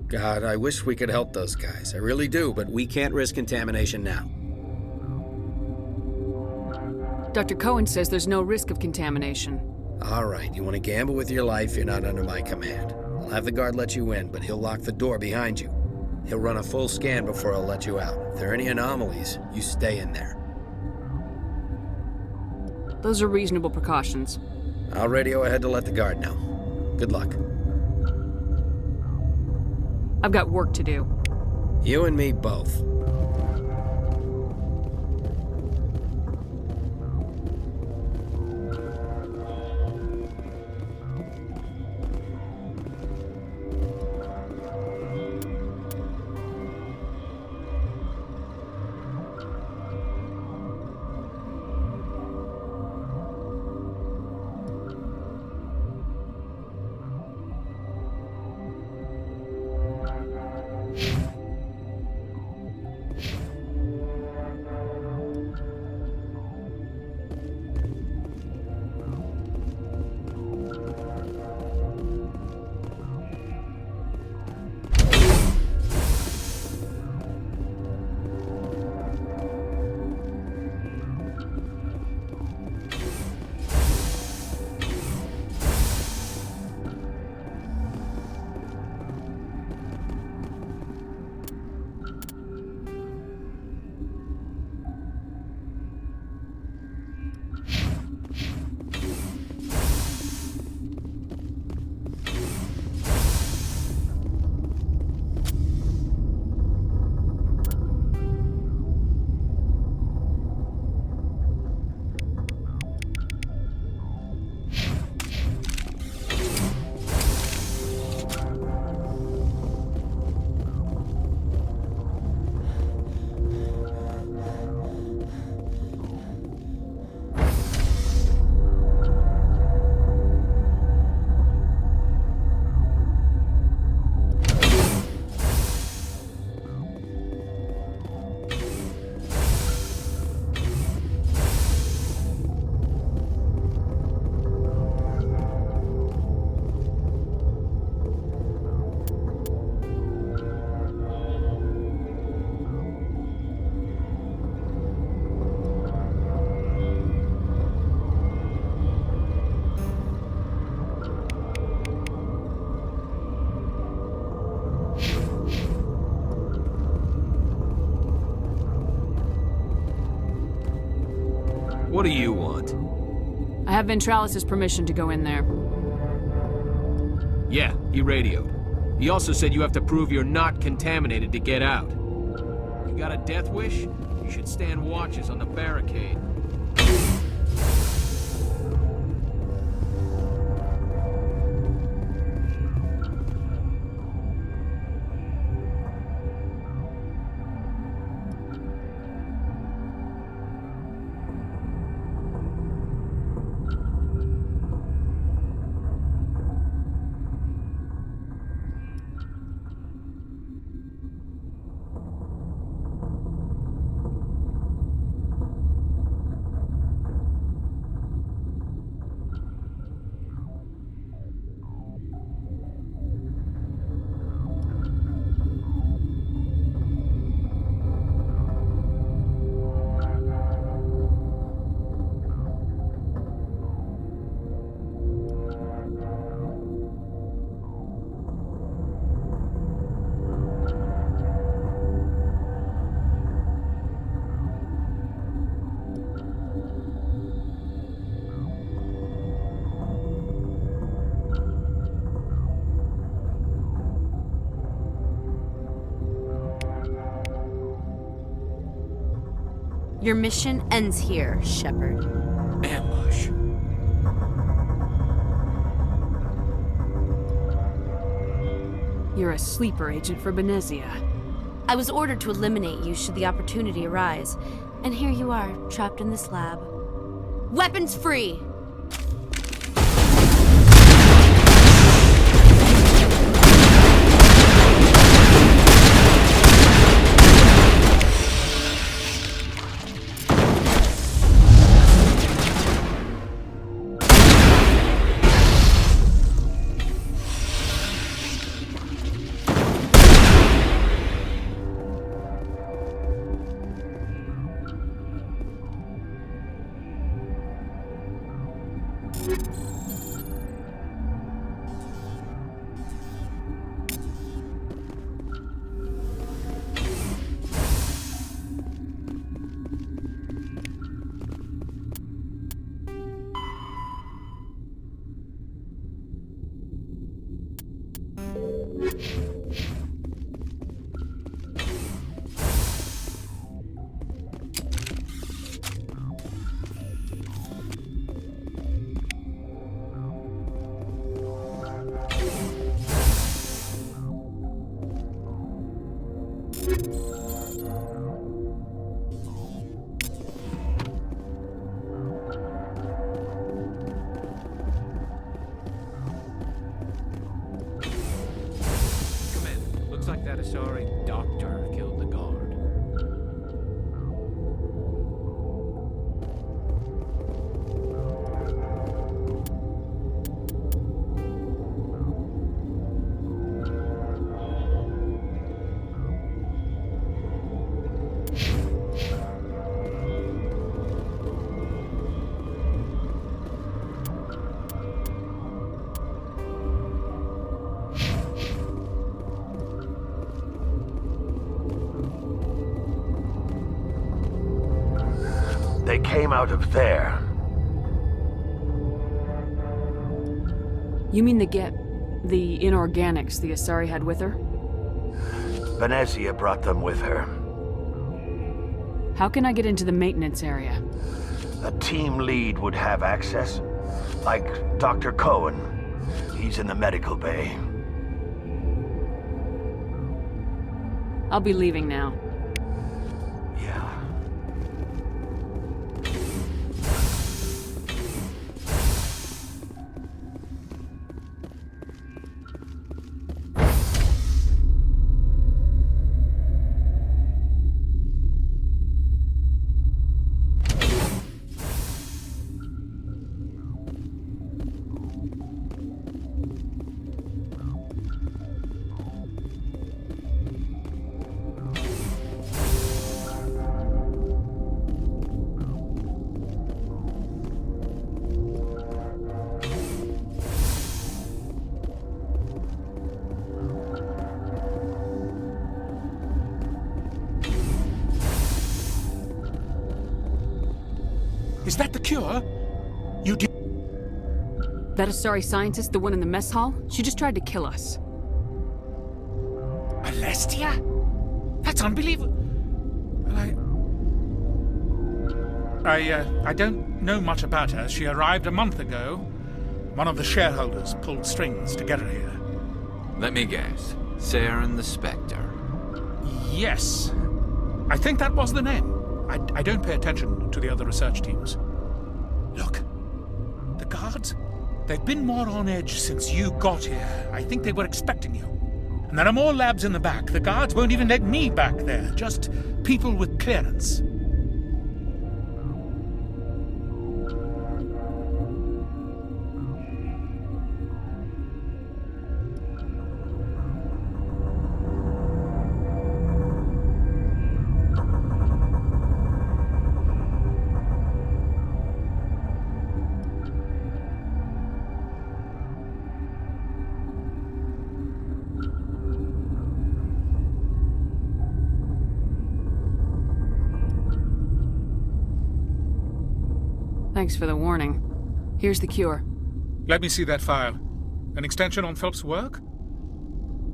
God, I wish we could help those guys. I really do, but we can't risk contamination now. Dr. Cohen says there's no risk of contamination. All right, you want to gamble with your life, you're not under my command. I'll have the guard let you in, but he'll lock the door behind you. He'll run a full scan before he'll let you out. If there are any anomalies, you stay in there. Those are reasonable precautions. I'll radio ahead to let the guard know. Good luck. I've got work to do. You and me both. What do you want? I have Ventralis' permission to go in there. Yeah, he radioed. He also said you have to prove you're not contaminated to get out. You got a death wish? You should stand watches on the barricade. Your mission ends here, Shepard. Ambush. You're a sleeper agent for Venezia. I was ordered to eliminate you should the opportunity arise. And here you are, trapped in this lab. Weapons free! Looks like that Asari doctor killed the guard. They came out of there. You mean the inorganics the Asari had with her? Venezia brought them with her. How can I get into the maintenance area? A team lead would have access. Like Dr. Cohen. He's in the medical bay. I'll be leaving now. Yeah. Is that the cure? You did... That Asari scientist, the one in the mess hall? She just tried to kill us. Alestia? That's unbelievable. I don't know much about her. She arrived a month ago. One of the shareholders pulled strings to get her here. Let me guess. Saren the Spectre. Yes. I think that was the name. I don't pay attention to the other research teams. Look, the guards, they've been more on edge since you got here. I think they were expecting you. And there are more labs in the back. The guards won't even let me back there. Just people with clearance. Thanks for the warning. Here's the cure. Let me see that file. An extension on Phelps' work?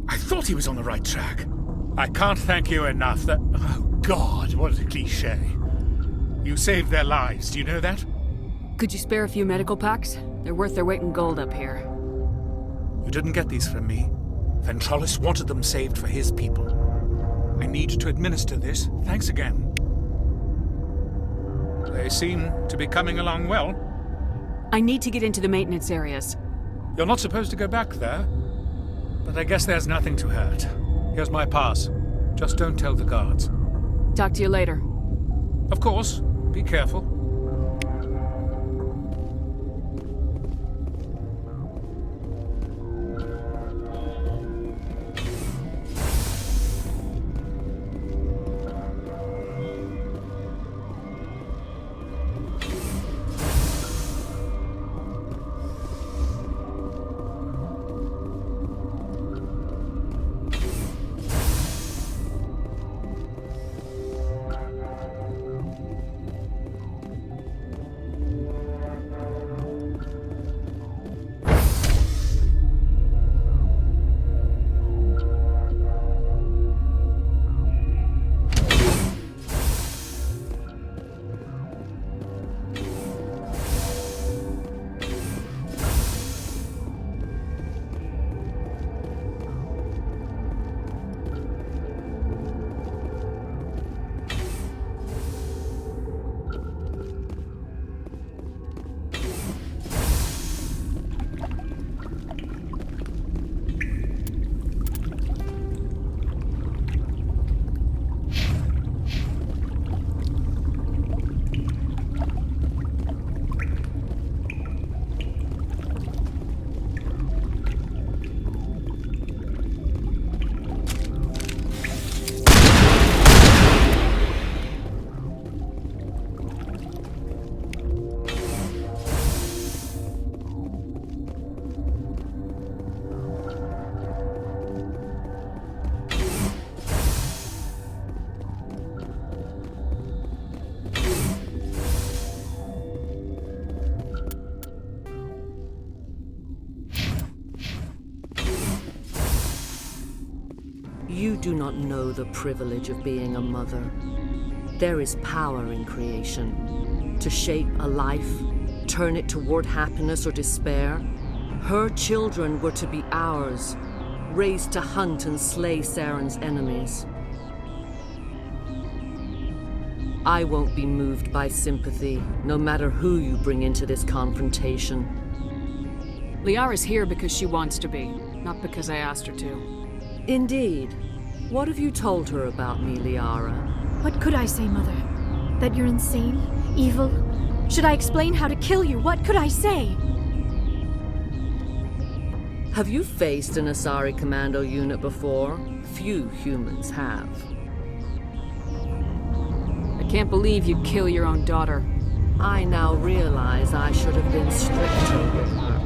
I thought he was on the right track. I can't thank you enough. Oh, God, what a cliché. You saved their lives, do you know that? Could you spare a few medical packs? They're worth their weight in gold up here. You didn't get these from me. Ventrollis wanted them saved for his people. I need to administer this. Thanks again. They seem to be coming along well. I need to get into the maintenance areas. You're not supposed to go back there, but I guess there's nothing to hurt. Here's my pass. Just don't tell the guards. Talk to you later. Of course. Be careful. You do not know the privilege of being a mother. There is power in creation. To shape a life, turn it toward happiness or despair. Her children were to be ours, raised to hunt and slay Saren's enemies. I won't be moved by sympathy, no matter who you bring into this confrontation. Liara's here because she wants to be, not because I asked her to. Indeed. What have you told her about me, Liara? What could I say, Mother? That you're insane? Evil? Should I explain how to kill you? What could I say? Have you faced an Asari commando unit before? Few humans have. I can't believe you'd kill your own daughter. I now realize I should have been stricter with her.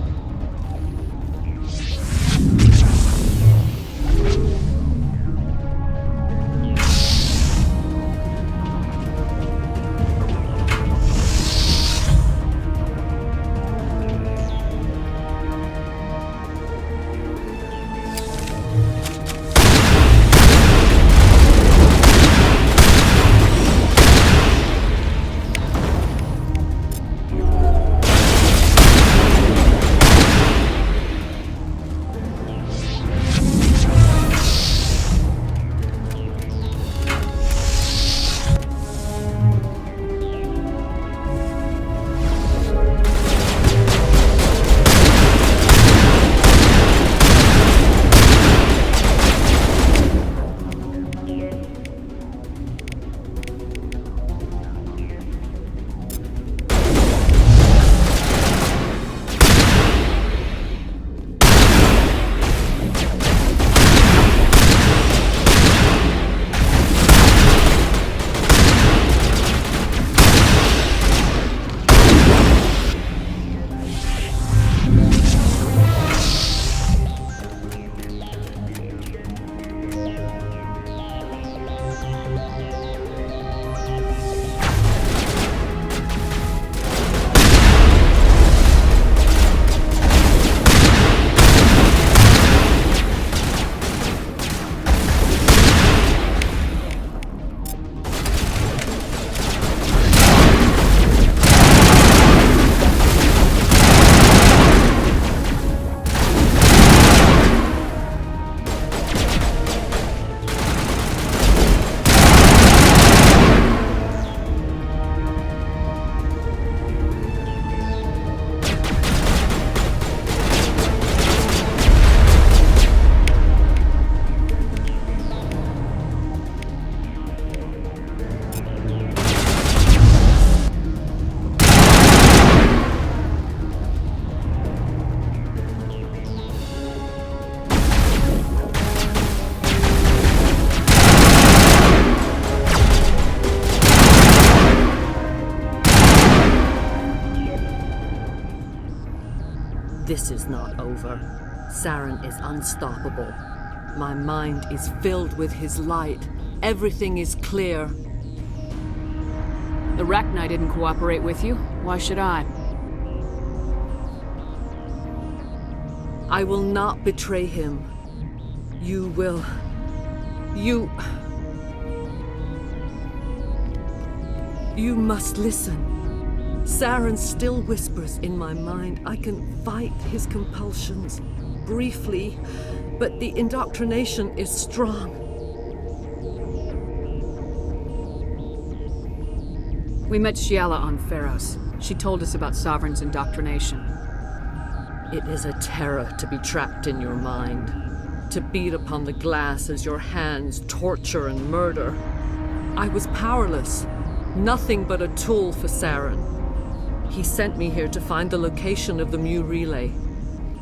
This is not over. Saren is unstoppable. My mind is filled with his light. Everything is clear. The Rachni didn't cooperate with you. Why should I? I will not betray him. You will. You must listen. Saren still whispers in my mind. I can fight his compulsions, briefly, but the indoctrination is strong. We met Shiala on Pharos. She told us about Sovereign's indoctrination. It is a terror to be trapped in your mind, to beat upon the glass as your hands torture and murder. I was powerless, nothing but a tool for Saren. He sent me here to find the location of the Mu relay.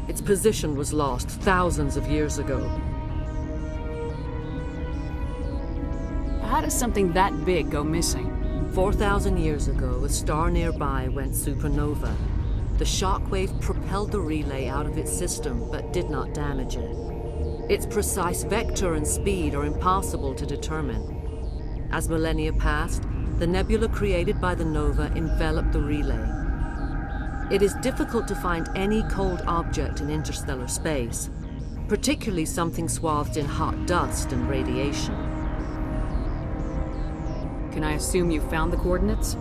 Its position was lost thousands of years ago. How does something that big go missing? 4,000 years ago, a star nearby went supernova. The shockwave propelled the relay out of its system, but did not damage it. Its precise vector and speed are impossible to determine. As millennia passed, the nebula created by the nova enveloped the relay. It is difficult to find any cold object in interstellar space, particularly something swathed in hot dust and radiation. Can I assume you found the coordinates?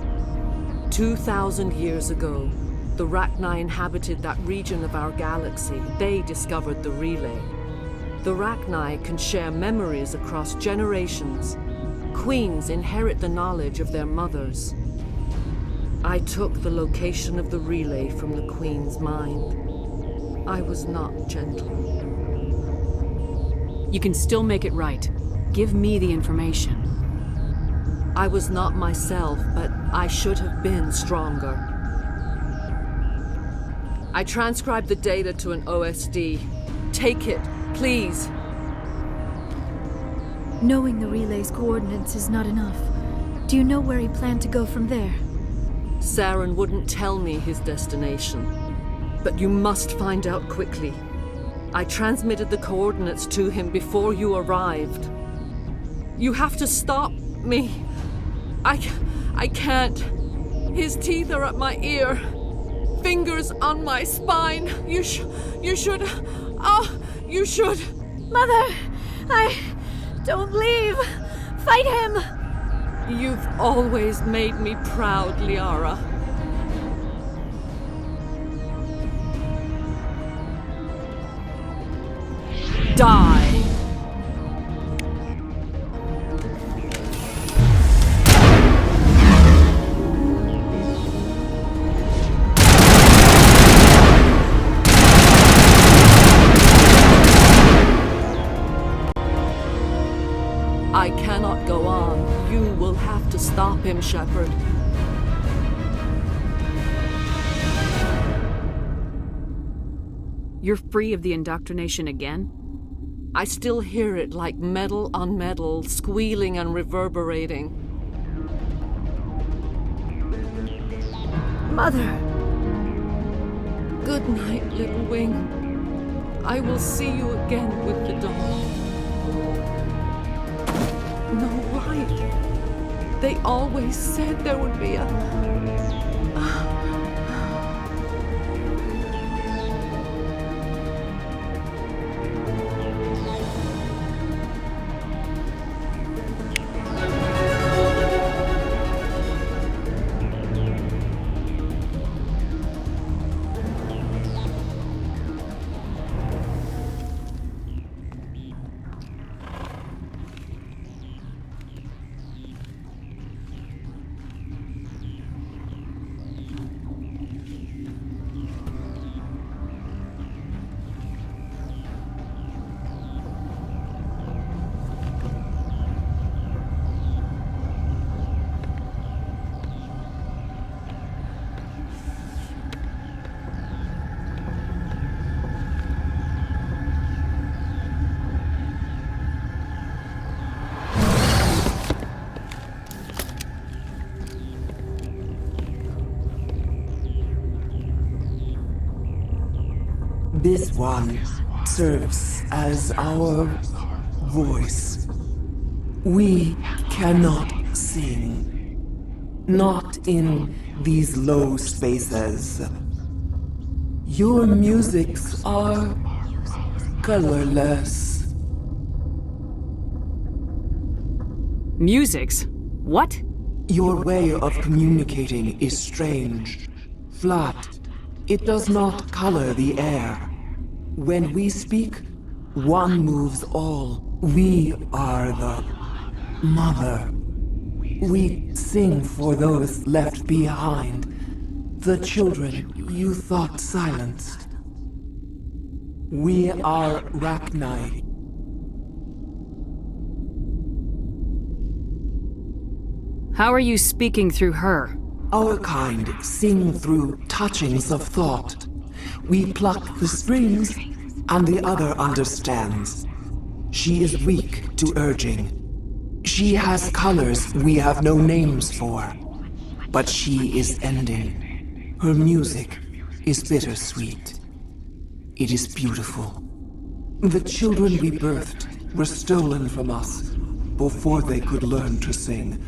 2,000 years ago, the Rachni inhabited that region of our galaxy. They discovered the relay. The Rachni can share memories across generations. Queens inherit the knowledge of their mothers. I took the location of the relay from the Queen's mind. I was not gentle. You can still make it right. Give me the information. I was not myself, but I should have been stronger. I transcribed the data to an OSD. Take it, please. Knowing the relay's coordinates is not enough. Do you know where he planned to go from there? Saren wouldn't tell me his destination. But you must find out quickly. I transmitted the coordinates to him before you arrived. You have to stop me. I can't. His teeth are at my ear. Fingers on my spine. You should. You should. Mother! Don't leave! Fight him! You've always made me proud, Liara. Die! I cannot go on. You will have to stop him, Shepard. You're free of the indoctrination again? I still hear it like metal on metal, squealing and reverberating. Mother! Good night, little wing. I will see you again with the dawn. No, right. They always said there would be a... This one serves as our voice. We cannot sing. Not in these low spaces. Your musics are colorless. Musics? What? Your way of communicating is strange. Flat. It does not color the air. When we speak, one moves all. We are the mother. We sing for those left behind. The children you thought silenced. We are Rachni. How are you speaking through her? Our kind sing through touchings of thought. We pluck the strings, and the other understands. She is weak to urging. She has colors we have no names for. But she is ending. Her music is bittersweet. It is beautiful. The children we birthed were stolen from us before they could learn to sing.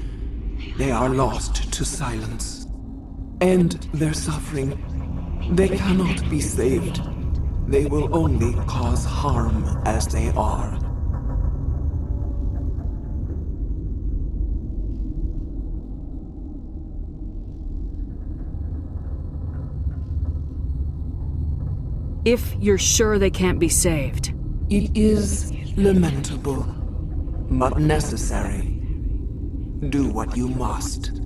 They are lost to silence. And their suffering, they cannot be saved. They will only cause harm as they are. If you're sure they can't be saved. It is lamentable, but necessary. Do what you must.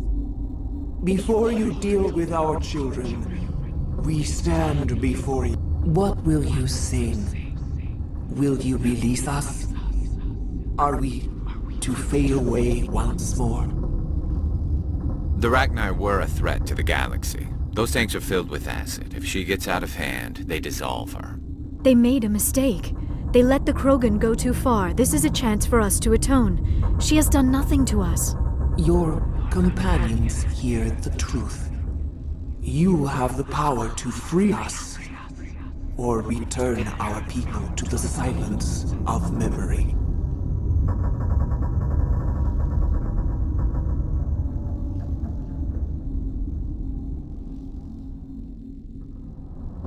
Before you deal with our children, we stand before you. What will you sing? Will you release us? Are we to fade away once more? The Rachni were a threat to the galaxy. Those tanks are filled with acid. If she gets out of hand, they dissolve her. They made a mistake. They let the Krogan go too far. This is a chance for us to atone. She has done nothing to us. Your companions hear the truth. You have the power to free us, or return our people to the silence of memory.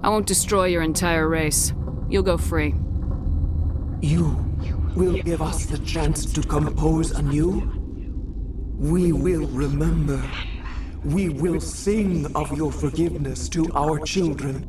I won't destroy your entire race. You'll go free. You will give us the chance to compose anew? We will remember. We will sing of your forgiveness to our children.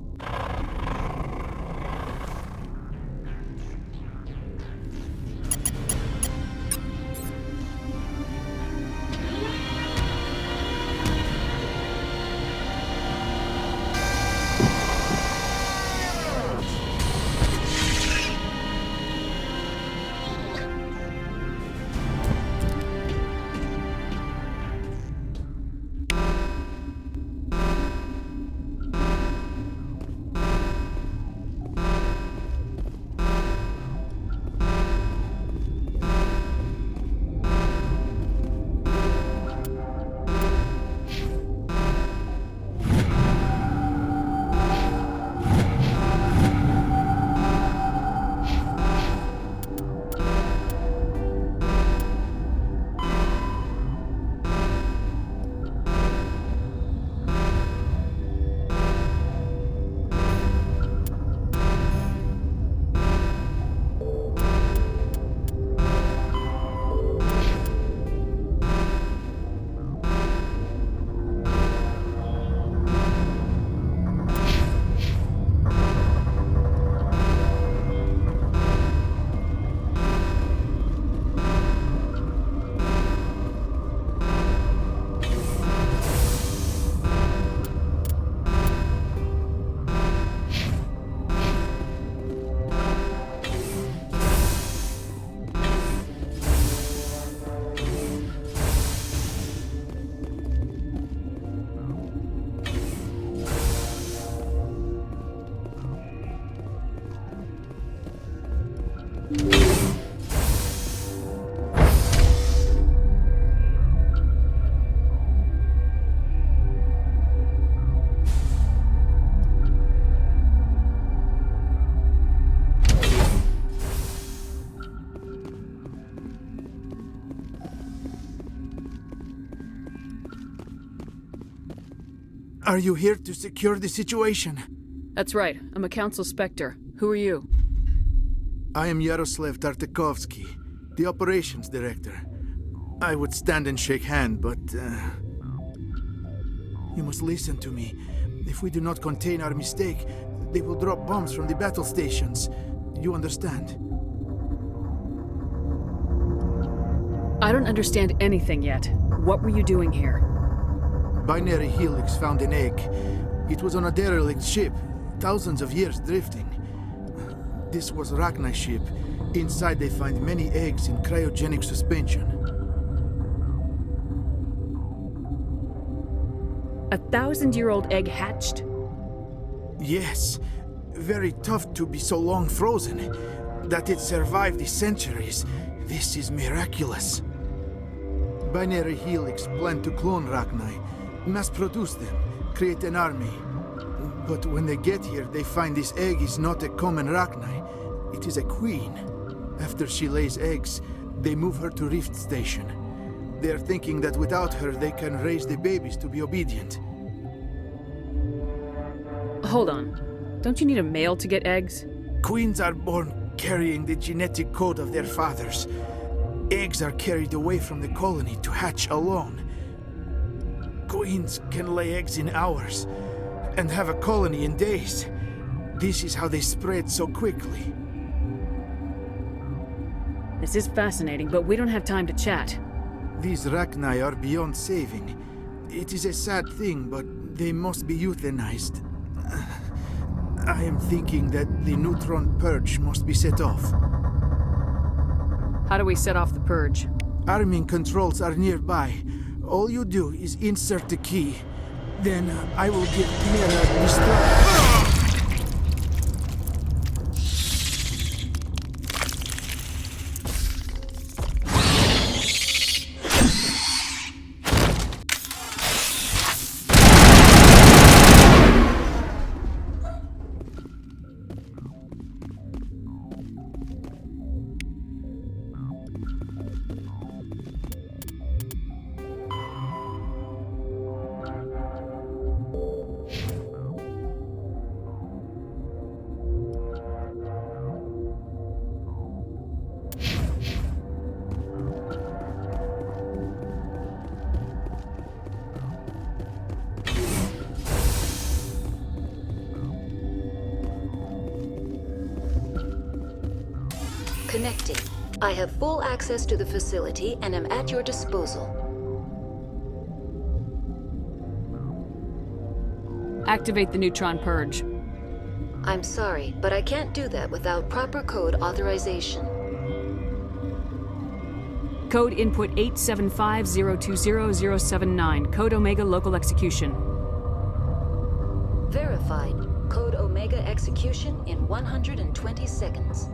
Are you here to secure the situation? That's right. I'm a Council Spectre. Who are you? I am Yaroslav Tartakovsky, the Operations Director. I would stand and shake hand, but... You must listen to me. If we do not contain our mistake, they will drop bombs from the battle stations. You understand? I don't understand anything yet. What were you doing here? Binary Helix found an egg. It was on a derelict ship, thousands of years drifting. This was Rachni's ship. Inside they find many eggs in cryogenic suspension. 1,000-year-old egg hatched? Yes. Very tough to be so long frozen. That it survived the centuries. This is miraculous. Binary Helix planned to clone Rachni, mass-produce them, create an army. But when they get here, they find this egg is not a common Rachni. It is a queen. After she lays eggs, they move her to Rift Station. They are thinking that without her, they can raise the babies to be obedient. Hold on. Don't you need a male to get eggs? Queens are born carrying the genetic code of their fathers. Eggs are carried away from the colony to hatch alone. Queens can lay eggs in hours and have a colony in days. This is how they spread so quickly. This is fascinating, but we don't have time to chat. These Rachni are beyond saving. It is a sad thing, but they must be euthanized. I am thinking that the neutron purge must be set off. How do we set off the purge? Arming controls are nearby. All you do is insert the key. Then I will give Mira the start. Connecting. I have full access to the facility and am at your disposal. Activate the neutron purge. I'm sorry, but I can't do that without proper code authorization. Code input 875020079. Code Omega local execution. Verified. Code Omega execution in 120 seconds.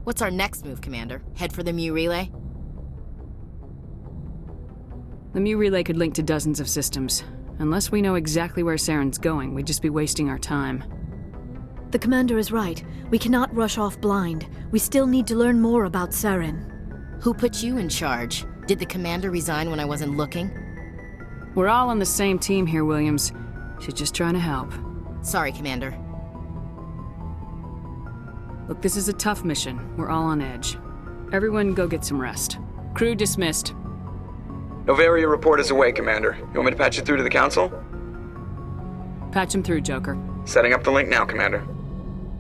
What's our next move, Commander? Head for the Mu relay? The Mu relay could link to dozens of systems. Unless we know exactly where Saren's going, we'd just be wasting our time. The Commander is right. We cannot rush off blind. We still need to learn more about Saren. Who put you in charge? Did the Commander resign when I wasn't looking? We're all on the same team here, Williams. She's just trying to help. Sorry, Commander. Look, this is a tough mission. We're all on edge. Everyone go get some rest. Crew dismissed. Novaria report is away, Commander. You want me to patch it through to the Council? Patch him through, Joker. Setting up the link now, Commander.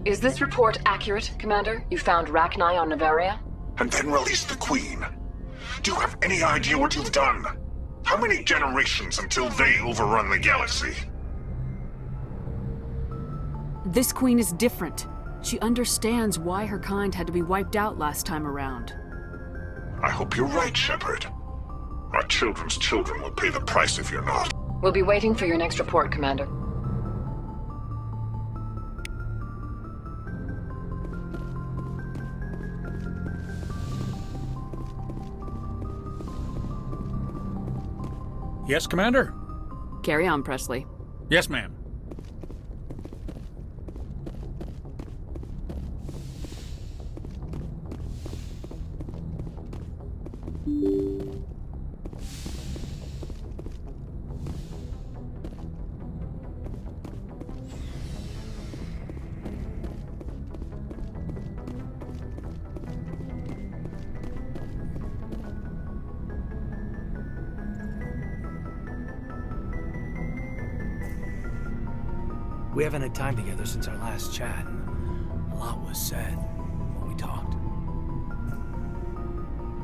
Is this report accurate, Commander? You found Rachni on Novaria? And then released the Queen. Do you have any idea what you've done? How many generations until they overrun the galaxy? This Queen is different. She understands why her kind had to be wiped out last time around. I hope you're right, Shepard. Our children's children will pay the price if you're not. We'll be waiting for your next report, Commander. Yes, Commander? Carry on, Presley. Yes, ma'am. We haven't had time together since our last chat. A lot was said when we talked.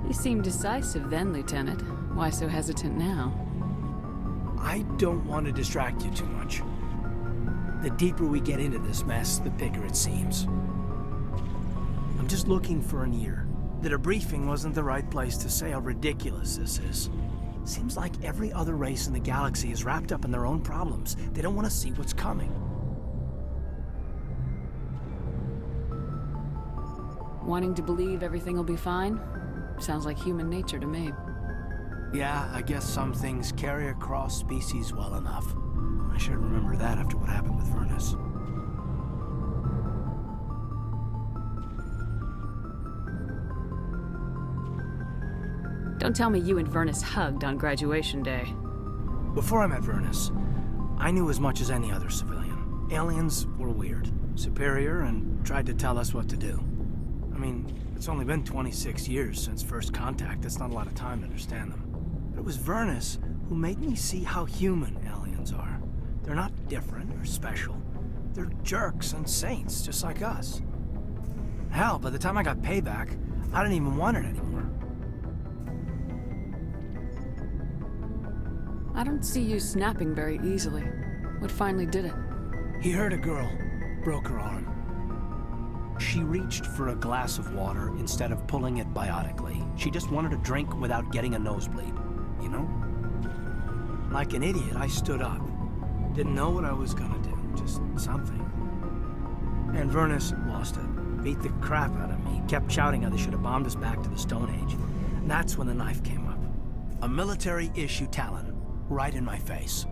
You seemed decisive then, Lieutenant. Why so hesitant now? I don't want to distract you too much. The deeper we get into this mess, the bigger it seems. I'm just looking for an ear. The debriefing wasn't the right place to say how ridiculous this is. Seems like every other race in the galaxy is wrapped up in their own problems. They don't want to see what's coming. Wanting to believe everything will be fine? Sounds like human nature to me. Yeah, I guess some things carry across species well enough. I should remember that after what happened with Vernus. Don't tell me you and Vernus hugged on graduation day. Before I met Vernus, I knew as much as any other civilian. Aliens were weird, superior, and tried to tell us what to do. I mean, it's only been 26 years since first contact. That's not a lot of time to understand them. But it was Vernus who made me see how human aliens are. They're not different or special. They're jerks and saints, just like us. Hell, by the time I got payback, I didn't even want it anymore. I don't see you snapping very easily. What finally did it? He hurt a girl, broke her arm. She reached for a glass of water instead of pulling it biotically. She just wanted a drink without getting a nosebleed, you know? Like an idiot, I stood up. Didn't know what I was gonna do, just something. And Vernus lost it. Beat the crap out of me. Kept shouting how they should have bombed us back to the Stone Age. And that's when the knife came up. A military-issue talon, right in my face.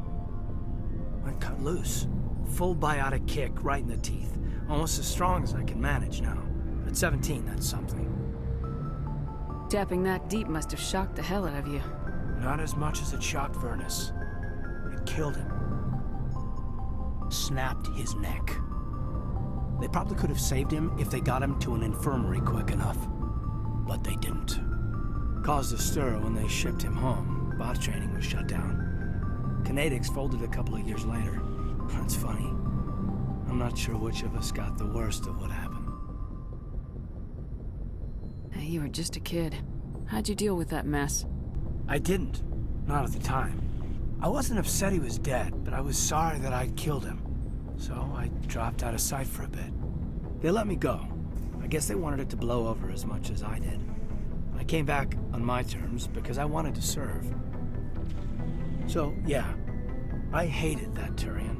I cut loose. Full biotic kick right in the teeth. Almost as strong as I can manage now. At 17, that's something. Tapping that deep must have shocked the hell out of you. Not as much as it shocked Vernus. It killed him. Snapped his neck. They probably could have saved him if they got him to an infirmary quick enough. But they didn't. Caused a stir when they shipped him home. Bot training was shut down. Kinetics folded a couple of years later. That's funny. I'm not sure which of us got the worst of what happened. Hey, you were just a kid. How'd you deal with that mess? I didn't. Not at the time. I wasn't upset he was dead, but I was sorry that I'd killed him. So I dropped out of sight for a bit. They let me go. I guess they wanted it to blow over as much as I did. I came back on my terms because I wanted to serve. So, yeah, I hated that Turian.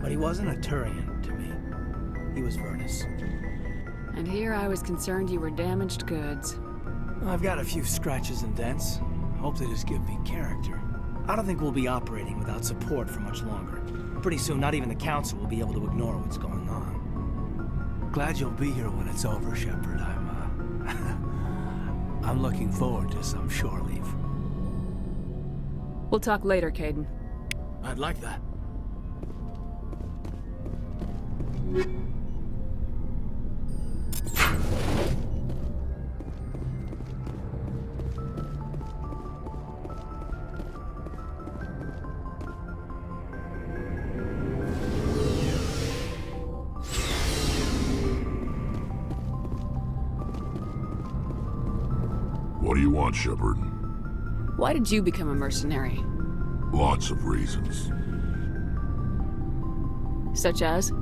But he wasn't a Turian to me. He was Vernus. And here I was concerned you were damaged goods. I've got a few scratches and dents. Hope they just give me character. I don't think we'll be operating without support for much longer. Pretty soon, not even the Council will be able to ignore what's going on. Glad you'll be here when it's over, Shepard. I'm looking forward to some shore leave. We'll talk later, Caden. I'd like that. What do you want, Shepard? Why did you become a mercenary? Lots of reasons. Such as?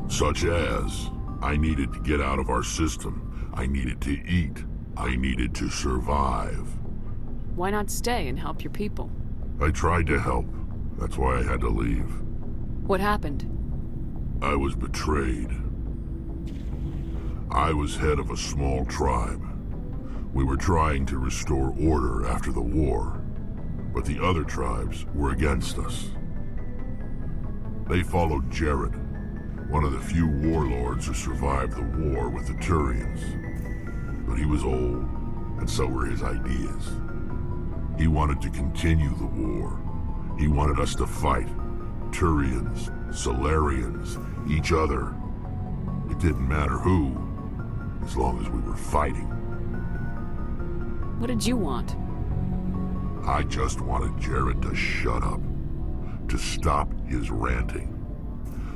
Such as, I needed to get out of our system. I needed to eat. I needed to survive. Why not stay and help your people? I tried to help. That's why I had to leave. What happened? I was betrayed. I was head of a small tribe. We were trying to restore order after the war, but the other tribes were against us. They followed Jared, one of the few warlords who survived the war with the Turians. But he was old, and so were his ideas. He wanted to continue the war. He wanted us to fight. Turians, Solarians, each other. It didn't matter who, as long as we were fighting. What did you want? I just wanted Jared to shut up, to stop his ranting.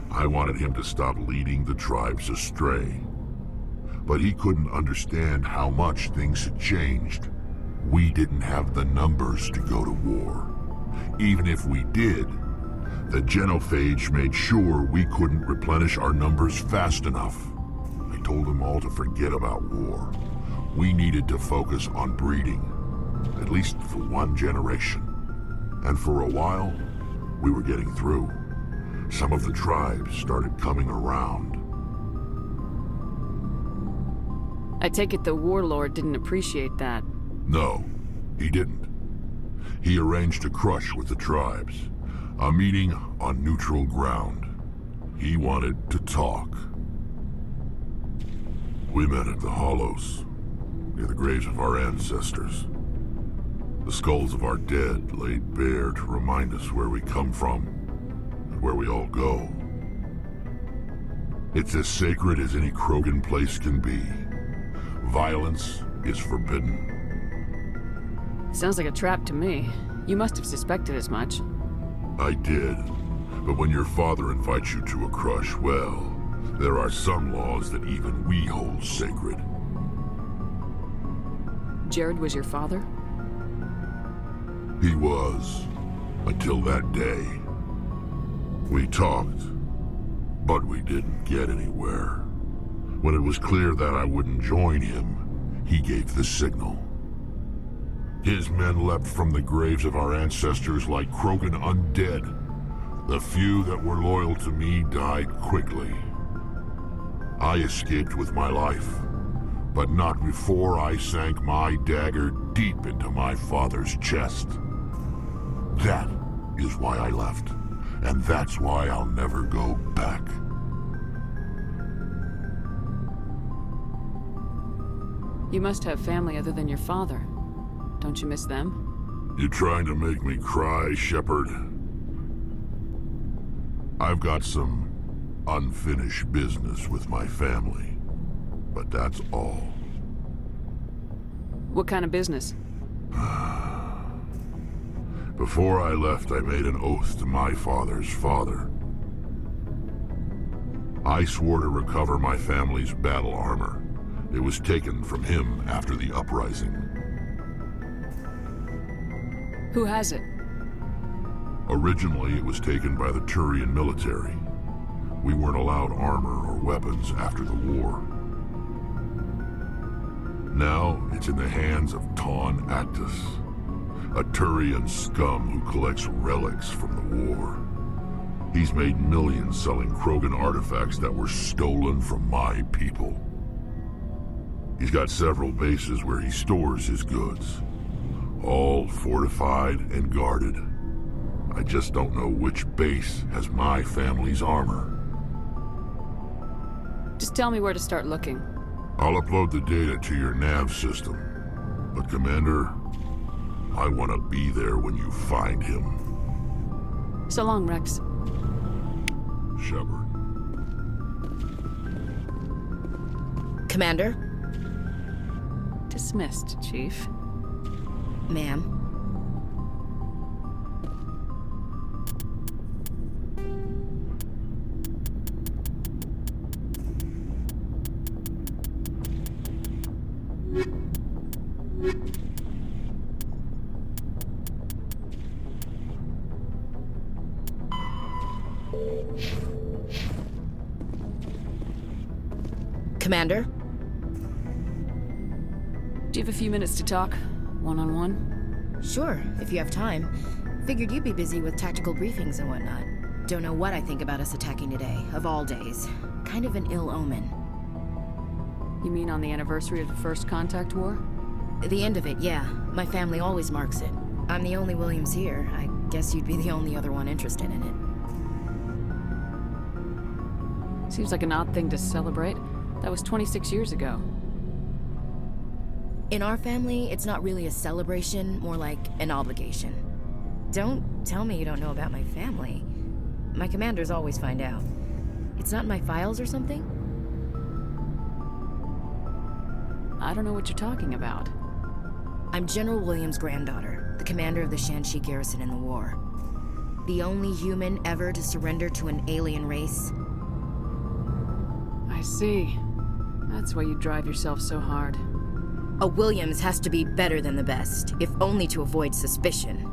I wanted him to stop leading the tribes astray. But he couldn't understand how much things had changed. We didn't have the numbers to go to war. Even if we did, the genophage made sure we couldn't replenish our numbers fast enough. I told them all to forget about war. We needed to focus on breeding, at least for one generation. And for a while, we were getting through. Some of the tribes started coming around. I take it the warlord didn't appreciate that. No, he didn't. He arranged a crush with the tribes, a meeting on neutral ground. He wanted to talk. We met at the Hollows, near the graves of our ancestors. The skulls of our dead laid bare to remind us where we come from and where we all go. It's as sacred as any Krogan place can be. Violence is forbidden. Sounds like a trap to me. You must have suspected as much. I did. But when your father invites you to a crush, well, there are some laws that even we hold sacred. Jared was your father? He was, until that day. We talked, but we didn't get anywhere. When it was clear that I wouldn't join him, he gave the signal. His men leapt from the graves of our ancestors like Krogan undead. The few that were loyal to me died quickly. I escaped with my life, but not before I sank my dagger deep into my father's chest. That is why I left, and that's why I'll never go back. You must have family other than your father. Don't you miss them? You trying to make me cry, Shepard? I've got some unfinished business with my family, but that's all. What kind of business? Before I left, I made an oath to my father's father. I swore to recover my family's battle armor. It was taken from him after the uprising. Who has it? Originally, it was taken by the Turian military. We weren't allowed armor or weapons after the war. Now, it's in the hands of Taun Actus, a Turian scum who collects relics from the war. He's made millions selling Krogan artifacts that were stolen from my people. He's got several bases where he stores his goods, all fortified and guarded. I just don't know which base has my family's armor. Just tell me where to start looking. I'll upload the data to your nav system. But Commander, I want to be there when you find him. So long, Rex. Shepard. Commander? Dismissed, Chief. Ma'am? Commander? Do you have a few minutes to talk? One-on-one? Sure, if you have time. Figured you'd be busy with tactical briefings and whatnot. Don't know what I think about us attacking today, of all days. Kind of an ill omen. You mean on the anniversary of the First Contact War? The end of it, yeah. My family always marks it. I'm the only Williams here. I guess you'd be the only other one interested in it. Seems like an odd thing to celebrate. That was 26 years ago. In our family, it's not really a celebration, more like an obligation. Don't tell me you don't know about my family. My commanders always find out. It's not in my files or something? I don't know what you're talking about. I'm General Williams' granddaughter, the commander of the Shanxi garrison in the war. The only human ever to surrender to an alien race. I see. That's why you drive yourself so hard. A Williams has to be better than the best, if only to avoid suspicion.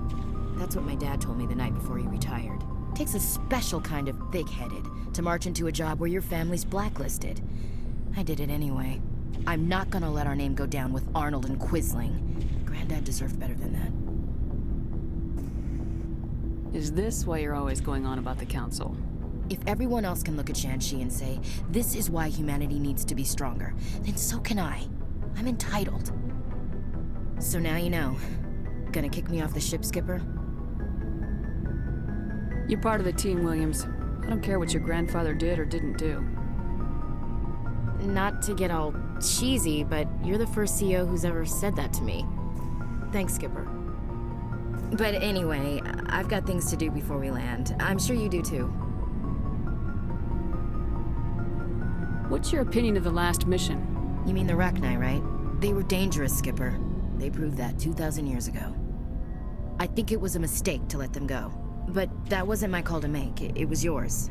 That's what my dad told me the night before he retired. Takes a special kind of thick-headed to march into a job where your family's blacklisted. I did it anyway. I'm not gonna let our name go down with Arnold and Quisling. Granddad deserved better than that. Is this why you're always going on about the Council? If everyone else can look at Shanxi and say, this is why humanity needs to be stronger, then so can I. I'm entitled. So now you know. Gonna kick me off the ship, Skipper? You're part of the team, Williams. I don't care what your grandfather did or didn't do. Not to get all cheesy, but you're the first CEO who's ever said that to me. Thanks, Skipper. But anyway, I've got things to do before we land. I'm sure you do too. What's your opinion of the last mission? You mean the Rachni, right? They were dangerous, Skipper. They proved that 2,000 years ago. I think it was a mistake to let them go. But that wasn't my call to make. It was yours.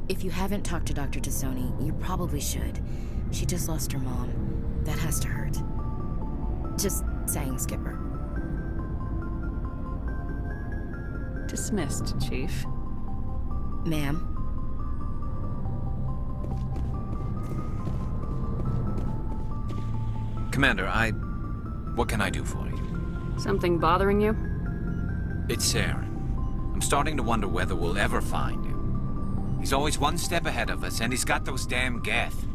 If you haven't talked to Dr. Tassoni, you probably should. She just lost her mom. That has to hurt. Just saying, Skipper. Dismissed, Chief. Ma'am? Commander, what can I do for you? Something bothering you? It's Saren. I'm starting to wonder whether we'll ever find him. He's always one step ahead of us, and he's got those damn Geth.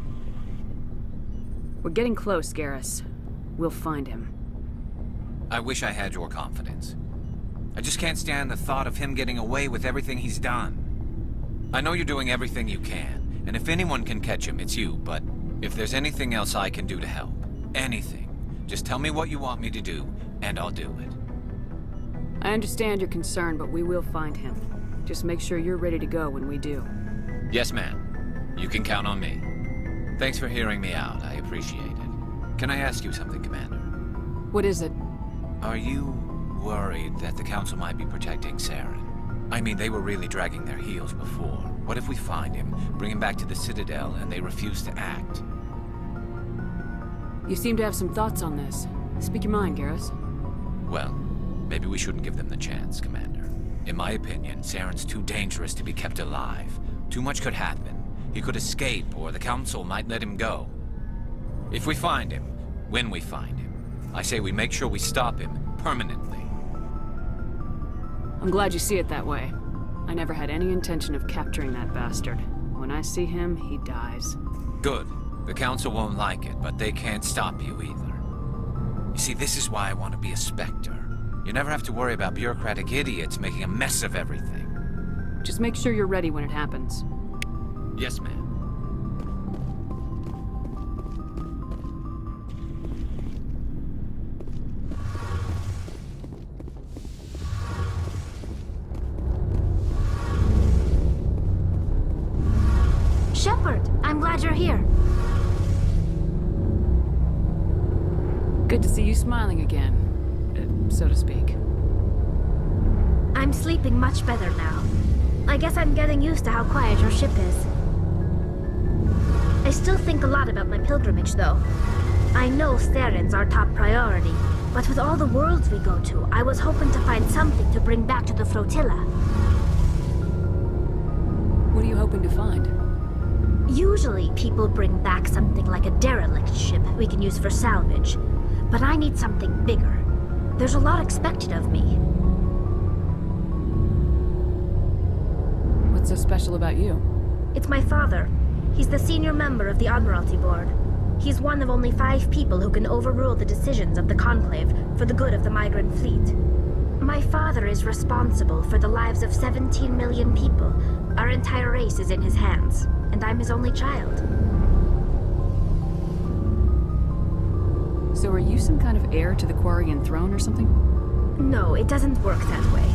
We're getting close, Garrus. We'll find him. I wish I had your confidence. I just can't stand the thought of him getting away with everything he's done. I know you're doing everything you can, and if anyone can catch him, it's you, but if there's anything else I can do to help, anything, just tell me what you want me to do, and I'll do it. I understand your concern, but we will find him. Just make sure you're ready to go when we do. Yes, ma'am. You can count on me. Thanks for hearing me out. I appreciate it. Can I ask you something, Commander? What is it? Are you worried that the Council might be protecting Saren? I mean, they were really dragging their heels before. What if we find him, bring him back to the Citadel, and they refuse to act? You seem to have some thoughts on this. Speak your mind, Garrus. Well, maybe we shouldn't give them the chance, Commander. In my opinion, Saren's too dangerous to be kept alive. Too much could happen. He could escape, or the Council might let him go. If we find him, when we find him, I say we make sure we stop him permanently. I'm glad you see it that way. I never had any intention of capturing that bastard. When I see him, he dies. Good. The Council won't like it, but they can't stop you either. You see, this is why I want to be a Spectre. You never have to worry about bureaucratic idiots making a mess of everything. Just make sure you're ready when it happens. Yes, ma'am. Shepard, I'm glad you're here. Good to see you smiling again, so to speak. I'm sleeping much better now. I guess I'm getting used to how quiet your ship is. I still think a lot about my pilgrimage, though. I know Theron's our top priority, but with all the worlds we go to, I was hoping to find something to bring back to the flotilla. What are you hoping to find? Usually, people bring back something like a derelict ship we can use for salvage. But I need something bigger. There's a lot expected of me. What's so special about you? It's my father. He's the senior member of the Admiralty Board. He's one of only 5 people who can overrule the decisions of the Conclave for the good of the migrant fleet. My father is responsible for the lives of 17 million people. Our entire race is in his hands, and I'm his only child. So are you some kind of heir to the Quarian throne or something? No, it doesn't work that way.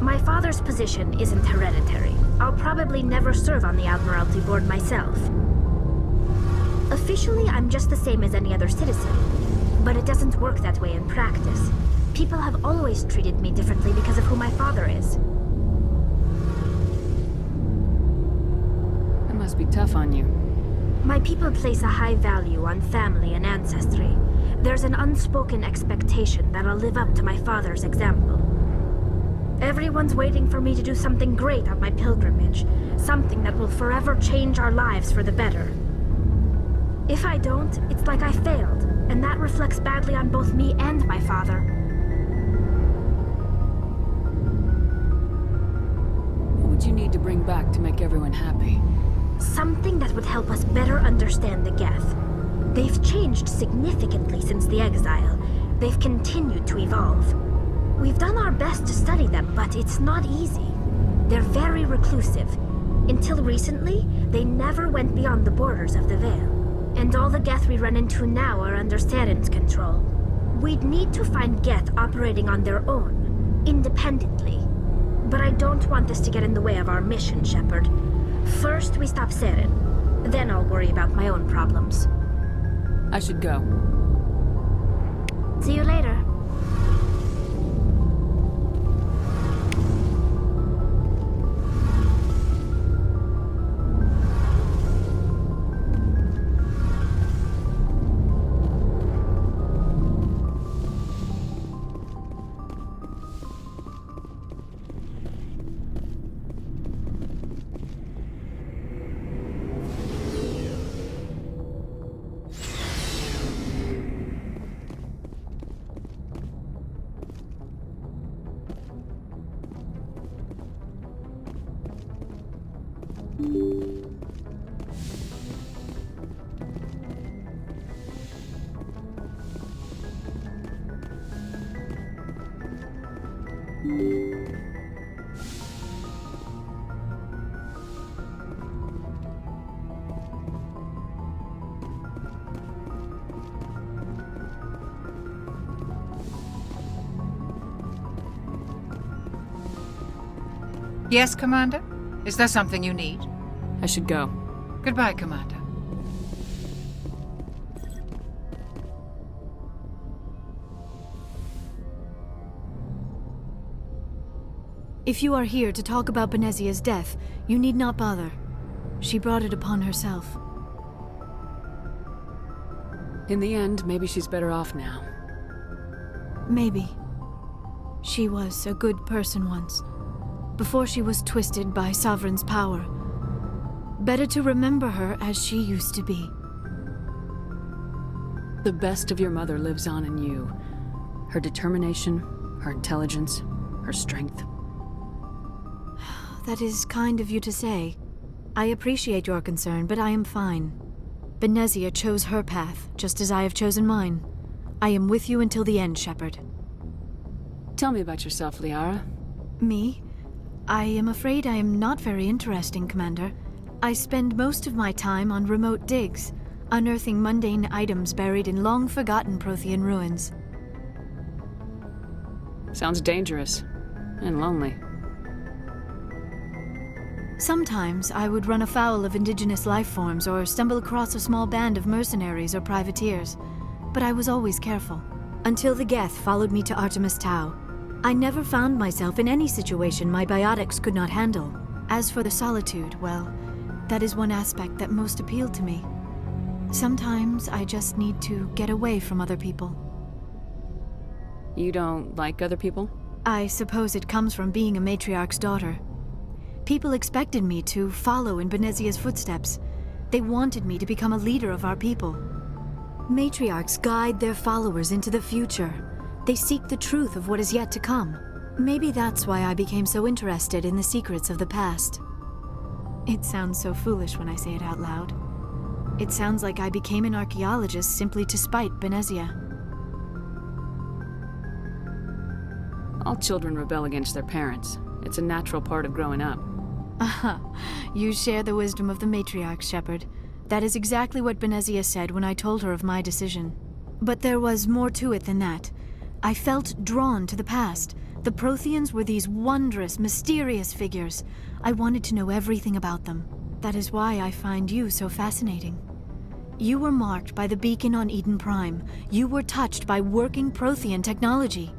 My father's position isn't hereditary. I'll probably never serve on the Admiralty Board myself. Officially, I'm just the same as any other citizen. But it doesn't work that way in practice. People have always treated me differently because of who my father is. That must be tough on you. My people place a high value on family and ancestry. There's an unspoken expectation that I'll live up to my father's example. Everyone's waiting for me to do something great on my pilgrimage, something that will forever change our lives for the better. If I don't, it's like I failed, and that reflects badly on both me and my father. What would you need to bring back to make everyone happy? Something that would help us better understand the Geth. They've changed significantly since the exile. They've continued to evolve. We've done our best to study them, but it's not easy. They're very reclusive. Until recently, they never went beyond the borders of the Veil. And all the Geth we run into now are under Theron's control. We'd need to find Geth operating on their own, independently. But I don't want this to get in the way of our mission, Shepard. First, we stop Theron. Then I'll worry about my own problems. I should go. See you later. Yes, Commander? Is there something you need? I should go. Goodbye, Commander. If you are here to talk about Benezia's death, you need not bother. She brought it upon herself. In the end, maybe she's better off now. Maybe. She was a good person once, before she was twisted by Sovereign's power. Better to remember her as she used to be. The best of your mother lives on in you. Her determination, her intelligence, her strength. that is kind of you to say. I appreciate your concern, but I am fine. Benezia chose her path, just as I have chosen mine. I am with you until the end, Shepard. Tell me about yourself, Liara. Me? I am afraid I am not very interesting, Commander. I spend most of my time on remote digs, unearthing mundane items buried in long-forgotten Prothean ruins. Sounds dangerous. And lonely. Sometimes I would run afoul of indigenous life forms or stumble across a small band of mercenaries or privateers, but I was always careful. Until the Geth followed me to Artemis Tau. I never found myself in any situation my biotics could not handle. As for the solitude, well, that is one aspect that most appealed to me. Sometimes I just need to get away from other people. You don't like other people? I suppose it comes from being a matriarch's daughter. People expected me to follow in Benezia's footsteps. They wanted me to become a leader of our people. Matriarchs guide their followers into the future. They seek the truth of what is yet to come. Maybe that's why I became so interested in the secrets of the past. It sounds so foolish when I say it out loud. It sounds like I became an archaeologist simply to spite Benezia. All children rebel against their parents. It's a natural part of growing up. Aha, you share the wisdom of the matriarch, Shepard. That is exactly what Benezia said when I told her of my decision. But there was more to it than that. I felt drawn to the past. The Protheans were these wondrous, mysterious figures. I wanted to know everything about them. That is why I find you so fascinating. You were marked by the beacon on Eden Prime. You were touched by working Prothean technology.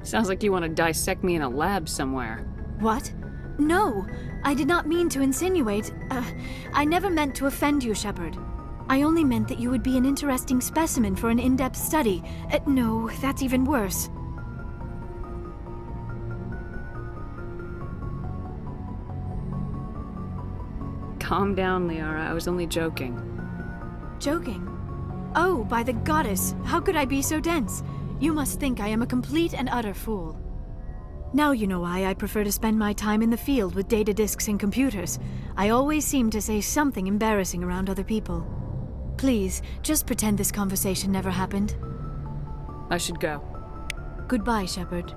Sounds like you want to dissect me in a lab somewhere. What? No, I did not mean to insinuate. I never meant to offend you, Shepard. I only meant that you would be an interesting specimen for an in-depth study. No, that's even worse. Calm down, Liara. I was only joking. Joking? Oh, by the goddess, how could I be so dense? You must think I am a complete and utter fool. Now you know why I prefer to spend my time in the field with data disks and computers. I always seem to say something embarrassing around other people. Please, just pretend this conversation never happened. I should go. Goodbye, Shepard.